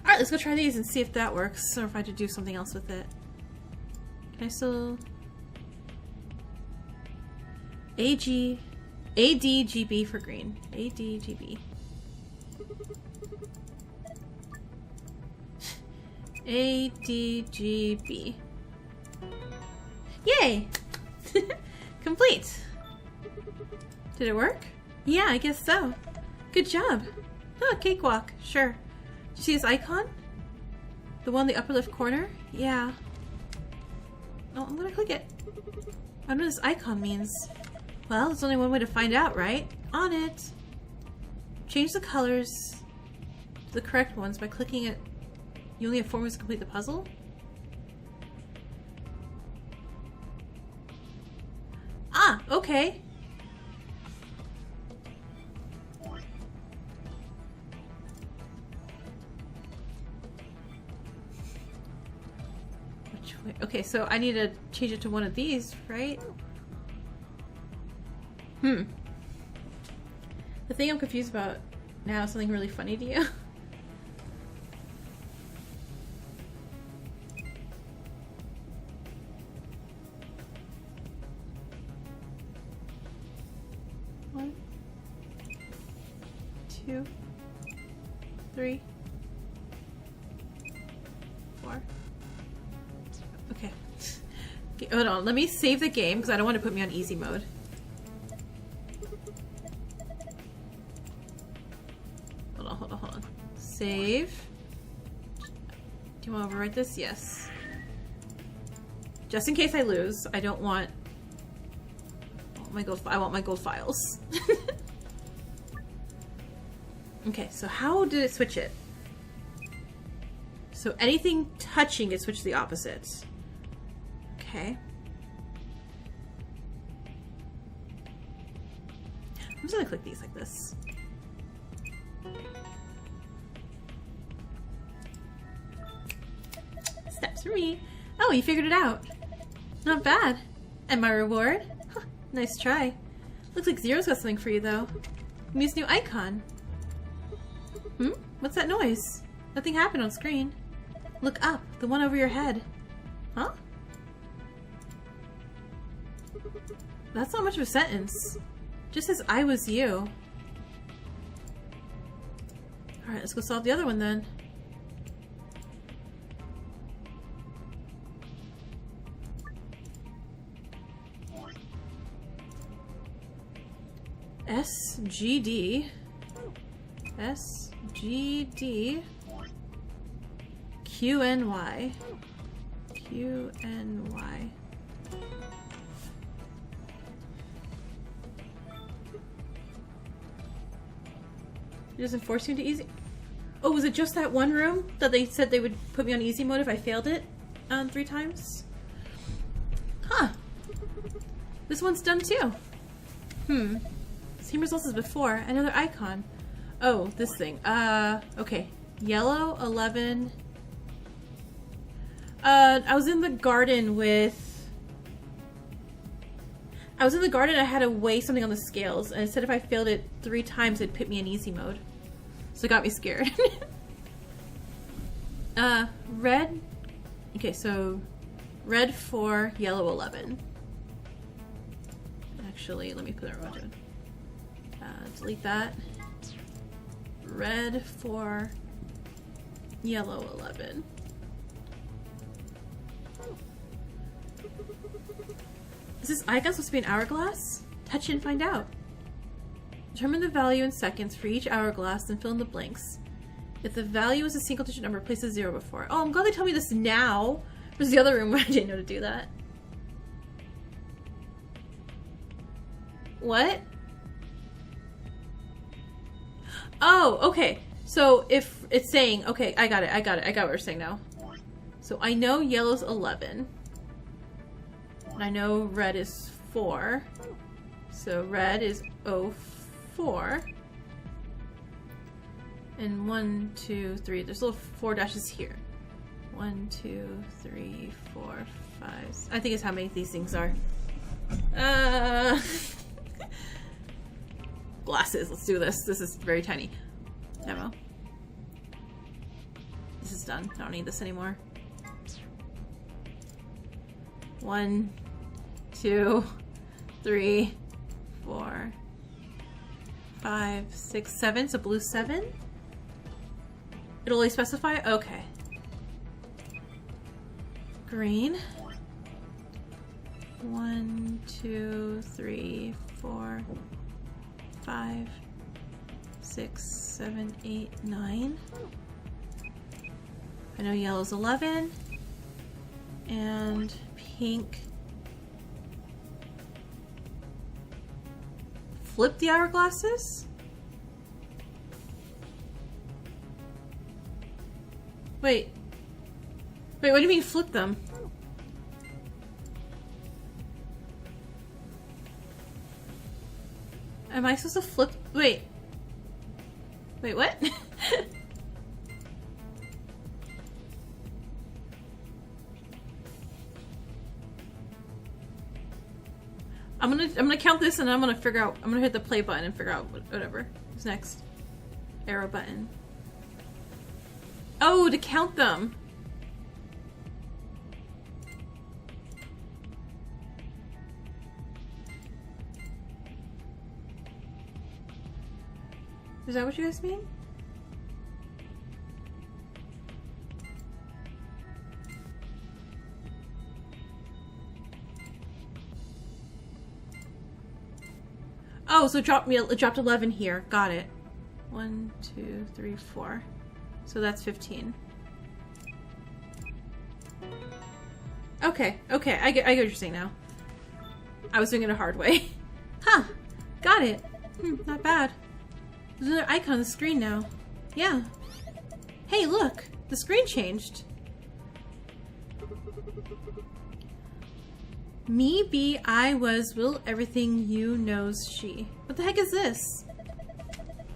Alright, let's go try these and see if that works, or if I have to do something else with it. Can I still... ADGB for green. ADGB. ADGB. Yay! Complete! Did it work? Yeah, I guess so. Good job. Oh, cakewalk. Sure. Did you see this icon? The one in the upper left corner? Yeah. Oh, I'm gonna click it. I don't know what this icon means. Well, there's only one way to find out, right? On it! Change the colors to the correct ones by clicking it. You only have 4 moves to complete the puzzle? Ah! Okay. Which way? Okay, so I need to change it to one of these, right? The thing I'm confused about now is something really funny to you. One, 2, 3, 4. Okay. Okay, hold on. Let me save the game because I don't want to put me on easy mode. Hold on. Save. Do you want to overwrite this? Yes. Just in case I lose, I don't want my gold. I want my gold files. Okay, so how did it switch it? So anything touching it switched the opposite. Okay. I'm just gonna click these like this. Steps for me. Oh, you figured it out. Not bad. And my reward? Huh, nice try. Looks like Zero's got something for you, though. Miu's new icon. What's that noise? Nothing happened on screen. Look up, the one over your head. Huh? That's not much of a sentence. Just says I was you. Alright, let's go solve the other one then. SGD QNY. It doesn't force you into easy. Oh, was it just that one room that they said they would put me on easy mode if I failed it 3 times? Huh. This one's done too. Same results as before. Another icon. Oh, this thing. Okay. Yellow, 11. I was in the garden with... I had to weigh something on the scales, and it said if I failed it 3 times, it'd put me in easy mode. So it got me scared. Red. Okay, so red 4, yellow 11. Actually, let me put it right. Delete that. Red 4, yellow 11. Is this icon supposed to be an hourglass? Touch it and find out. Determine the value in seconds for each hourglass and fill in the blanks. If the value is a single digit number, place a 0 before. Oh, I'm glad they tell me this now. There's the other room where I didn't know to do that. What? Oh, okay. So if it's saying, okay, I got it. I got what you're saying now. So I know yellow's 11. And I know red is 4. So red is 04. And 1, 2, 3. There's little 4 dashes here. 1, 2, 3, 4, 5. I think it's how many these things are. Glasses. Let's do this. This is very tiny. Ammo. This is done. I don't need this anymore. 1, 2, 3, 4, 5, 6, 7. So blue 7. It'll only specify? Okay. Green. 1, 2, 3, 4, 5, 6, 7, 8, 9. I know yellow's 11. And pink. Flip the hourglasses? Wait. Wait, what do you mean flip them? Am I supposed to flip? Wait. Wait, what? I'm gonna count this and I'm gonna figure out. I'm gonna hit the play button and figure out whatever is next. Arrow button. Oh, to count them. Is that what you guys mean? Oh, so it dropped 11 here. Got it. 1, 2, 3, 4. So that's 15. Okay, okay, I get what you're saying now. I was doing it a hard way. Huh, got it. Not bad. There's another icon on the screen now. Yeah. Hey, look! The screen changed. Me, be, I, was, will, everything, you, knows, she. What the heck is this?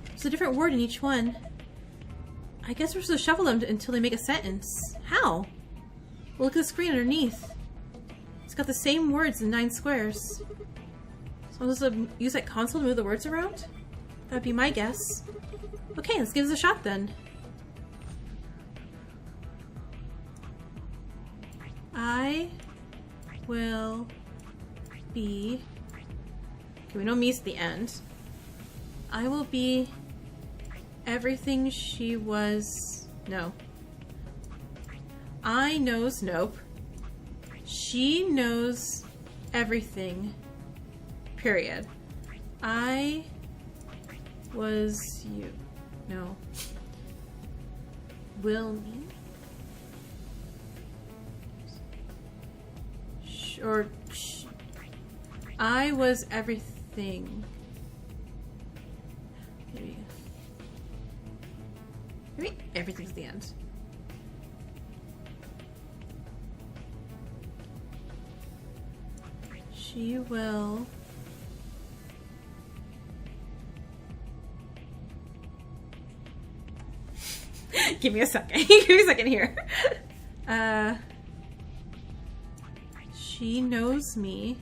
There's a different word in each one. I guess we're supposed to shuffle them until they make a sentence. How? Well, look at the screen underneath. It's got the same words in 9 squares. So I'm supposed to use that console to move the words around? That'd be my guess. Okay, let's give this a shot then. I will be... Okay, we know me's at the end. I will be everything she was... No. I knows... Nope. She knows everything. Period. I was you. No. Will me? I was everything. Maybe everything's the end. She will... Give me a second. Give me a second here. She knows me.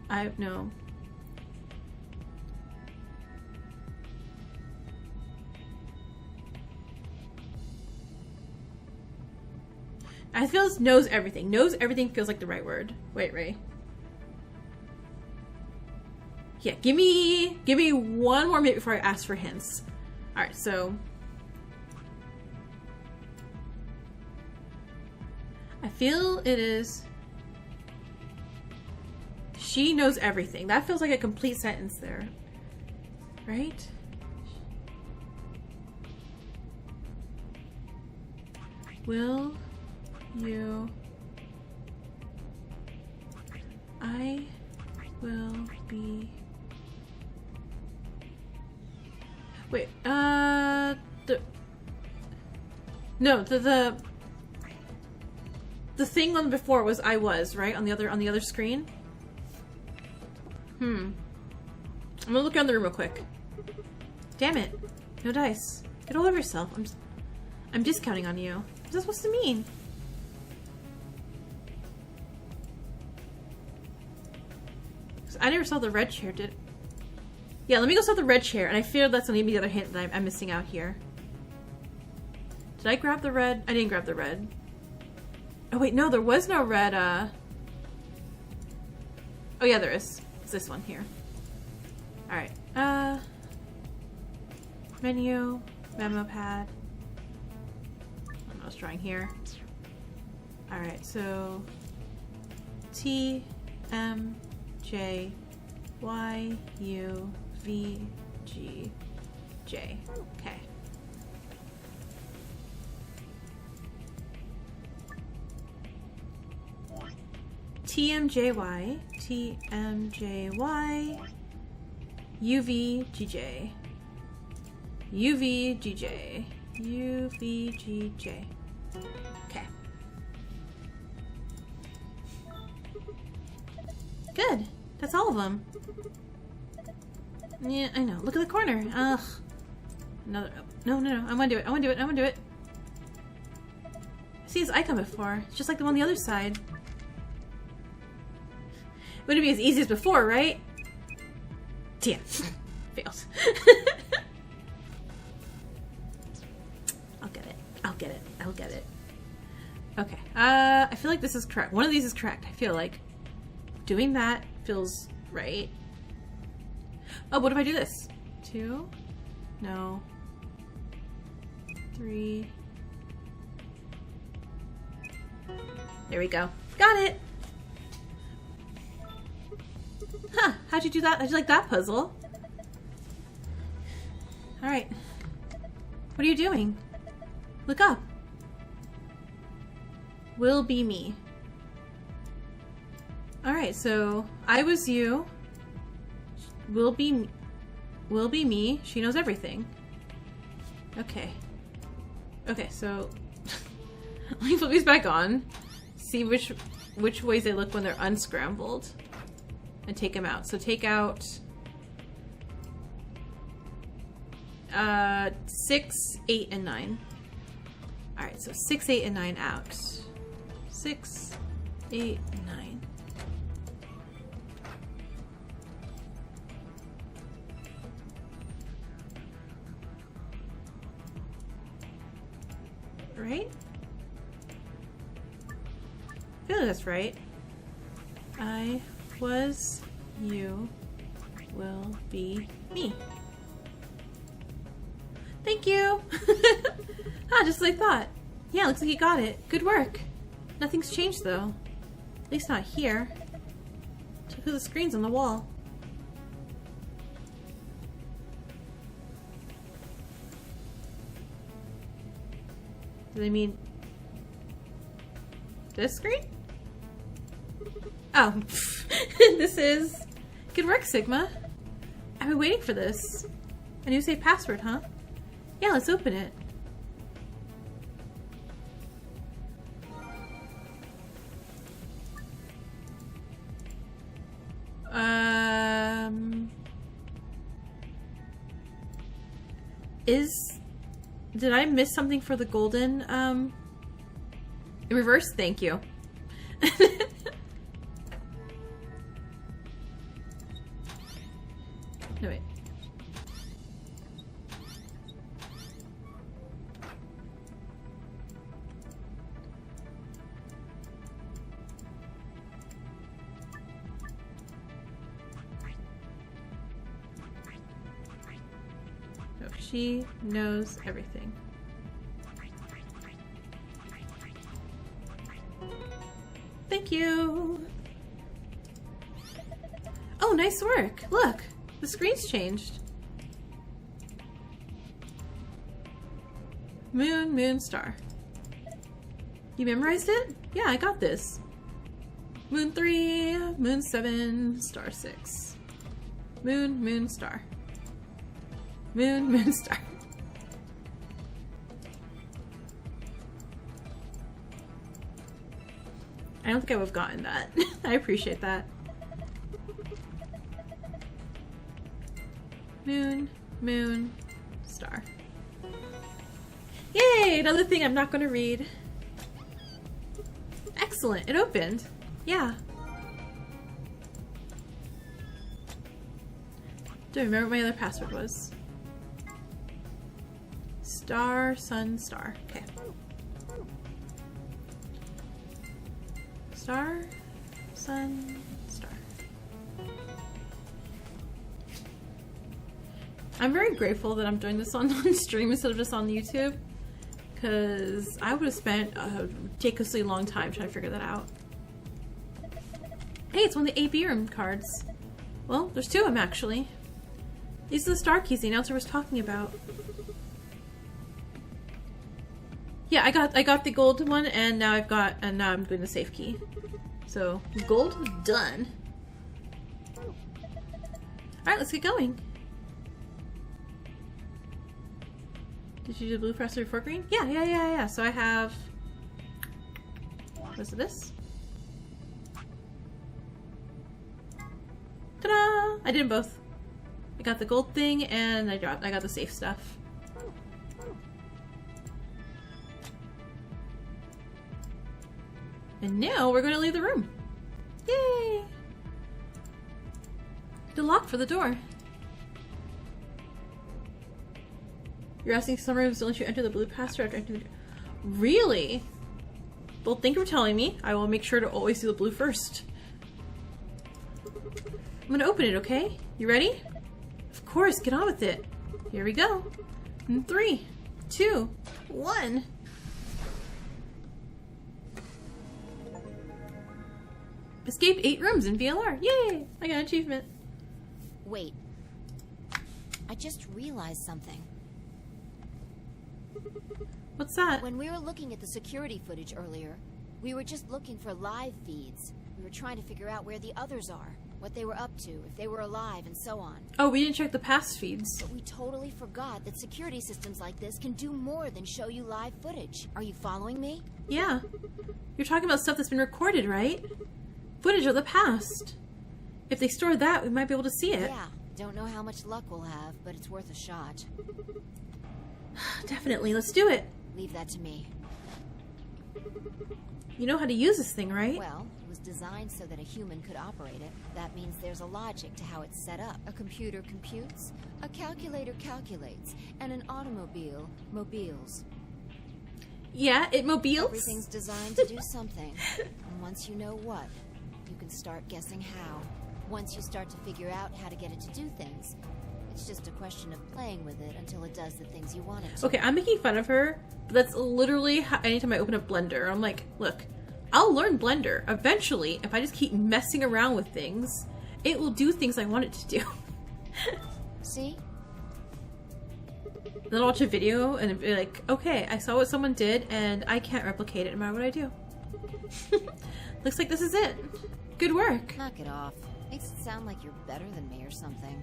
I know. I feel this knows everything. Knows everything feels like the right word. Wait, Ray. Yeah, give me one more minute before I ask for hints. Alright, so I feel it is she knows everything. That feels like a complete sentence there. Right? Will you... I will be... Wait, the thing on before was I was, right? On the other screen? I'm gonna look around the room real quick. Damn it. No dice. Get all over yourself. I'm discounting on you. What's that supposed to mean? I never saw the red chair, did... Yeah, let me go saw the red chair, and I feel that's gonna give me the other hint that I'm missing out here. Did I grab the red? I didn't grab the red. Oh wait, no, there was no red, Oh yeah, there is. It's this one here. Alright, menu, memo pad. I was drawing here. Alright, so... T, M, J, Y, U, V, G, J. Okay. TMJY, TMJY, UVGJ, UVGJ, UVGJ. Okay. Good. That's all of them. Yeah, I know. Look at the corner. Ugh. Another. No. I want to do it. I want to do it. I've seen this icon before. It's just like the one on the other side. It wouldn't be as easy as before, right? Damn. Failed. I'll get it. Okay. I feel like this is correct. One of these is correct. I feel like doing that feels right. Oh, what if I do this? 2? No. 3. There we go. Got it! Huh, how'd you do that? How'd you like that puzzle? Alright. What are you doing? Look up. Will be me. Alright, so I was you. Will be me. She knows everything. Okay. Okay, so let me flip these back on. See which ways they look when they're unscrambled. And take them out. So take out 6, 8, and 9. Alright, so 6, 8, and 9 out. 6, 8, 9. Right? I feel like that's right. I was you will be me. Thank you! Ah, just as I thought. Yeah, looks like you got it. Good work. Nothing's changed though. At least not here. Check out the screens on the wall. Do they mean this screen? Oh. This is... Good work, Sigma. I've been waiting for this. A new safe password, huh? Yeah, let's open it. Did I miss something for the golden, in reverse? Thank you. No, wait. No, she knows everything. Thank you. Oh, nice work. Look. The screen's changed. Moon, moon, star. You memorized it? Yeah, I got this. Moon 3, moon 7, star 6. Moon, moon, star. Moon, moon, star. I don't think I would have gotten that. I appreciate that. Moon, moon, star. Yay! Another thing I'm not going to read. Excellent. It opened. Yeah. Don't remember what my other password was. Star, sun, star. Okay. Star, sun, star. I'm very grateful that I'm doing this on stream instead of just on YouTube, because I would have spent a ridiculously long time trying to figure that out. Hey, it's one of the AB room cards. Well, there's 2 of them actually. These are the star keys the announcer was talking about. Yeah, I got the gold one, and now now I'm doing the safe key. So gold done. All right, let's get going. Did you do blue faster before green? Yeah. So I have... What's this? Ta-da! I did them both. I got the gold thing, and I got the safe stuff. And now we're going to leave the room. Yay! The lock for the door. You're asking some rooms don't let you enter the blue password after entering the... Really? Well, thank you for telling me. I will make sure to always do the blue first. I'm gonna open it, okay? You ready? Of course, get on with it. Here we go. In 3, 2, 1. Escape 8 rooms in VLR. Yay! I got an achievement. Wait. I just realized something. What's that? When we were looking at the security footage earlier, we were just looking for live feeds. We were trying to figure out where the others are, what they were up to, if they were alive, and so on. Oh, we didn't check the past feeds. But we totally forgot that security systems like this can do more than show you live footage. Are you following me? Yeah. You're talking about stuff that's been recorded, right? Footage of the past. If they store that, we might be able to see it. Yeah. Don't know how much luck we'll have, but it's worth a shot. Definitely, let's do it. Leave that to me. You know how to use this thing, right? Well, it was designed so that a human could operate it. That means there's a logic to how it's set up. A computer computes, a calculator calculates, and an automobile mobiles. Yeah, it mobiles. Everything's designed to do something. And once you know what, you can start guessing how. Once you start to figure out how to get it to do things, it's just a question of playing with it until it does the things you want it to. Okay, I'm making fun of her, but that's literally how, anytime I open up Blender, I'm like, look, I'll learn Blender. Eventually, if I just keep messing around with things, it will do things I want it to do. See? Then I'll watch a video and be like, okay, I saw what someone did and I can't replicate it no matter what I do. Looks like this is it. Good work. Knock it off. Makes it sound like you're better than me or something.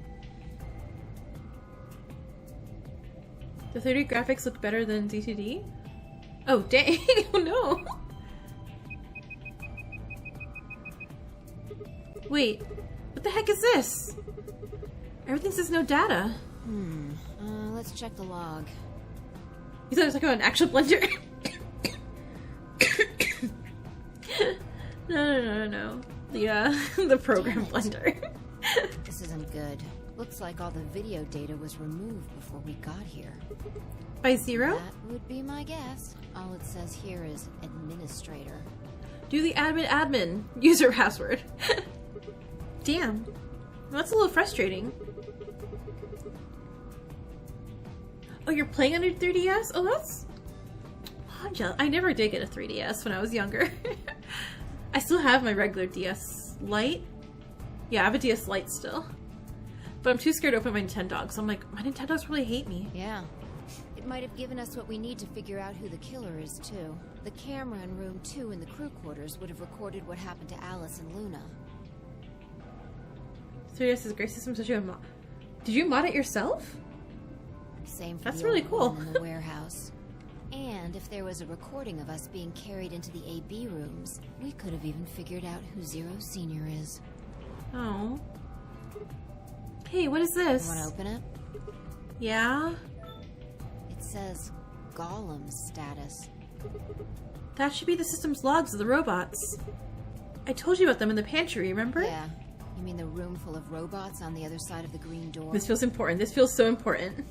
The 3D graphics look better than D2D? Oh, dang. Oh, no. Wait. What the heck is this? Everything says no data. Let's check the log. You thought I was talking about an actual Blender? No. The program Blender. This isn't good. Looks like all the video data was removed before we got here. By Zero? That would be my guess. All it says here is administrator. Do the admin user password. Damn. That's a little frustrating. Oh, you're playing on your 3DS? Oh, that's... Oh, I'm jealous. I never did get a 3DS when I was younger. I still have my regular DS Lite. Yeah, I have a DS Lite still. But I'm too scared to open my Nintendo, so I'm like, my Nintendogs probably hate me. Yeah. It might have given us what we need to figure out who the killer is, too. The camera in room 2 in the crew quarters would have recorded what happened to Alice and Luna. 3DS is a great system, so you mod. Did you mod it yourself? Same for That's the really old cool. one in the warehouse. And if there was a recording of us being carried into the AB rooms, we could have even figured out who Zero Senior is. Oh. Hey, what is this? You want to open it? Yeah? It says Gollum status. That should be the system's logs of the robots. I told you about them in the pantry, remember? Yeah. You mean the room full of robots on the other side of the green door? This feels important. This feels so important.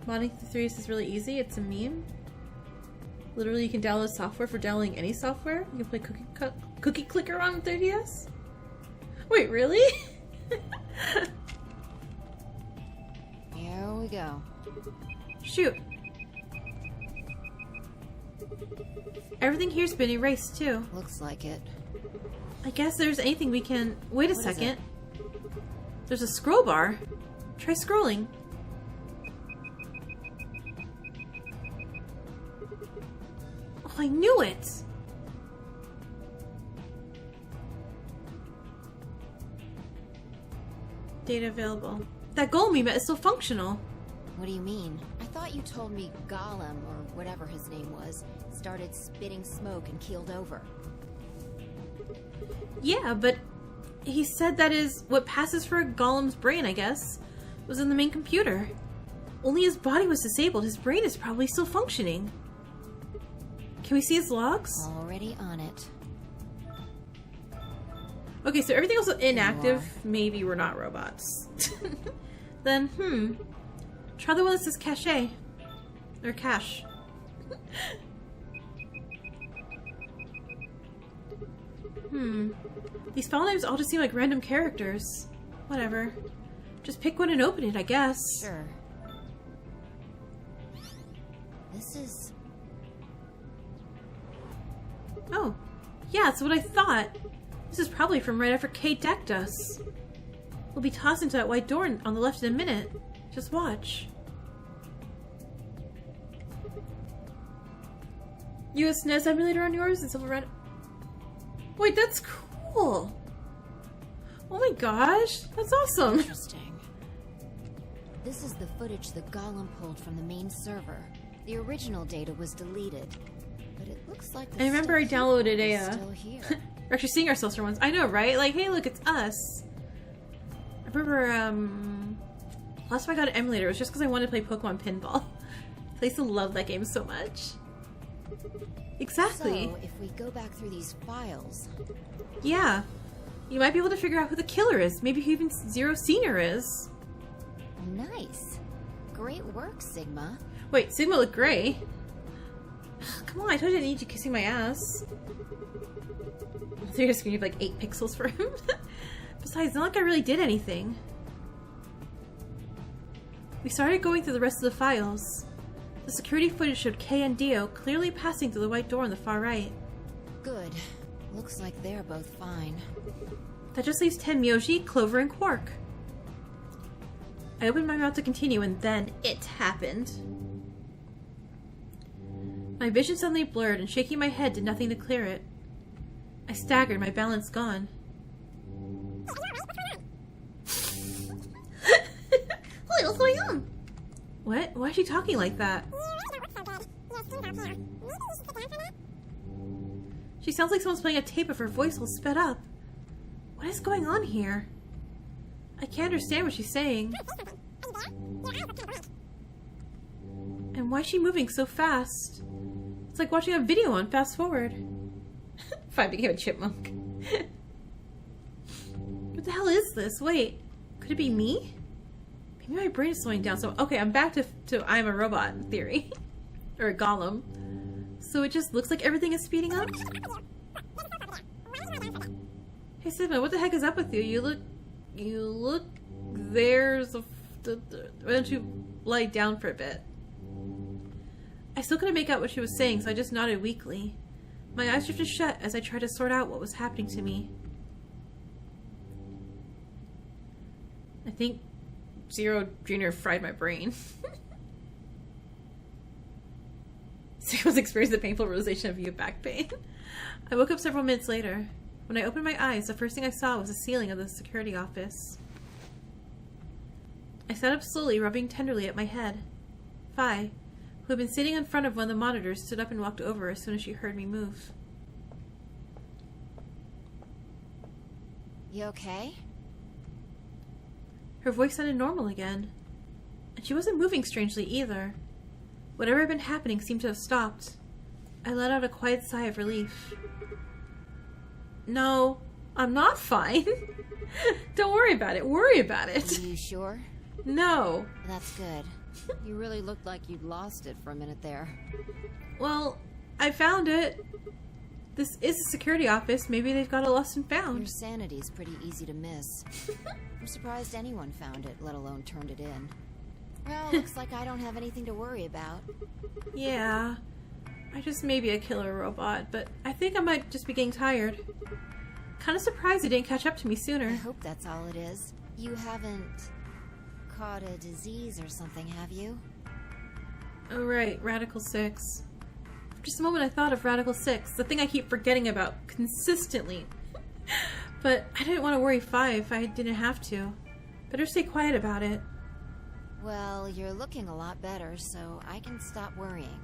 Modding the 3DS is really easy. It's a meme. Literally, you can download software for downloading any software. You can play Cookie Clicker on 3DS. Wait, really? Here we go. Shoot. Everything here's been erased, too. Looks like it. I guess there's anything we can... Wait a What is second. There's a scroll bar. Try scrolling. Oh, I knew it! Data available. That golem we met is still functional. What do you mean? I thought you told me Gollum, or whatever his name was, started spitting smoke and keeled over. Yeah, but he said that is what passes for a golem's brain, I guess, was in the main computer. Only his body was disabled. His brain is probably still functioning. Can we see his logs? Already on it. Okay, so everything else is inactive. Maybe we're not robots. Then, try the one that says cache. Or cache. These file names all just seem like random characters. Whatever. Just pick one and open it, I guess. Sure. This is... Oh. Yeah, that's what I thought. This is probably from right after Kay decked us. We'll be tossed into that white door on the left in a minute. Just watch. US NES emulator on yours and Silverado. Wait, that's cool. Oh my gosh, that's awesome. Interesting. This is the footage the Golem pulled from the main server. The original data was deleted, but it looks like the I remember I stuff downloaded is a. still here. We're actually seeing ourselves for once. I know, right? Like, hey, look, it's us. I remember, last time I got an emulator, it was just because I wanted to play Pokemon Pinball. I used to love that game so much. Exactly. So, if we go back through these files... Yeah. You might be able to figure out who the killer is. Maybe who even Zero Senior is. Nice. Great work, Sigma. Wait, Sigma looked gray. Come on, I told you I didn't need you kissing my ass. So you're just gonna give like 8 pixels for him? Besides, it's not like I really did anything. We started going through the rest of the files. The security footage showed Kay and Dio clearly passing through the white door on the far right. Good. Looks like they're both fine. That just leaves Ten, Myoji, Clover, and Quark. I opened my mouth to continue, and then it happened. My vision suddenly blurred, and shaking my head did nothing to clear it. I staggered, my balance gone. Wait, what's going on? What? Why is she talking like that? She sounds like someone's playing a tape of her voice all sped up. What is going on here? I can't understand what she's saying. And why is she moving so fast? It's like watching a video on fast forward. If I became a chipmunk. What the hell is this? Wait, could it be me? Maybe my brain is slowing down. So okay, I'm back to I'm a robot theory. Or a golem. So it just looks like everything is speeding up? Hey Sigma, what the heck is up with you? You look, there's a, why don't you lie down for a bit? I still couldn't make out what she was saying, so I just nodded weakly. My eyes drifted shut as I tried to sort out what was happening to me. I think Zero Jr. fried my brain. Sigma's experienced the painful realization of you back pain. I woke up several minutes later. When I opened my eyes, the first thing I saw was the ceiling of the security office. I sat up slowly, rubbing tenderly at my head. Phi, who had been sitting in front of one of the monitors, stood up and walked over as soon as she heard me move. You okay? Her voice sounded normal again. And she wasn't moving strangely either. Whatever had been happening seemed to have stopped. I let out a quiet sigh of relief. No, I'm not fine. Don't worry about it. Worry about it. Are you sure? No. That's good. You really looked like you'd lost it for a minute there. Well, I found it. This is a security office. Maybe they've got it lost and found. Your sanity's pretty easy to miss. I'm surprised anyone found it, let alone turned it in. Well, looks like I don't have anything to worry about. Yeah. I just may be a killer robot, but I think I might just be getting tired. Kind of surprised it didn't catch up to me sooner. I hope that's all it is. You haven't caught a disease or something, have you? Oh right, Radical 6. For just a moment I thought of Radical 6, the thing I keep forgetting about consistently. But I didn't want to worry Phi if I didn't have to. Better stay quiet about it. Well, you're looking a lot better, so I can stop worrying.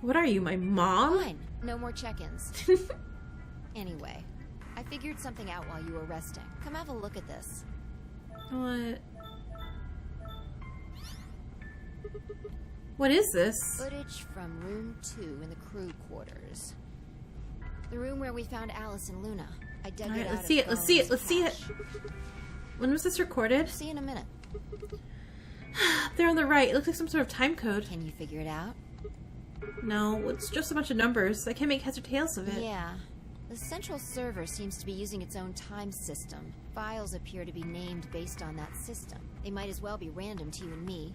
What are you, my mom? Fine. No more check-ins. Anyway, I figured something out while you were resting. Come have a look at this. What? What is this? Footage from room 2 in the crew quarters. The room where we found Alice and Luna. I dug Alright, it out. let's see it. Let's see it. Let's see it. When was this recorded? See you in a minute. There on the right. It looks like some sort of time code. Can you figure it out? No, it's just a bunch of numbers. I can't make heads or tails of it. Yeah. The central server seems to be using its own time system. Files appear to be named based on that system. They might as well be random to you and me,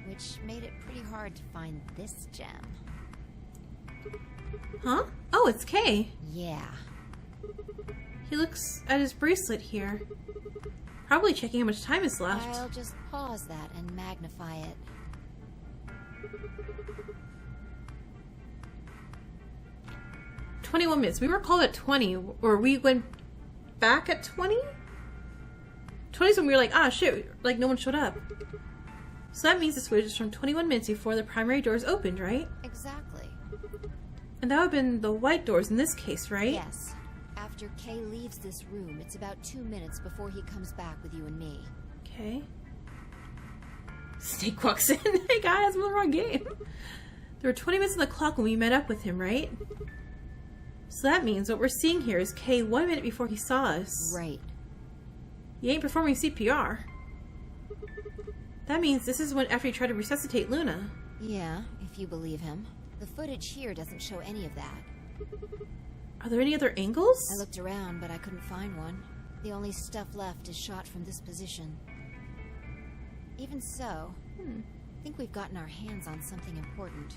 which made it pretty hard to find this gem. Huh? Oh, it's Kay. Yeah. He looks at his bracelet here. Probably checking how much time is left. I'll just pause that and magnify it. "21 minutes. We were called at 20, or we went back at 20? 20 is when we were like, ah, shit, like no one showed up. So that means this footage is from 21 minutes before the primary doors opened, right? Exactly. And that would have been the white doors in this case, right? Yes. After Kay leaves this room, it's about 2 minutes before he comes back with you and me. Okay. Snake walks in. Hey guys, I'm in the wrong game. There were 20 minutes on the clock when we met up with him, right? So that means what we're seeing here is Kay 1 minute before he saw us. Right. He ain't performing CPR. That means this is when after he tried to resuscitate Luna. Yeah, if you believe him. The footage here doesn't show any of that. Are there any other angles? I looked around, but I couldn't find one. The only stuff left is shot from this position. Even so, I think we've gotten our hands on something important.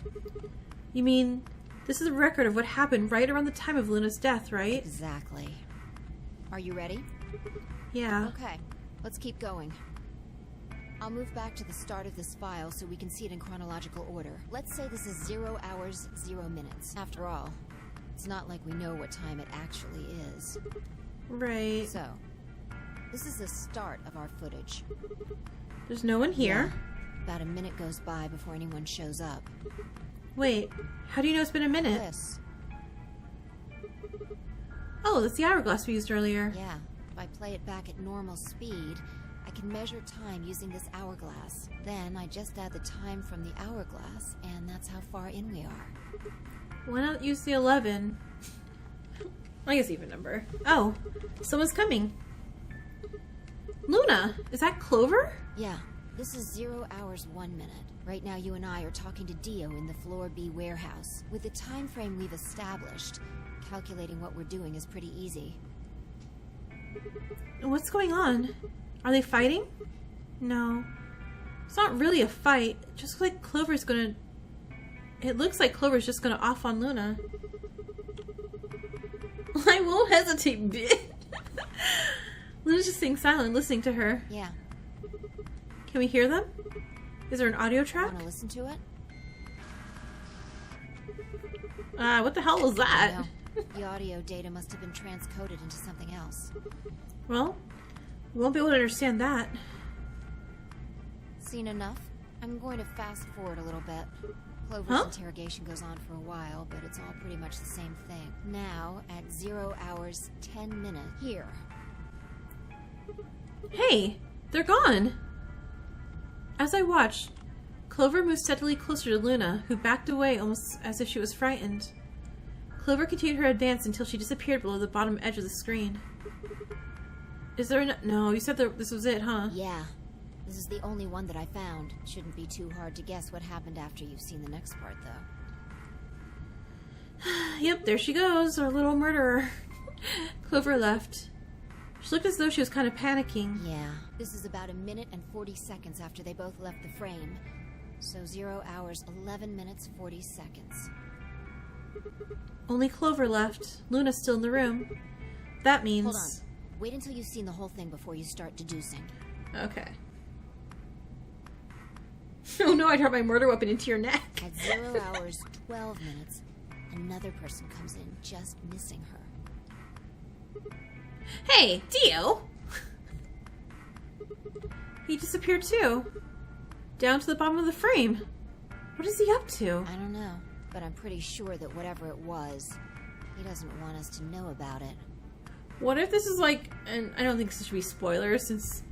You mean, this is a record of what happened right around the time of Luna's death, right? Exactly. Are you ready? Yeah. Okay, let's keep going. I'll move back to the start of this file so we can see it in chronological order. Let's say this is 0 hours, 0 minutes. After all, it's not like we know what time it actually is. Right. So, this is the start of our footage. There's no one here. Yeah. About a minute goes by before anyone shows up. Wait, how do you know it's been a minute? This. Oh, that's the hourglass we used earlier. Yeah. If I play it back at normal speed, I can measure time using this hourglass. Then I just add the time from the hourglass, and that's how far in we are. Why not use the 11? I guess even number. Oh, someone's coming. Luna, is that Clover? Yeah, this is 0 hours, 1 minute. Right now you and I are talking to Dio in the Floor B warehouse. With the time frame we've established, calculating what we're doing is pretty easy. What's going on? Are they fighting? No. It's not really a fight. It just looks like Clover's gonna... It looks like Clover's just gonna off on Luna. I won't hesitate, bitch. Luna's just staying silent, listening to her. Yeah. Can we hear them? Is there an audio track? Wanna listen to it? What the hell was that? No. The audio data must have been transcoded into something else. Well, we won't be able to understand that. Seen enough? I'm going to fast forward a little bit. Clover's interrogation goes on for a while, but it's all pretty much the same thing. Now, at 0 hours, 10 minutes. Here. Hey, they're gone! As I watched, Clover moved steadily closer to Luna, who backed away almost as if she was frightened. Clover continued her advance until she disappeared below the bottom edge of the screen. Is there no, you said that this was it, huh? Yeah. This is the only one that I found. Shouldn't be too hard to guess what happened after you've seen the next part, though. Yep, there she goes, our little murderer. Clover left. She looked as though she was kind of panicking. Yeah. This is about 1 minute and 40 seconds after they both left the frame. So 0 hours, 11 minutes, 40 seconds. Only Clover left. Luna's still in the room. That means... Hold on. Wait until you've seen the whole thing before you start deducing. Okay. Oh no, I dropped my murder weapon into your neck. At 0 hours, 12 minutes, another person comes in, just missing her. Hey, Dio! He disappeared too. Down to the bottom of the frame. What is he up to? I don't know, but I'm pretty sure that whatever it was, he doesn't want us to know about it. What if this is like, and I don't think this should be spoilers since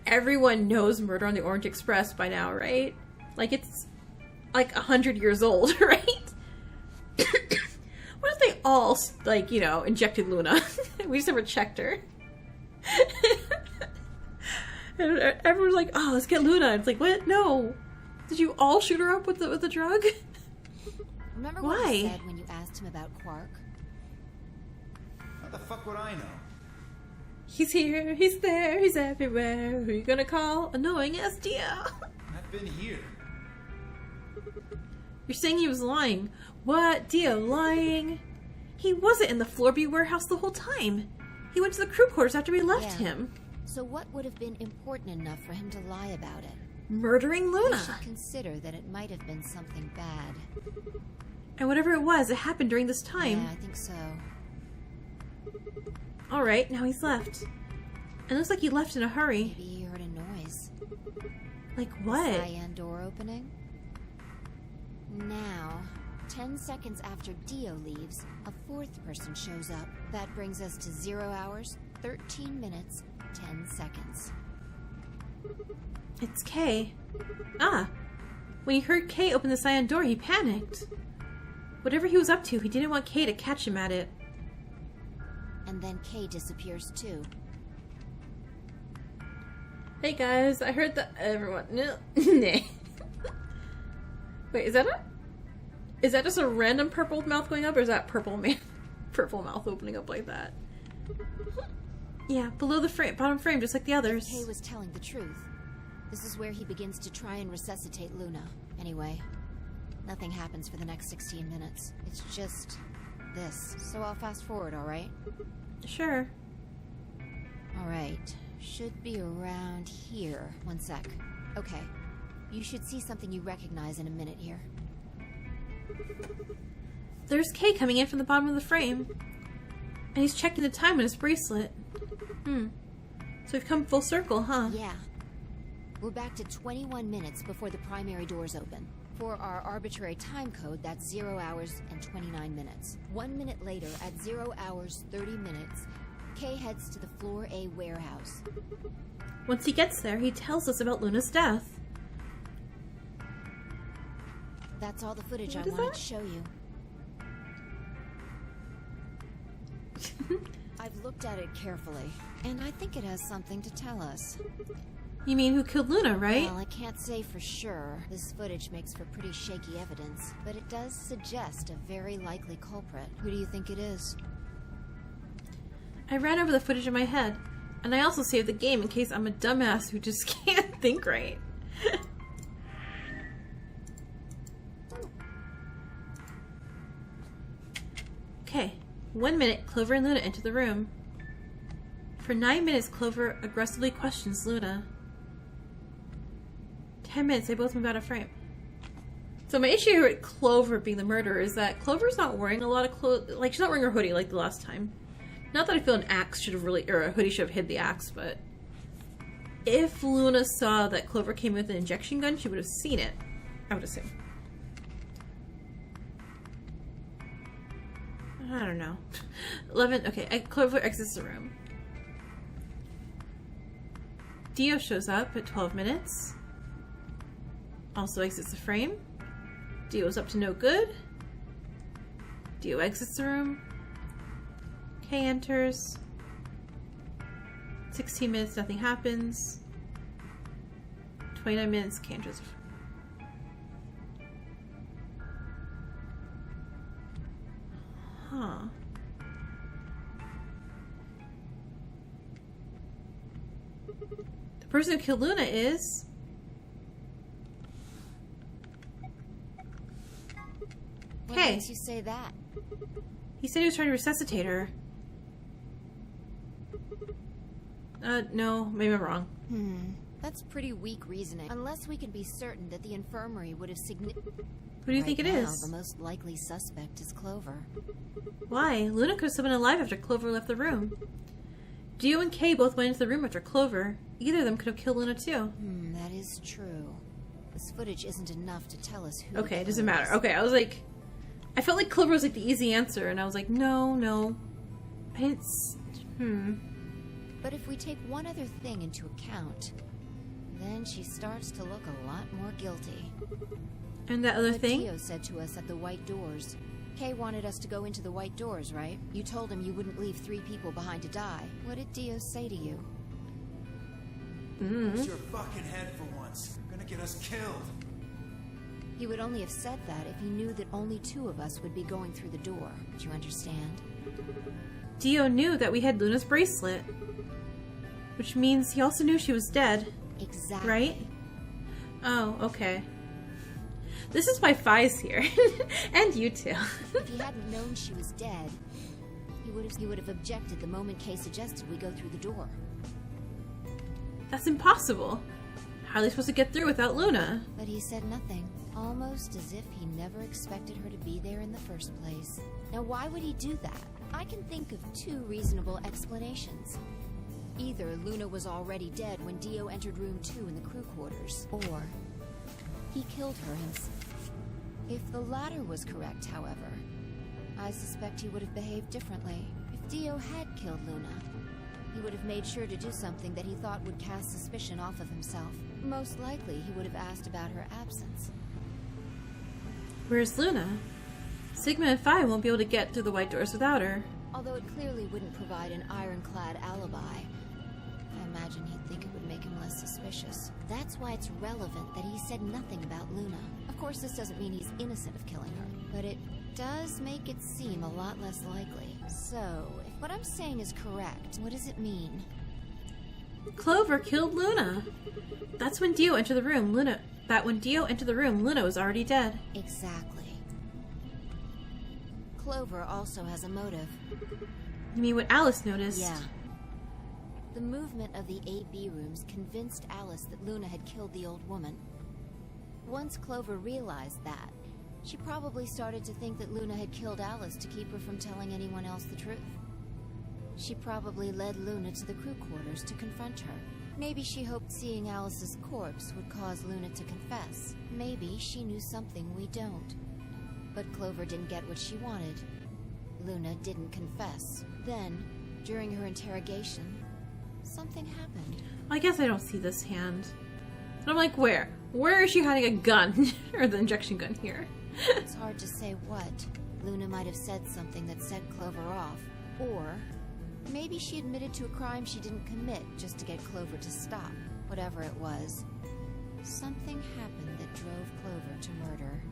everyone knows Murder on the Orient Express by now, right? Like it's like 100 years old, right? What if they all, like, you know, injected Luna? We just never checked her. And everyone's like, oh, let's get Luna. It's like, what? No. Did you all shoot her up with the drug? Remember Why? what he said when you asked him about Quark? How the fuck would I know? He's here, he's there, he's everywhere. Who you gonna call? Annoying as Dio. I've been here. You're saying he was lying. What? Dio lying? He wasn't in the Floorby warehouse the whole time. He went to the crew quarters after we left him. So what would have been important enough for him to lie about it? Murdering Luna. We should consider that it might have been something bad. And whatever it was, it happened during this time. Yeah, I think so. Alright, now he's left. It looks like he left in a hurry. Maybe he heard a noise. Like what? The cyan door opening? Now, 10 seconds after Dio leaves, a fourth person shows up. That brings us to 0 hours, 13 minutes, 10 seconds. It's Kay. Ah. When he heard Kay open the cyan door, he panicked. Whatever he was up to, he didn't want Kay to catch him at it. And then Kay disappears too. Hey guys, I heard that everyone. No. Wait, is that just a random purple mouth going up, or is that purple mouth opening up like that? Yeah, below the frame, bottom frame, just like the others. Kay was telling the truth. This is where he begins to try and resuscitate Luna. Anyway, nothing happens for the next 16 minutes. It's just this. So I'll fast forward, alright? Sure. Alright. Should be around here. One sec. Okay. You should see something you recognize in a minute here. There's Kay coming in from the bottom of the frame. And he's checking the time on his bracelet. So we've come full circle, huh? Yeah. We're back to 21 minutes before the primary doors open. For our arbitrary time code, that's 0 hours and 29 minutes. 1 minute later, at 0 hours 30 minutes, Kay heads to the Floor A warehouse. Once he gets there, he tells us about Luna's death. That's all the footage I What is wanted that? to show you. I've looked at it carefully, and I think it has something to tell us. You mean who killed Luna, right? Well, I can't say for sure. This footage makes for pretty shaky evidence, but it does suggest a very likely culprit. Who do you think it is? I ran over the footage in my head, and I also saved the game in case I'm a dumbass who just can't think right. Okay, 1 minute, Clover and Luna enter the room. For 9 minutes, Clover aggressively questions Luna. 10 minutes, they both move out of frame. So my issue here with Clover being the murderer is that Clover's not wearing a lot of clothes. Like, she's not wearing her hoodie like the last time. Not that I feel an axe should have really, or a hoodie should have hid the axe, but if Luna saw that Clover came with an injection gun, she would have seen it, I would assume. I don't know. 11, okay, Clover exits the room. Dio shows up at 12 minutes. Also exits the frame. Dio's up to no good. Dio exits the room. Kay enters. 16 minutes, nothing happens. 29 minutes, Kay enters. Huh. The person who killed Luna is... What Kay. makes you say that? He said he was trying to resuscitate her. No, maybe I'm wrong. That's pretty weak reasoning. Unless we can be certain that the infirmary would have Who do you think it is? The most likely suspect is Clover. Why? Luna could have still been alive after Clover left the room. Dio and Kay both went into the room after Clover. Either of them could have killed Luna too. That is true. This footage isn't enough to tell us who. Okay, it doesn't matter. Okay, I was like... I felt like Clover was like the easy answer, and I was like, no. I didn't... But if we take one other thing into account, then she starts to look a lot more guilty. And that other What thing? Dio said to us at the White Doors. Kay wanted us to go into the White Doors, right? You told him you wouldn't leave 3 people behind to die. What did Dio say to you? Use your fucking head for once. You're gonna get us killed. He would only have said that if he knew that only 2 of us would be going through the door. Do you understand? Dio knew that we had Luna's bracelet. Which means he also knew she was dead. Exactly. Right? Oh, okay. This is why Fi's here. And you too. If he hadn't known she was dead, he would have objected the moment Kay suggested we go through the door. That's impossible. How are they supposed to get through without Luna? But he said nothing, almost as if he never expected her to be there in the first place. Now why would he do that? I can think of 2 reasonable explanations. Either Luna was already dead when Dio entered room 2 in the crew quarters, or he killed her himself. If the latter was correct, however, I suspect he would have behaved differently. If Dio had killed Luna, he would have made sure to do something that he thought would cast suspicion off of himself. Most likely, he would have asked about her absence. Where's Luna? Sigma and Phi won't be able to get through the White Doors without her. Although it clearly wouldn't provide an ironclad alibi, I imagine he'd think it would make him less suspicious. That's why it's relevant that he said nothing about Luna. Of course, this doesn't mean he's innocent of killing her, but it does make it seem a lot less likely. So, if what I'm saying is correct, what does it mean? Clover killed Luna. That's when Dio entered the room. When Dio entered the room, Luna was already dead. Exactly. Clover also has a motive. You mean what Alice noticed? Yeah. The movement of the 8B rooms convinced Alice that Luna had killed the old woman. Once Clover realized that, she probably started to think that Luna had killed Alice to keep her from telling anyone else the truth. She probably led Luna to the crew quarters to confront her. Maybe she hoped seeing Alice's corpse would cause Luna to confess. Maybe she knew something we don't. But Clover didn't get what she wanted. Luna didn't confess. Then, during her interrogation, something happened. I guess I don't see this hand. And I'm like, where? Where is she hiding a gun? Or the injection gun here? It's hard to say what. Luna might have said something that set Clover off. Or maybe she admitted to a crime she didn't commit just to get Clover to stop. Whatever it was, something happened that drove Clover to murder.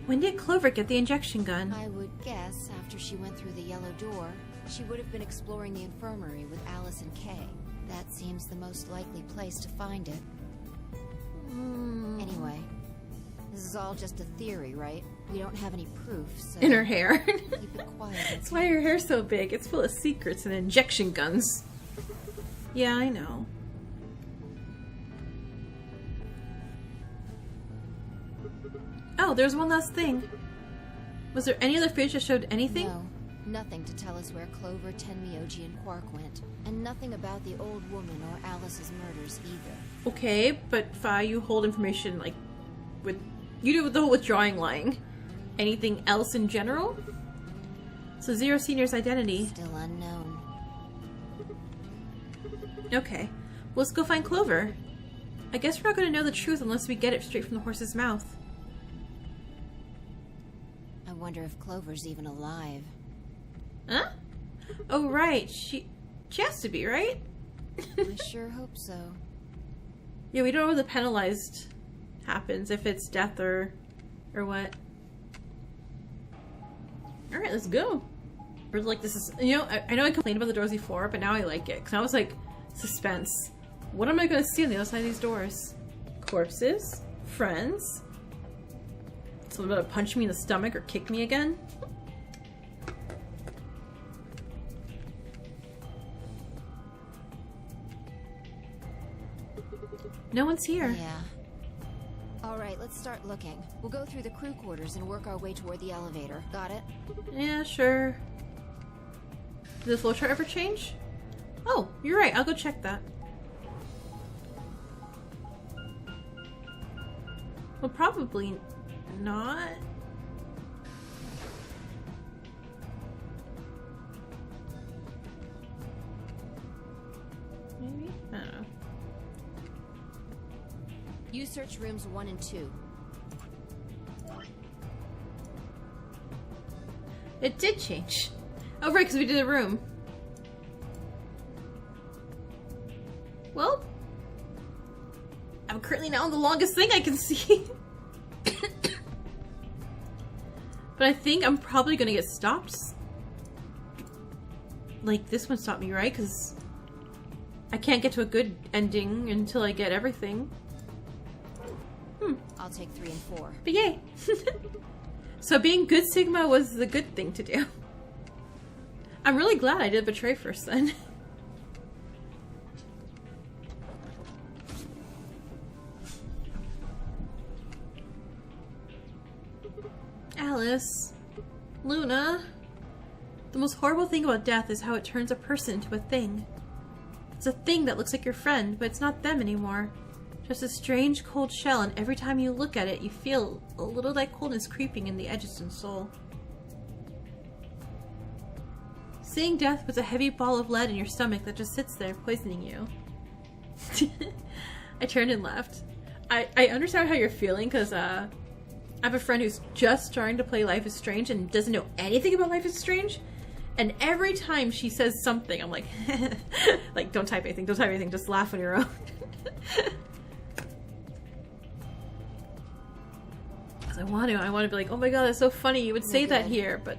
When did Clover get the injection gun? I would guess after she went through the yellow door, she would have been exploring the infirmary with Alice and Kay. That seems the most likely place to find it. Anyway, this is all just a theory, right? We don't have any proof, so... In her hair. Keep it quiet. That's why her hair's so big. It's full of secrets and injection guns. Yeah, I know. Oh, there's one last thing. Was there any other footage that showed anything? No. Nothing to tell us where Clover, Tenmyoji, and Quark went. And nothing about the old woman or Alice's murders either. Okay, but Phi, you hold information, like, you do the whole withdrawing lying. Anything else in general? So Zero Senior's identity. Still unknown. Okay. Well, let's go find Clover. I guess we're not going to know the truth unless we get it straight from the horse's mouth. I wonder if Clover's even alive. Huh? Oh, right. She has to be, right? I sure hope so. Yeah, we don't know where the penalized happens, if it's death or what. Alright, let's go. We're like, this is, you know, I know I complained about the doors before, but now I like it. Because I was like, suspense. What am I going to see on the other side of these doors? Corpses? Friends? Someone about to punch me in the stomach or kick me again? No one's here. Yeah. Alright, let's start looking. We'll go through the crew quarters and work our way toward the elevator. Got it? Yeah, sure. Did the flowchart ever change? Oh, you're right. I'll go check that. Well, probably not. I don't know. You search rooms 1 and 2. It did change. Oh, right, because we did a room. Well, I'm currently now on the longest thing I can see. But I think I'm probably gonna get stopped. Like, this one stopped me, right? Because I can't get to a good ending until I get everything. I'll take 3 and 4. But yay! So being good Sigma was the good thing to do. I'm really glad I did Betray first then. Alice. Luna. The most horrible thing about death is how it turns a person into a thing. It's a thing that looks like your friend, but it's not them anymore. Just a strange cold shell, and every time you look at it, you feel a little that coldness creeping in the edges and soul. Seeing death puts a heavy ball of lead in your stomach that just sits there, poisoning you. I turned and left. I understand how you're feeling, because I have a friend who's just starting to play Life is Strange and doesn't know anything about Life is Strange. And every time she says something, I'm like, like, don't type anything, just laugh on your own. I want to be like, oh my god, that's so funny, you would say that here, but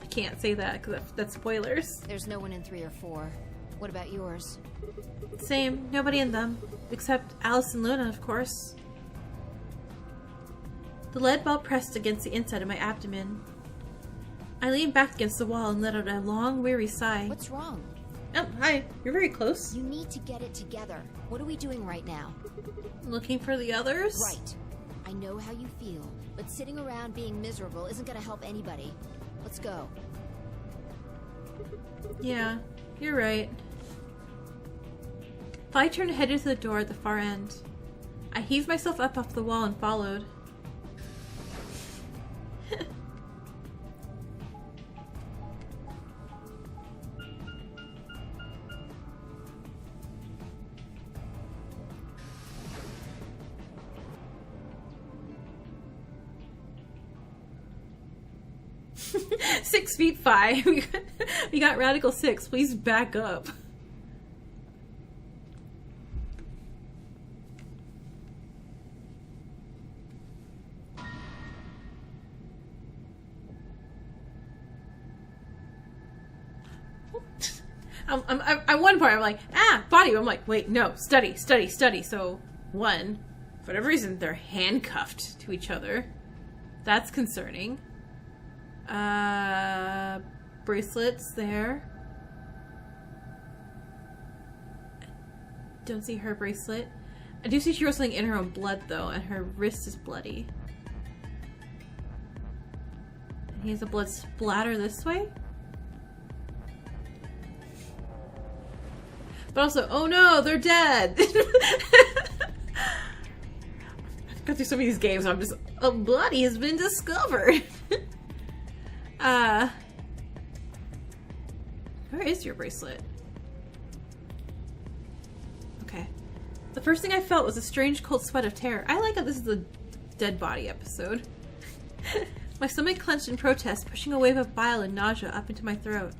I can't say that because that's spoilers. There's no one in 3 or 4. What about yours? Same, nobody in them. Except Alice and Luna, of course. The lead ball pressed against the inside of my abdomen. I leaned back against the wall and let out a long, weary sigh. What's wrong? Oh, hi. You're very close. You need to get it together. What are we doing right now? Looking for the others? Right. I know how you feel, but sitting around being miserable isn't going to help anybody. Let's go. Yeah, you're right. I turned and headed to the door at the far end. I heaved myself up off the wall and followed. Six feet 5. We got Radical 6. Please back up. At one point I'm like, body. I'm like, wait, no, study. So, one, for whatever reason, they're handcuffed to each other. That's concerning. Bracelets there. Don't see her bracelet. I do see she wrote something in her own blood though, and her wrist is bloody. And he has a blood splatter this way. But also, oh no, they're dead! I've gone through so many of these games, I'm just, a body has been discovered! Where is your bracelet? Okay. The first thing I felt was a strange cold sweat of terror. I like how this is a dead body episode. My stomach clenched in protest, pushing a wave of bile and nausea up into my throat.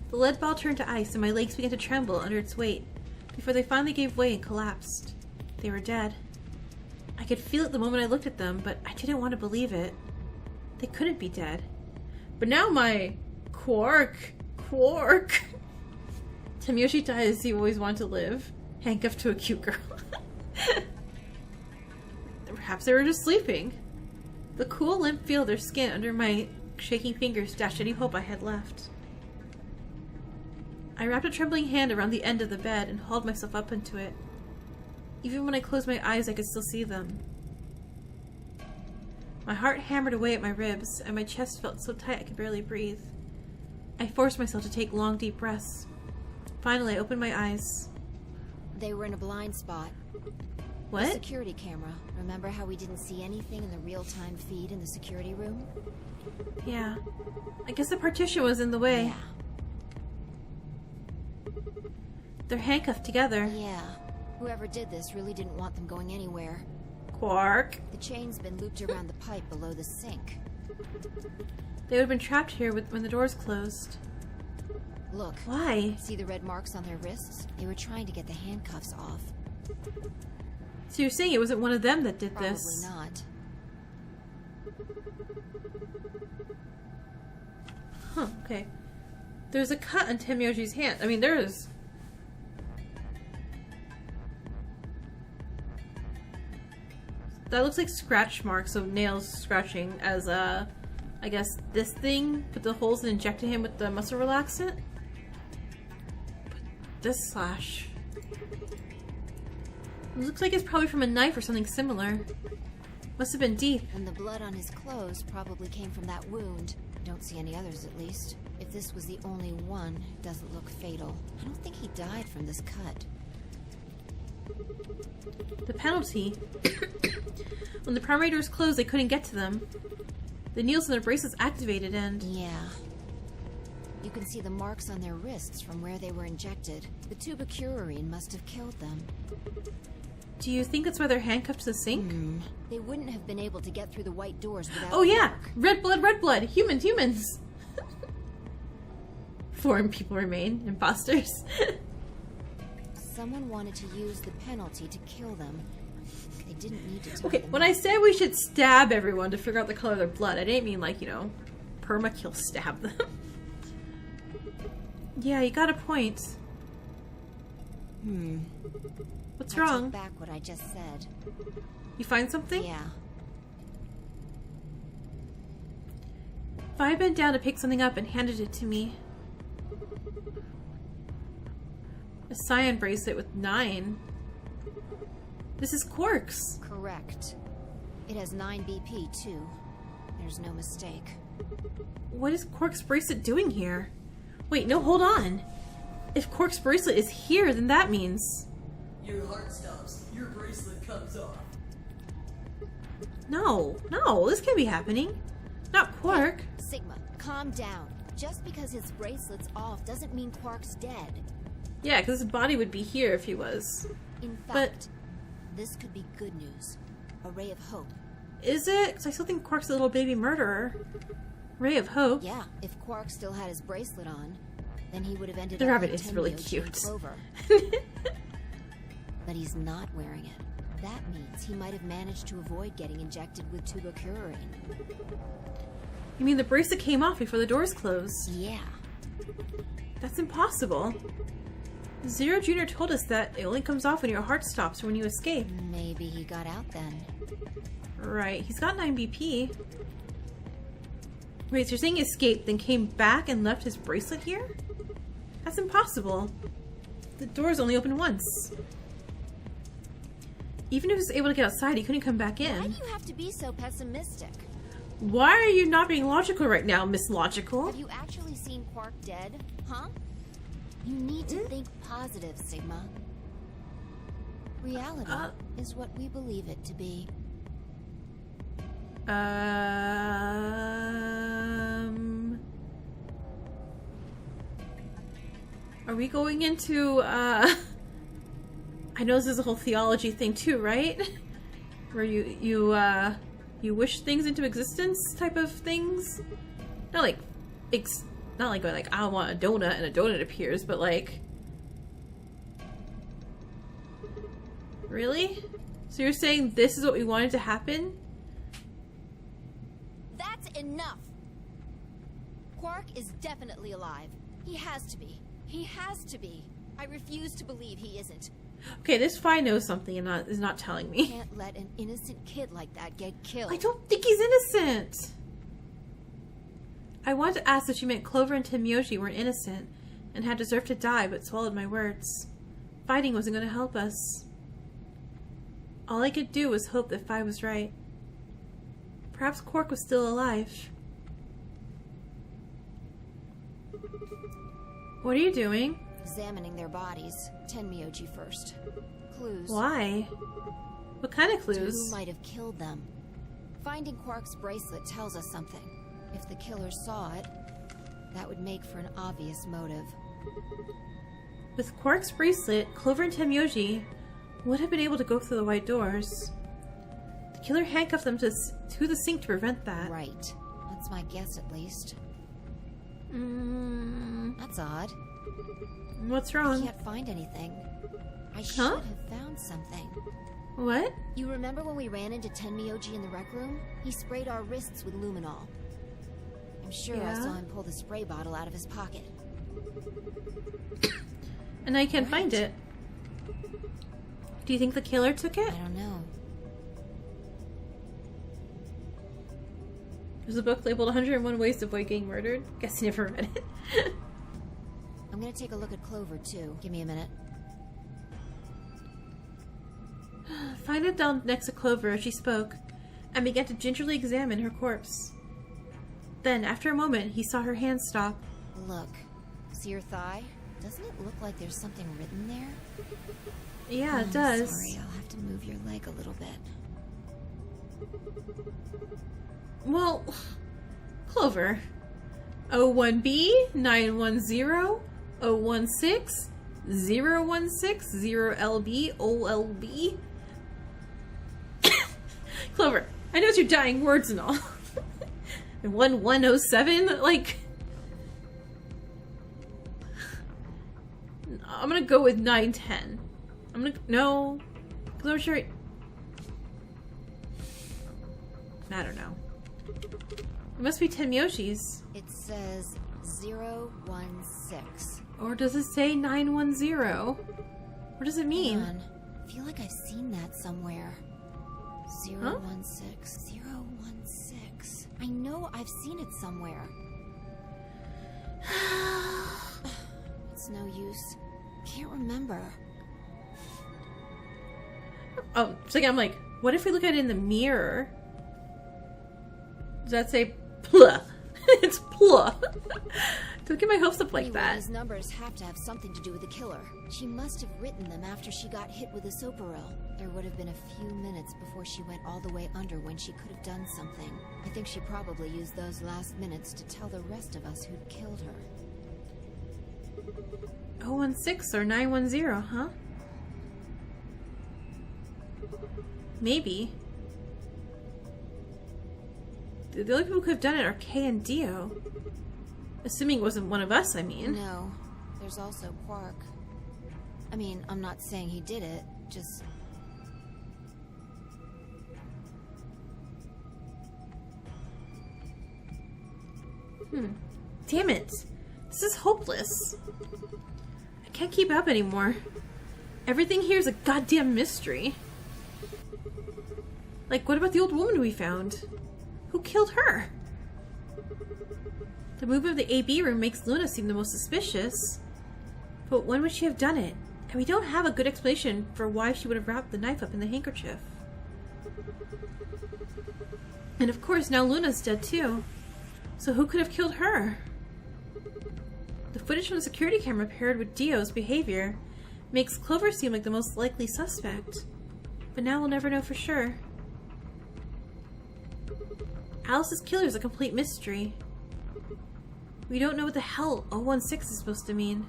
The lead ball turned to ice and my legs began to tremble under its weight, before they finally gave way and collapsed. They were dead. I could feel it the moment I looked at them, but I didn't want to believe it. They couldn't be dead. But now my Quark. Tamiyoshi died as he always wanted to live, handcuffed to a cute girl. Perhaps they were just sleeping. The cool, limp feel of their skin under my shaking fingers dashed any hope I had left. I wrapped a trembling hand around the end of the bed and hauled myself up into it. Even when I closed my eyes, I could still see them. My heart hammered away at my ribs, and my chest felt so tight I could barely breathe. I forced myself to take long, deep breaths. Finally, I opened my eyes. They were in a blind spot. What? The security camera. Remember how we didn't see anything in the real-time feed in the security room? Yeah. I guess the partition was in the way. Yeah. They're handcuffed together. Yeah. Whoever did this really didn't want them going anywhere. Quark. The chain's been looped around the pipe below the sink. They would have been trapped here when the doors closed. Look. Why? See the red marks on their wrists? They were trying to get the handcuffs off. So you're saying it wasn't one of them that did this? Probably not. Huh, okay. There's a cut on Tenmyoji's hand. I mean, there's... That looks like scratch marks of nails scratching as, I guess this thing put the holes and injected him with the muscle relaxant. But this slash... It looks like it's probably from a knife or something similar. Must have been deep. And the blood on his clothes probably came from that wound. Don't see any others, at least. If this was the only one, it doesn't look fatal. I don't think he died from this cut. The penalty. When the primary doors closed, they couldn't get to them. The needles in their bracelets activated and... Yeah. You can see the marks on their wrists from where they were injected. The tubocurarine must have killed them. Do you think that's why they're handcuffed to the sink? They wouldn't have been able to get through the white doors without... Oh yeah! work. Red blood! Humans! Foreign people remain. Imposters. Someone wanted to use the penalty to kill them. They didn't need to tell Okay, them when I said we should stab everyone to figure out the color of their blood, I didn't mean like, you know, permakill stab them. Yeah, you got a point. What's I wrong? take back what I just said. You find something? Yeah. If I bent down to pick something up and handed it to me. A cyan bracelet with 9. This is Quark's. Correct. It has 9 BP too. There's no mistake. What is Quark's bracelet doing here? Wait, no, hold on. If Quark's bracelet is here, then that means... Your heart stops. Your bracelet comes off. No, this can't be happening. Not Quark. Sigma, calm down. Just because his bracelet's off doesn't mean Quark's dead. Yeah, because his body would be here if he was. In fact, this could be good news. A ray of hope. Is it? Because I still think Quark's a little baby murderer. Ray of hope. Yeah, if Quark still had his bracelet on, then he would have ended The up rabbit like is really Tenmyoji and cute. Clover. But he's not wearing it. That means he might have managed to avoid getting injected with tubocurarine. You mean the bracelet came off before the doors closed? Yeah. That's impossible. Zero Jr. told us that it only comes off when your heart stops or when you escape. Maybe he got out then. Right, he's got 9 BP. Wait, so you're saying he escaped, then came back and left his bracelet here? That's impossible. The doors only open once. Even if he was able to get outside, he couldn't come back in. Why do you have to be so pessimistic? Why are you not being logical right now, Miss Logical? Have you actually seen Quark dead? Huh? You need to think positive, Sigma. Reality is what we believe it to be. Are we going into, I know this is a whole theology thing too, right? Where you wish things into existence type of things? Not like, not like going like, I want a donut and a donut appears, but like... Really? So you're saying this is what we wanted to happen? That's enough! Quark is definitely alive. He has to be. He has to be. I refuse to believe he isn't. Okay, this Phi knows something and is not telling me. Can't let an innocent kid like that get killed. I don't think he's innocent! I wanted to ask if you meant Clover and Tenmyoji weren't innocent and had deserved to die, but swallowed my words. Fighting wasn't going to help us. All I could do was hope that Phi was right. Perhaps Quark was still alive. What are you doing? Examining their bodies. Tenmyoji first. Clues. Why? What kind of To clues? who might have killed them. Finding Quark's bracelet tells us something. If the killer saw it, that would make for an obvious motive. With Quark's bracelet, Clover and Tenmyoji would have been able to go through the white doors. The killer handcuffed them to the sink to prevent that. Right. That's my guess, at least. That's odd. What's I wrong? can't find anything. I should have found something. What? You remember when we ran into Tenmyoji in the rec room? He sprayed our wrists with luminol. I'm sure I saw him pull the spray bottle out of his pocket. And I can't find it. Do you think the killer took it? I don't know. There's a book labeled 101 Ways to Avoid Getting Murdered. Guess you never read it. I'm gonna take a look at Clover, too. Give me a minute. Find down next to Clover as she spoke, and began to gingerly examine her corpse. Then, after a moment, he saw her hand stop. Look. See your thigh? Doesn't it look like there's something written there? Yeah, it does. Sorry, I'll have to move your leg a little bit. Well, Clover. 01B 910 016 016 0LB OLB. Clover, I know it's your dying words and all. And 1107, like. I'm gonna go with 910. No. Because I'm sure. I don't know. It must be Tenmyoshi's. It says 016. Or does it say 910? What does it mean? Hold on. I feel like I've seen that somewhere. 016. 016. I know I've seen it somewhere. It's no use. Can't remember. Oh, so I'm like, what if we look at it in the mirror? Does that say Plah? It's Plah. Don't get my hopes up like Anyway, that. These numbers have to have something to do with the killer. She must have written them after she got hit with a soparil. There would have been a few minutes before she went all the way under when she could have done something. I think she probably used those last minutes to tell the rest of us who'd killed her. 016 or 910, huh? Maybe. The only people who could have done it are Kay and Dio. Assuming it wasn't one of us, I mean. No. There's also Quark. I mean, I'm not saying he did it, just... Damn it. This is hopeless. I can't keep up anymore. Everything here is a goddamn mystery. Like, what about the old woman we found? Who killed her? The movement of the AB room makes Luna seem the most suspicious. But when would she have done it? And we don't have a good explanation for why she would have wrapped the knife up in the handkerchief. And of course, now Luna's dead too. So who could have killed her? The footage from the security camera paired with Dio's behavior makes Clover seem like the most likely suspect. But now we'll never know for sure. Alice's killer is a complete mystery. We don't know what the hell 016 is supposed to mean.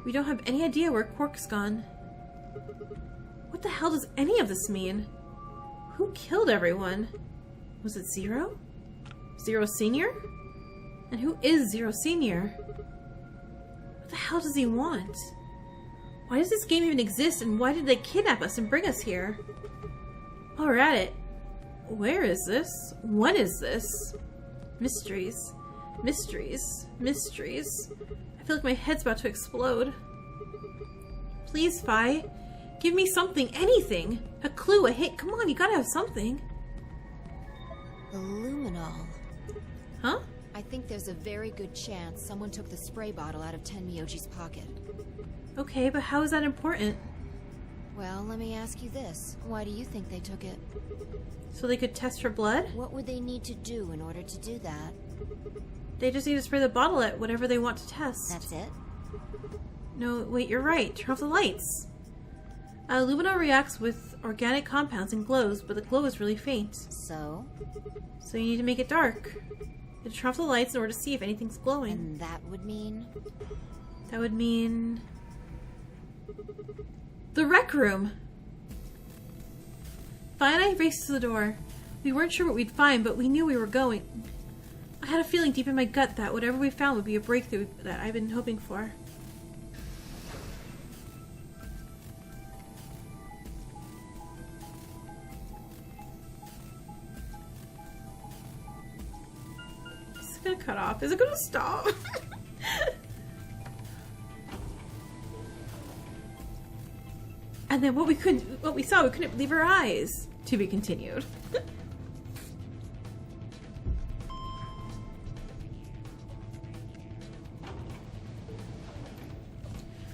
We don't have any idea where Quark's gone. What the hell does any of this mean? Who killed everyone? Was it Zero? Zero Senior? And who is Zero Senior? What the hell does he want? Why does this game even exist, and why did they kidnap us and bring us here? While we're at it, where is this? What is this? Mysteries. Mysteries. Mysteries. I feel like my head's about to explode. Please, Fi. Give me something. Anything. A clue, a hint. Come on, you gotta have something. The luminol. Huh? I think there's a very good chance someone took the spray bottle out of Tenmyoji's pocket. Okay, but how is that important? Well, let me ask you this. Why do you think they took it? So they could test for blood? What would they need to do in order to do that? They just need to spray the bottle at whatever they want to test. That's it? No, wait, you're right. Turn off the lights. Luminol reacts with organic compounds and glows, but the glow is really faint. So? So you need to make it dark. to turn off the lights in order to see if anything's glowing. And that would mean? That would mean... the rec room! Vi and I raced to the door. We weren't sure what we'd find, but we knew we were going. I had a feeling deep in my gut that whatever we found would be a breakthrough that I've been hoping for. Is it gonna cut off? Is it gonna stop? And then what we saw, we couldn't believe our eyes. To be continued.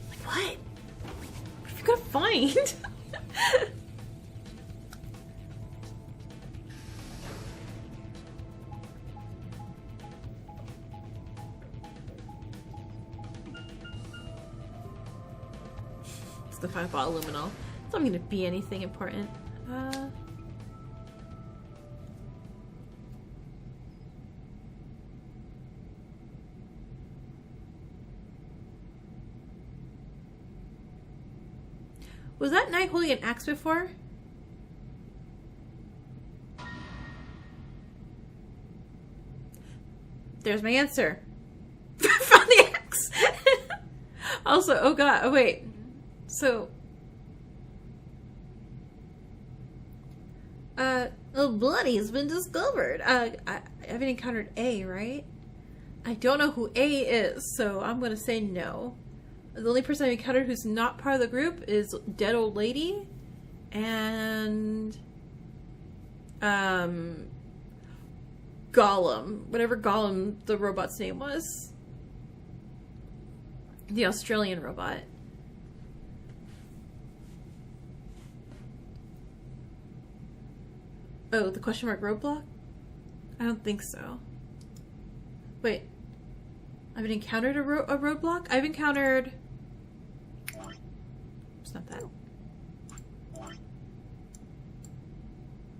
Like what? What are you gonna find? It's the 5-ball luminol. It's not going to be anything important. Was that knight holding an axe before? There's my answer. Found the axe. Also, oh god, oh wait. So, bloody has been discovered. I haven't encountered A, right? I don't know who A is, so I'm gonna say no. The only person I've encountered who's not part of the group is Dead Old Lady and Gollum. Whatever Gollum the robot's name was. The Australian robot. Oh, the question mark roadblock? I don't think so. Wait. I've encountered a roadblock? I've encountered... It's not that.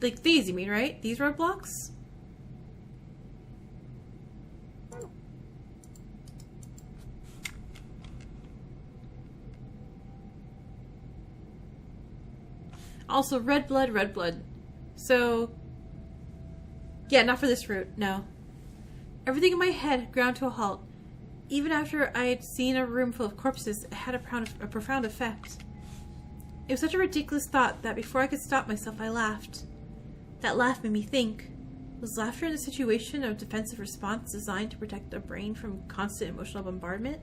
Like these, you mean, right? These roadblocks? Also, red blood, red blood. So... yeah, not for this route, no. Everything in my head ground to a halt. Even after I had seen a room full of corpses, it had a profound effect. It was such a ridiculous thought that before I could stop myself, I laughed. That laugh made me think. Was laughter in a situation of defensive response designed to protect the brain from constant emotional bombardment?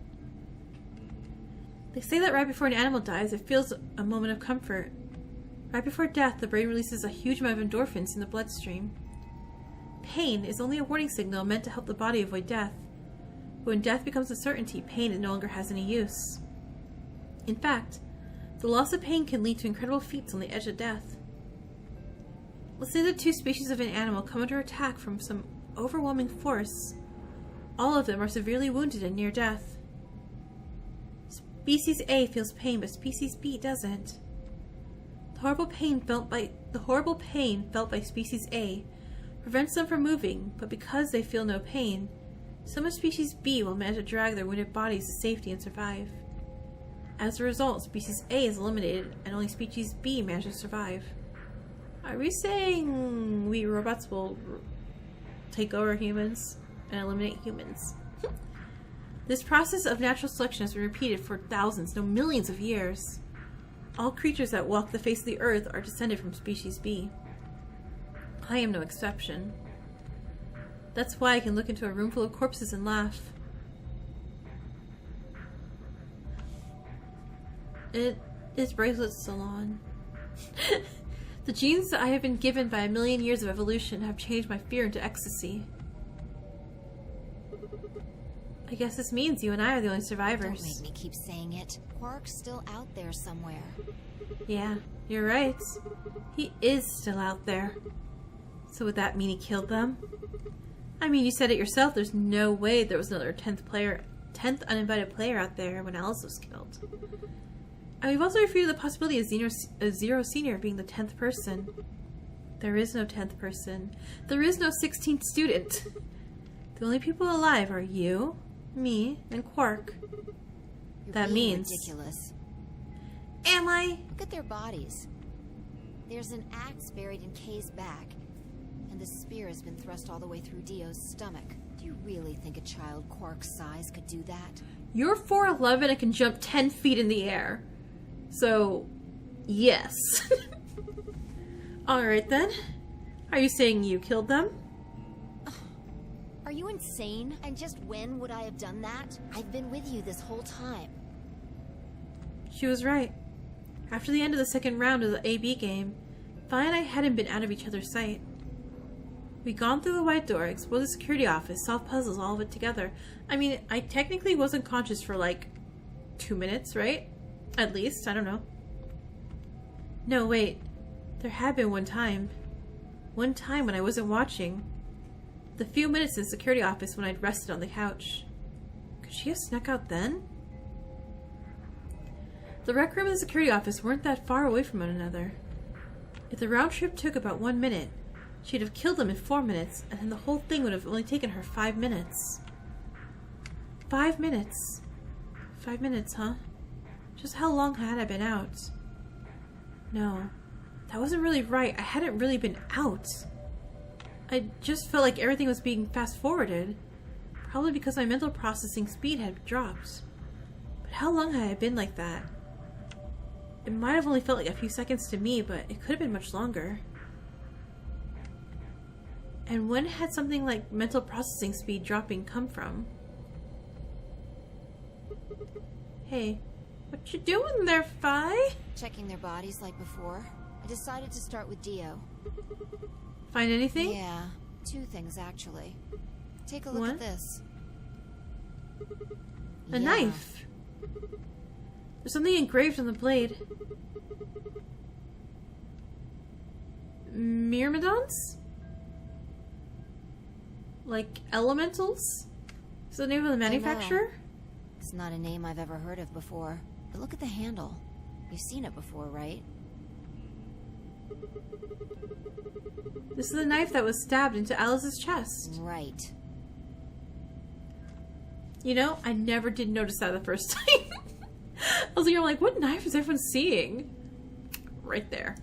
They say that right before an animal dies, it feels a moment of comfort. Right before death, the brain releases a huge amount of endorphins in the bloodstream. Pain is only a warning signal meant to help the body avoid death. But when death becomes a certainty, pain no longer has any use. In fact, the loss of pain can lead to incredible feats on the edge of death. Let's say that two species of an animal come under attack from some overwhelming force. All of them are severely wounded and near death. Species A feels pain, but Species B doesn't. The horrible pain felt by Species A prevents them from moving, but because they feel no pain, some of Species B will manage to drag their wounded bodies to safety and survive. As a result, Species A is eliminated, and only Species B manages to survive. Are we saying we robots will take over humans and eliminate humans? This process of natural selection has been repeated for thousands, no millions of years. All creatures that walk the face of the earth are descended from Species B. I am no exception. That's why I can look into a room full of corpses and laugh. It is Bracelet's salon. The genes that I have been given by a million years of evolution have changed my fear into ecstasy. I guess this means you and I are the only survivors. Don't make me keep saying it. Quark's still out there somewhere. Yeah, you're right. He is still out there. So would that mean he killed them? I mean, you said it yourself, there's no way there was another 10th uninvited player out there when Alice was killed. And we've also refuted the possibility of Zero Senior being the 10th person. There is no 10th person. There is no 16th student. The only people alive are you, me, and Quark. You're That being means... ridiculous. Am I? Look at their bodies. There's an axe buried in Kay's back, and the spear has been thrust all the way through Dio's stomach. Do you really think a child Quark's size could do that? You're 4'11" and can jump 10 feet in the air. So, yes. Alright then. Are you saying you killed them? Are you insane? And just when would I have done that? I've been with you this whole time. She was right. After the end of the second round of the AB game, Vi and I hadn't been out of each other's sight. We'd gone through the white door, explored the security office, solved puzzles, all of it together. I mean, I technically wasn't conscious for like 2 minutes, right? At least, I don't know. No, wait. There had been one time. One time when I wasn't watching. The few minutes in the security office when I'd rested on the couch. Could she have snuck out then? The rec room and the security office weren't that far away from one another. If the round trip took about 1 minute, she'd have killed them in 4 minutes, and then the whole thing would have only taken her 5 minutes. 5 minutes. 5 minutes, huh? Just how long had I been out? No, that wasn't really right. I hadn't really been out. I just felt like everything was being fast-forwarded. Probably because my mental processing speed had dropped. But how long had I been like that? It might have only felt like a few seconds to me, but it could have been much longer. And when had something like mental processing speed dropping come from? Hey, what you doing there, Vi? Checking their bodies like before. I decided to start with Dio. Find anything? Yeah, 2 things actually. Take a look What? at this. A knife. There's something engraved on the blade. Myrmidons? Like elementals? Is that the name of the manufacturer? It's not a name I've ever heard of before. But look at the handle. You've seen it before, right? This is the knife that was stabbed into Alice's chest. Right. You know, I never did notice that the first time. I was like, what knife is everyone seeing? Right there.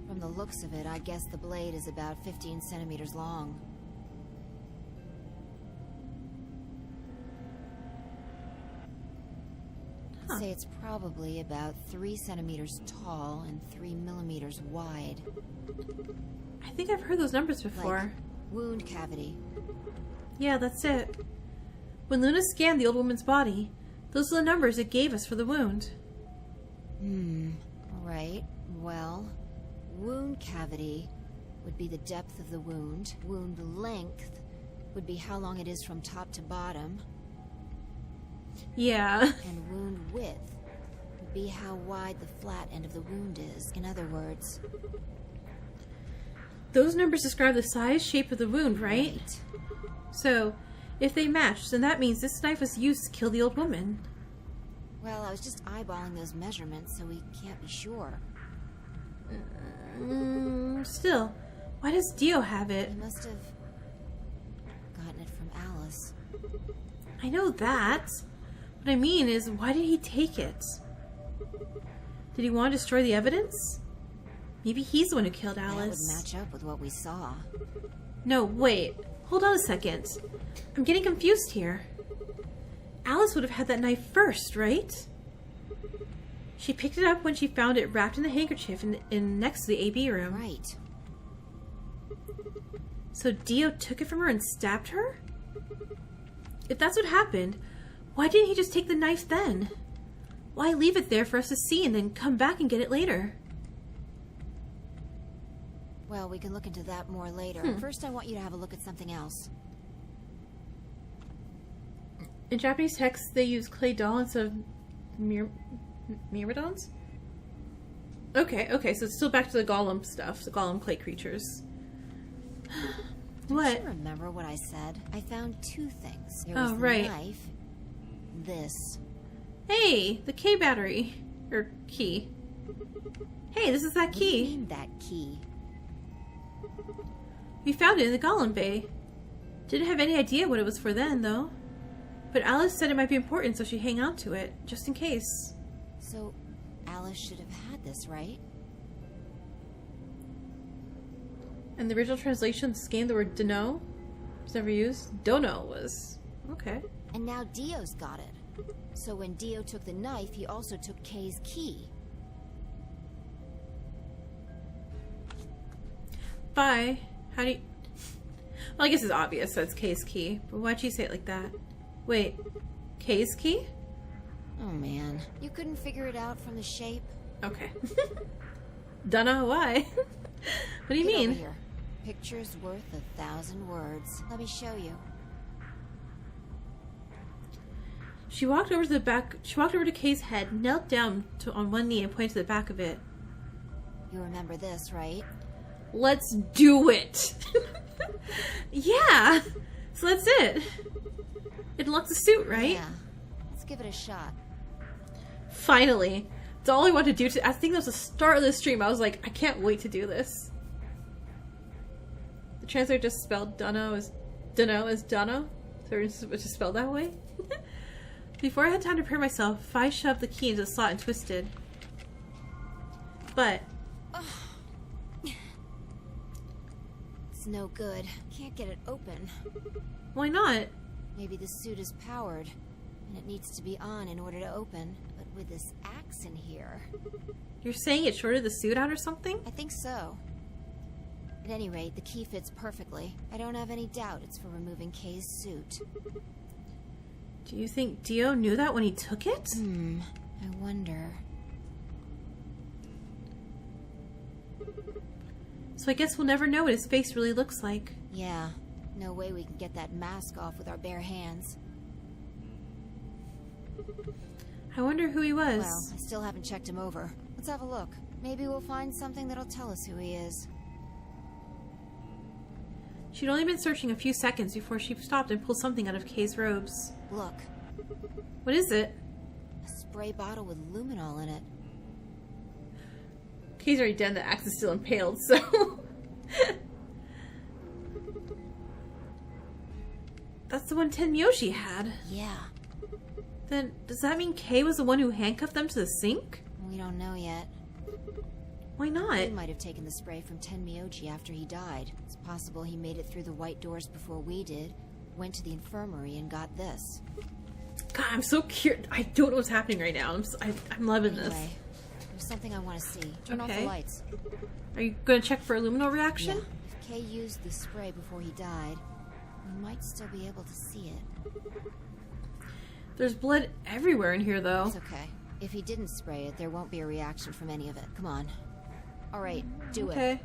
From the looks of it, I guess the blade is about 15 centimeters long. I'd say it's probably about 3 centimeters tall and 3 millimeters wide. I think I've heard those numbers before. Like wound cavity. Yeah, that's it. When Luna scanned the old woman's body, those are the numbers it gave us for the wound. Right. Well, wound cavity would be the depth of the wound. Wound length would be how long it is from top to bottom. Yeah. And wound width would be how wide the flat end of the wound is. In other words... Those numbers describe the size, shape of the wound, right? So, if they match, then that means this knife was used to kill the old woman. Well, I was just eyeballing those measurements, so we can't be sure. Still, why does Dio have it? He must have gotten it from Alice. I know that. What I mean is, why did he take it? Did he want to destroy the evidence? Maybe he's the one who killed Alice. That would match up with what we saw. No, wait. Hold on a second. I'm getting confused here. Alice would have had that knife first, right? She picked it up when she found it wrapped in the handkerchief in next to the AB room. Right. So Dio took it from her and stabbed her? If that's what happened, why didn't he just take the knife then? Why leave it there for us to see and then come back and get it later? Well, we can look into that more later. First, I want you to have a look at something else. In Japanese text, they use clay doll instead of myrmidons? Okay, so it's still back to the golem stuff, the golem clay creatures. What? Don't you remember what I said? I found 2 things. There Oh, was the right. knife. This. Hey, the K battery. Or key. Hey, this is that What do you key. mean, that key? We found it in the golem bay. Didn't have any idea what it was for then, though. But Alice said it might be important, so she'd hang on to it, just in case. So, Alice should have had this, right? And the original translation of this game, the word Dono was never used. Dono was. Okay. And now Dio's got it. So when Dio took the knife, he also took Kay's key. Bye. How do you... Well, I guess it's obvious that's Kay's key. But why'd you say it like that? Wait. Kay's key? Oh man. You couldn't figure it out from the shape? Okay. Dunno why. What do you mean? Over here. Picture's worth 1,000 words. Let me show you. She walked over to the back. She walked over to Kay's head, knelt down on one knee, and pointed to the back of it. You remember this, right? Let's do it. Yeah. So that's it. It unlocks the suit, right? Yeah. Let's give it a shot. Finally. It's all I wanted to do. I think that was the start of the stream. I was like, I can't wait to do this. The translator just spelled Dunno as Dunno. So it's just spelled that way. Before I had time to prepare myself, I shoved the key into the slot and twisted. But... It's no good. Can't get it open. Why not? Maybe the suit is powered, and it needs to be on in order to open. But with this axe in here... You're saying it shorted the suit out or something? I think so. At any rate, the key fits perfectly. I don't have any doubt it's for removing Kay's suit. Do you think Dio knew that when he took it? I wonder... So I guess we'll never know what his face really looks like. Yeah. No way we can get that mask off with our bare hands. I wonder who he was. Well, I still haven't checked him over. Let's have a look. Maybe we'll find something that'll tell us who he is. She'd only been searching a few seconds before she stopped and pulled something out of Kay's robes. Look. What is it? A spray bottle with luminol in it. Kay's already dead, the axe is still impaled, so... That's the one Tenmyoji had. Yeah. Then, does that mean Kay was the one who handcuffed them to the sink? We don't know yet. Why not? He might have taken the spray from Tenmyoji after he died. It's possible he made it through the white doors before we did, went to the infirmary and got this. God, I'm so curious. I don't know what's happening right now. I'm loving this. There's something I want to see. Turn off the lights. Are you going to check for a luminol reaction? Yeah. If Kay used the spray before he died, we might still be able to see it. There's blood everywhere in here, though. It's okay. If he didn't spray it, there won't be a reaction from any of it. Come on. All right, do it. Okay.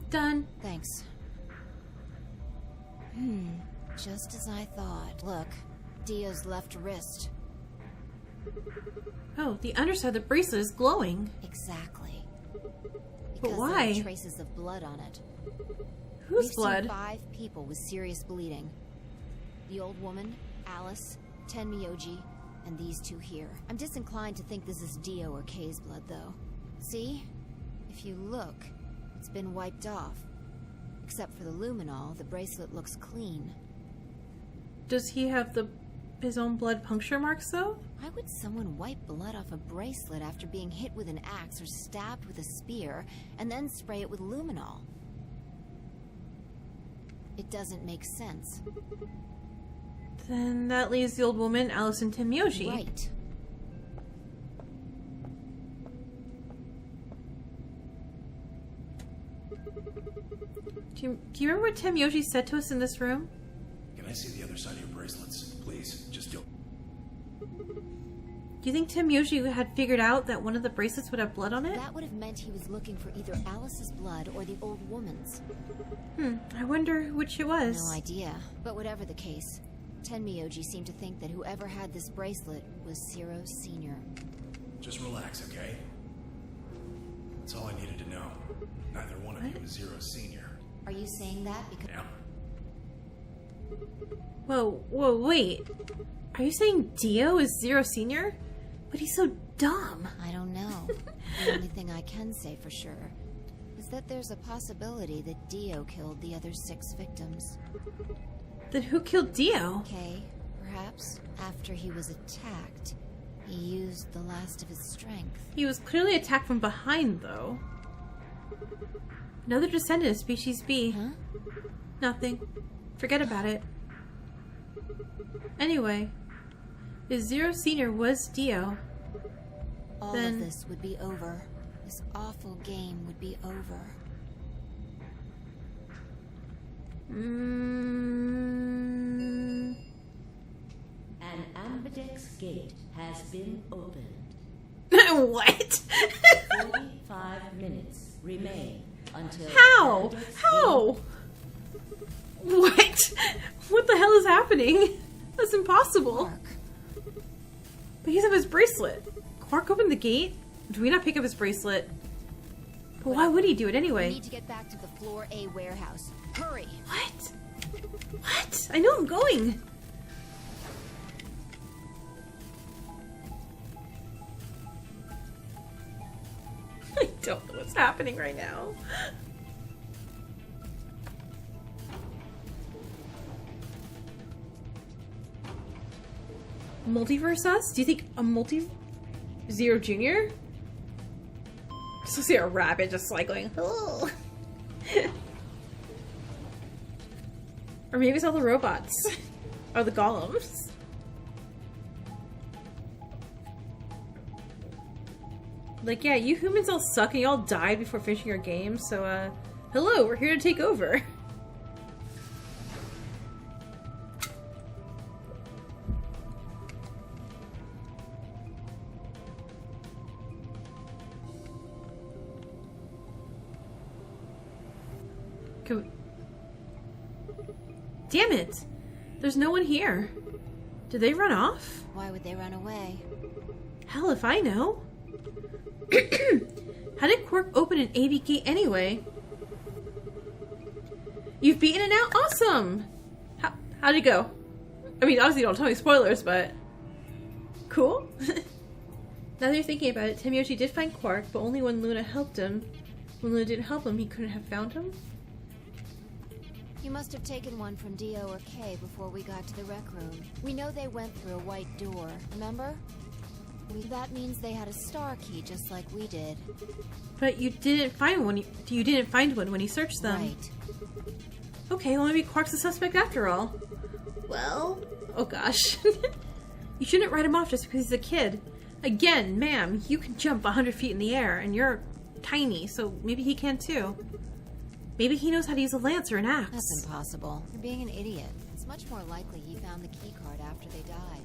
Done. Thanks. Just as I thought. Look, Dio's left wrist. Oh, the underside of the bracelet is glowing. Exactly. But Because why? there are traces of blood on it. Whose We've blood? seen 5 people with serious bleeding. The old woman, Alice, Tenmyoji, and these 2 here. I'm disinclined to think this is Dio or Kay's blood, though. See? If you look, it's been wiped off. Except for the luminol, the bracelet looks clean. Does he have his own blood puncture marks, though? Why would someone wipe blood off a bracelet after being hit with an axe or stabbed with a spear, and then spray it with luminol? It doesn't make sense. Then that leaves the old woman, Alice, and Tenmyoji. Right. Do you remember what Tenmyoji said to us in this room? Can I see the other side of your bracelets? Please, just don't. Do you think Tenmyoji had figured out that one of the bracelets would have blood on it? That would have meant he was looking for either Alice's blood or the old woman's. I wonder which it was. No idea. But whatever the case, Tenmyoji seemed to think that whoever had this bracelet was Zero Senior. Just relax, okay? That's all I needed to know. Neither one of you is Zero Senior. Are you saying that because... Yeah. Whoa, wait. Are you saying Dio is Zero Senior? But he's so dumb. I don't know. The only thing I can say for sure is that there's a possibility that Dio killed the other 6 victims. Then who killed Dio? Okay, perhaps after he was attacked, he used the last of his strength. He was clearly attacked from behind, though. Another descendant of Species B. Huh? Nothing. Forget about it. Anyway, if Zero Senior was Dio, all then... of this would be over. This awful game would be over. An Ambidex gate has been opened. What? 45 minutes remain until... How? Ambidex How? What? What the hell is happening? That's impossible. Quark. But he's up his bracelet. Quark opened the gate? Do we not pick up his bracelet? But why would he do it anyway? We need to get back to the Floor A warehouse. Hurry! What? What? I know I'm going. I don't know what's happening right now. Multiverse us? Do you think a Zero Junior? Just see a rabbit just like going, oh. Or maybe it's all the robots. Or the golems. Like, yeah, you humans all suck and you all died before finishing your game, so, hello, we're here to take over. Can we... Damn it! There's no one here. Did they run off? Why would they run away? Hell if I know. How did Quark open an AB gate anyway? You've beaten it now? Awesome! How'd it go? I mean, obviously don't tell me spoilers, but... Cool? Now that you're thinking about it, Tamiyoshi did find Quark, but only when Luna helped him. When Luna didn't help him, he couldn't have found him? You must have taken one from Dio or Kay before we got to the rec room. We know they went through a white door, remember? That means they had a star key just like we did. But you didn't find one. You didn't find one when you searched them. Right. Okay, well maybe Quark's the suspect after all. Well, oh gosh. You shouldn't write him off just because he's a kid. Again, ma'am, you can jump 100 feet in the air, and you're tiny, so maybe he can too. Maybe he knows how to use a lance or an axe. That's impossible. You're being an idiot. It's much more likely he found the key card after they died.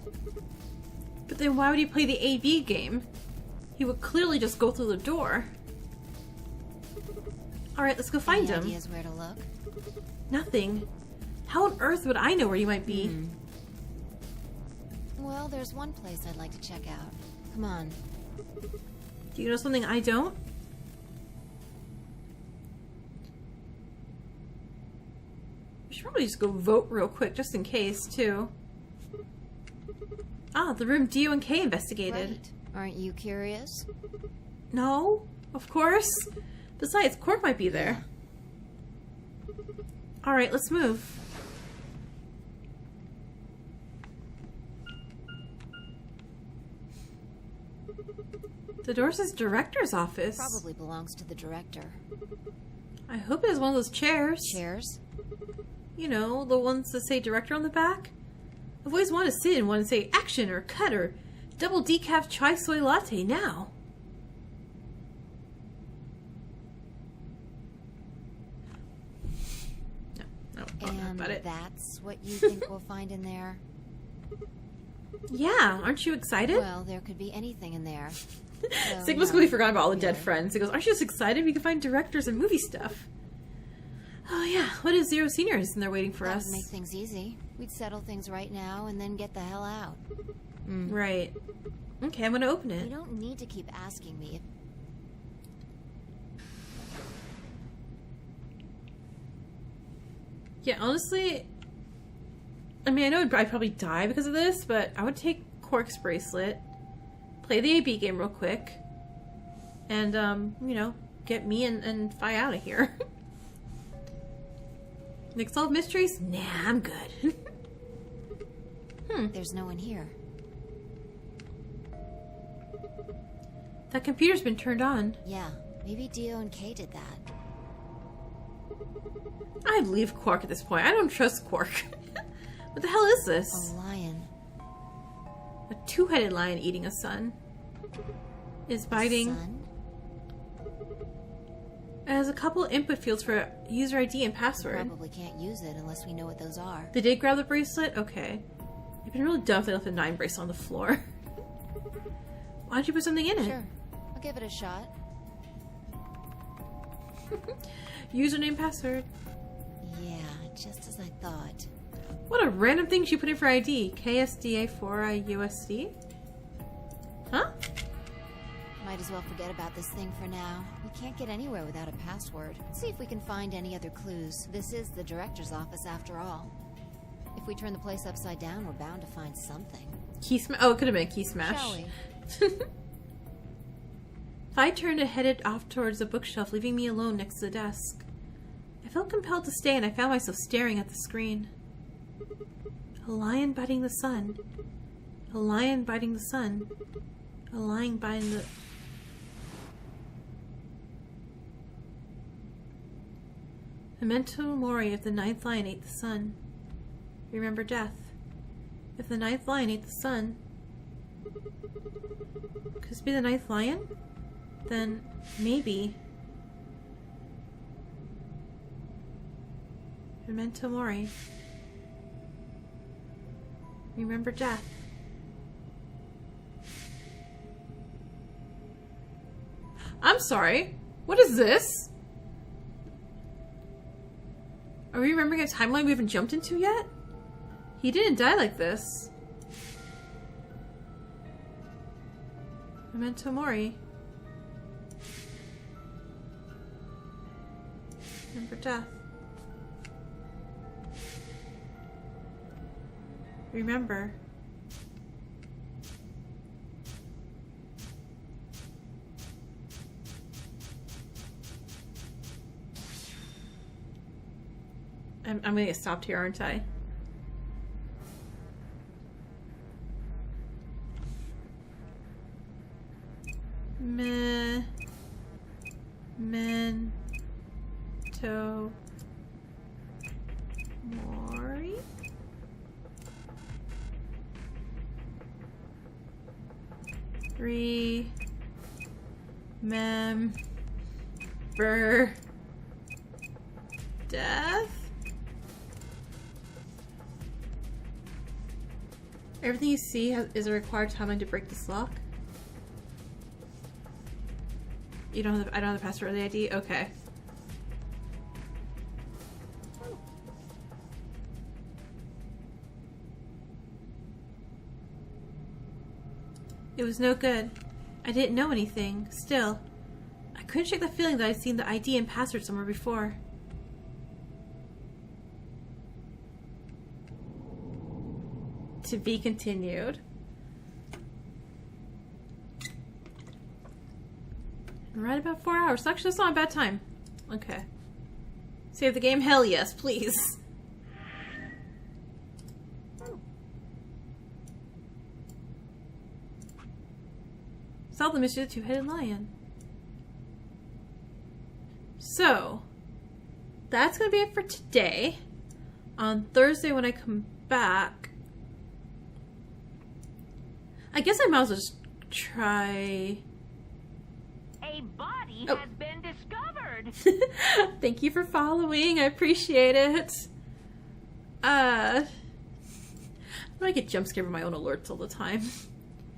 But then why would he play the AB game? He would clearly just go through the door. Alright, let's go find him. Any ideas where to look? Nothing. How on earth would I know where he might be? Well, there's one place I'd like to check out. Come on. Do you know something I don't? We should probably just go vote real quick, just in case, too. Ah, the room Dio and Kay investigated. Right. Aren't you curious? No, of course. Besides, Quark might be there. Alright, let's move. The door says director's office. Probably belongs to the director. I hope it has one of those chairs. Chairs? You know, the ones that say director on the back. I've always wanted to sit in one and say action or cut or double decaf chai soy latte now. No, don't know about it. That's what you think we'll find in there? Yeah, aren't you excited? Well, there could be anything in there. So, Sigma's completely forgot about all the dead friends. He goes, aren't you just excited? We can find directors and movie stuff. Oh yeah, what if Zero Senior is in there waiting for us? That would make things easy. We'd settle things right now and then get the hell out. Right. Okay, I'm gonna open it. You don't need to keep asking me if... Yeah, honestly, I mean, I know I'd probably die because of this, but I would take Quark's bracelet, play the AB game real quick, and, you know, get me and Fi out of here. Nick, solve mysteries? Nah, I'm good. There's no one here. That computer's been turned on. Yeah, maybe Dio and Kay did that. I'd leave Quark at this point. I don't trust Quark. What the hell is this? A lion. A two-headed lion eating a sun. Is biting. Sun? It has a couple input fields for user ID and password. Probably can't use it unless we know what those are. They did grab the bracelet? Okay. It'd been really dumb if they left the 9 bracelet on the floor. Why don't you put something in it? Sure. I'll give it a shot. Username, password. Yeah, just as I thought. What a random thing she put in for ID. KSDA4IUSD? Huh? Might as well forget about this thing for now. We can't get anywhere without a password. Let's see if we can find any other clues. This is the director's office after all. If we turn the place upside down, we're bound to find something. Key smash. Oh, it could have been a key smash. Shall we? I turned and headed off towards the bookshelf, leaving me alone next to the desk. I felt compelled to stay, and I found myself staring at the screen. A lion biting the sun. A lion biting the sun. A lion biting the... Memento mori, if the 9th lion ate the sun. Remember death. If the 9th lion ate the sun... Could this be the 9th lion? Then maybe... Memento mori. Remember death. I'm sorry. What is this? Are we remembering a timeline we haven't jumped into yet? He didn't die like this. Memento mori. Remember death. Remember. I'm gonna get stopped here, aren't I? Memento mori. Remember death. Everything you see is a required timeline to break this lock. You don't have the, I don't have the password or the ID? Okay. It was no good. I didn't know anything. Still, I couldn't shake the feeling that I'd seen the ID and password somewhere before. To be continued. Right about 4 hours. Actually, that's not a bad time. Okay. Save the game? Hell yes, please. Solve the mystery of the two-headed lion. So, that's going to be it for today. On Thursday when I come back, I guess I might as well just try... A body has been discovered! Thank you for following. I appreciate it. I get jump scared by my own alerts all the time.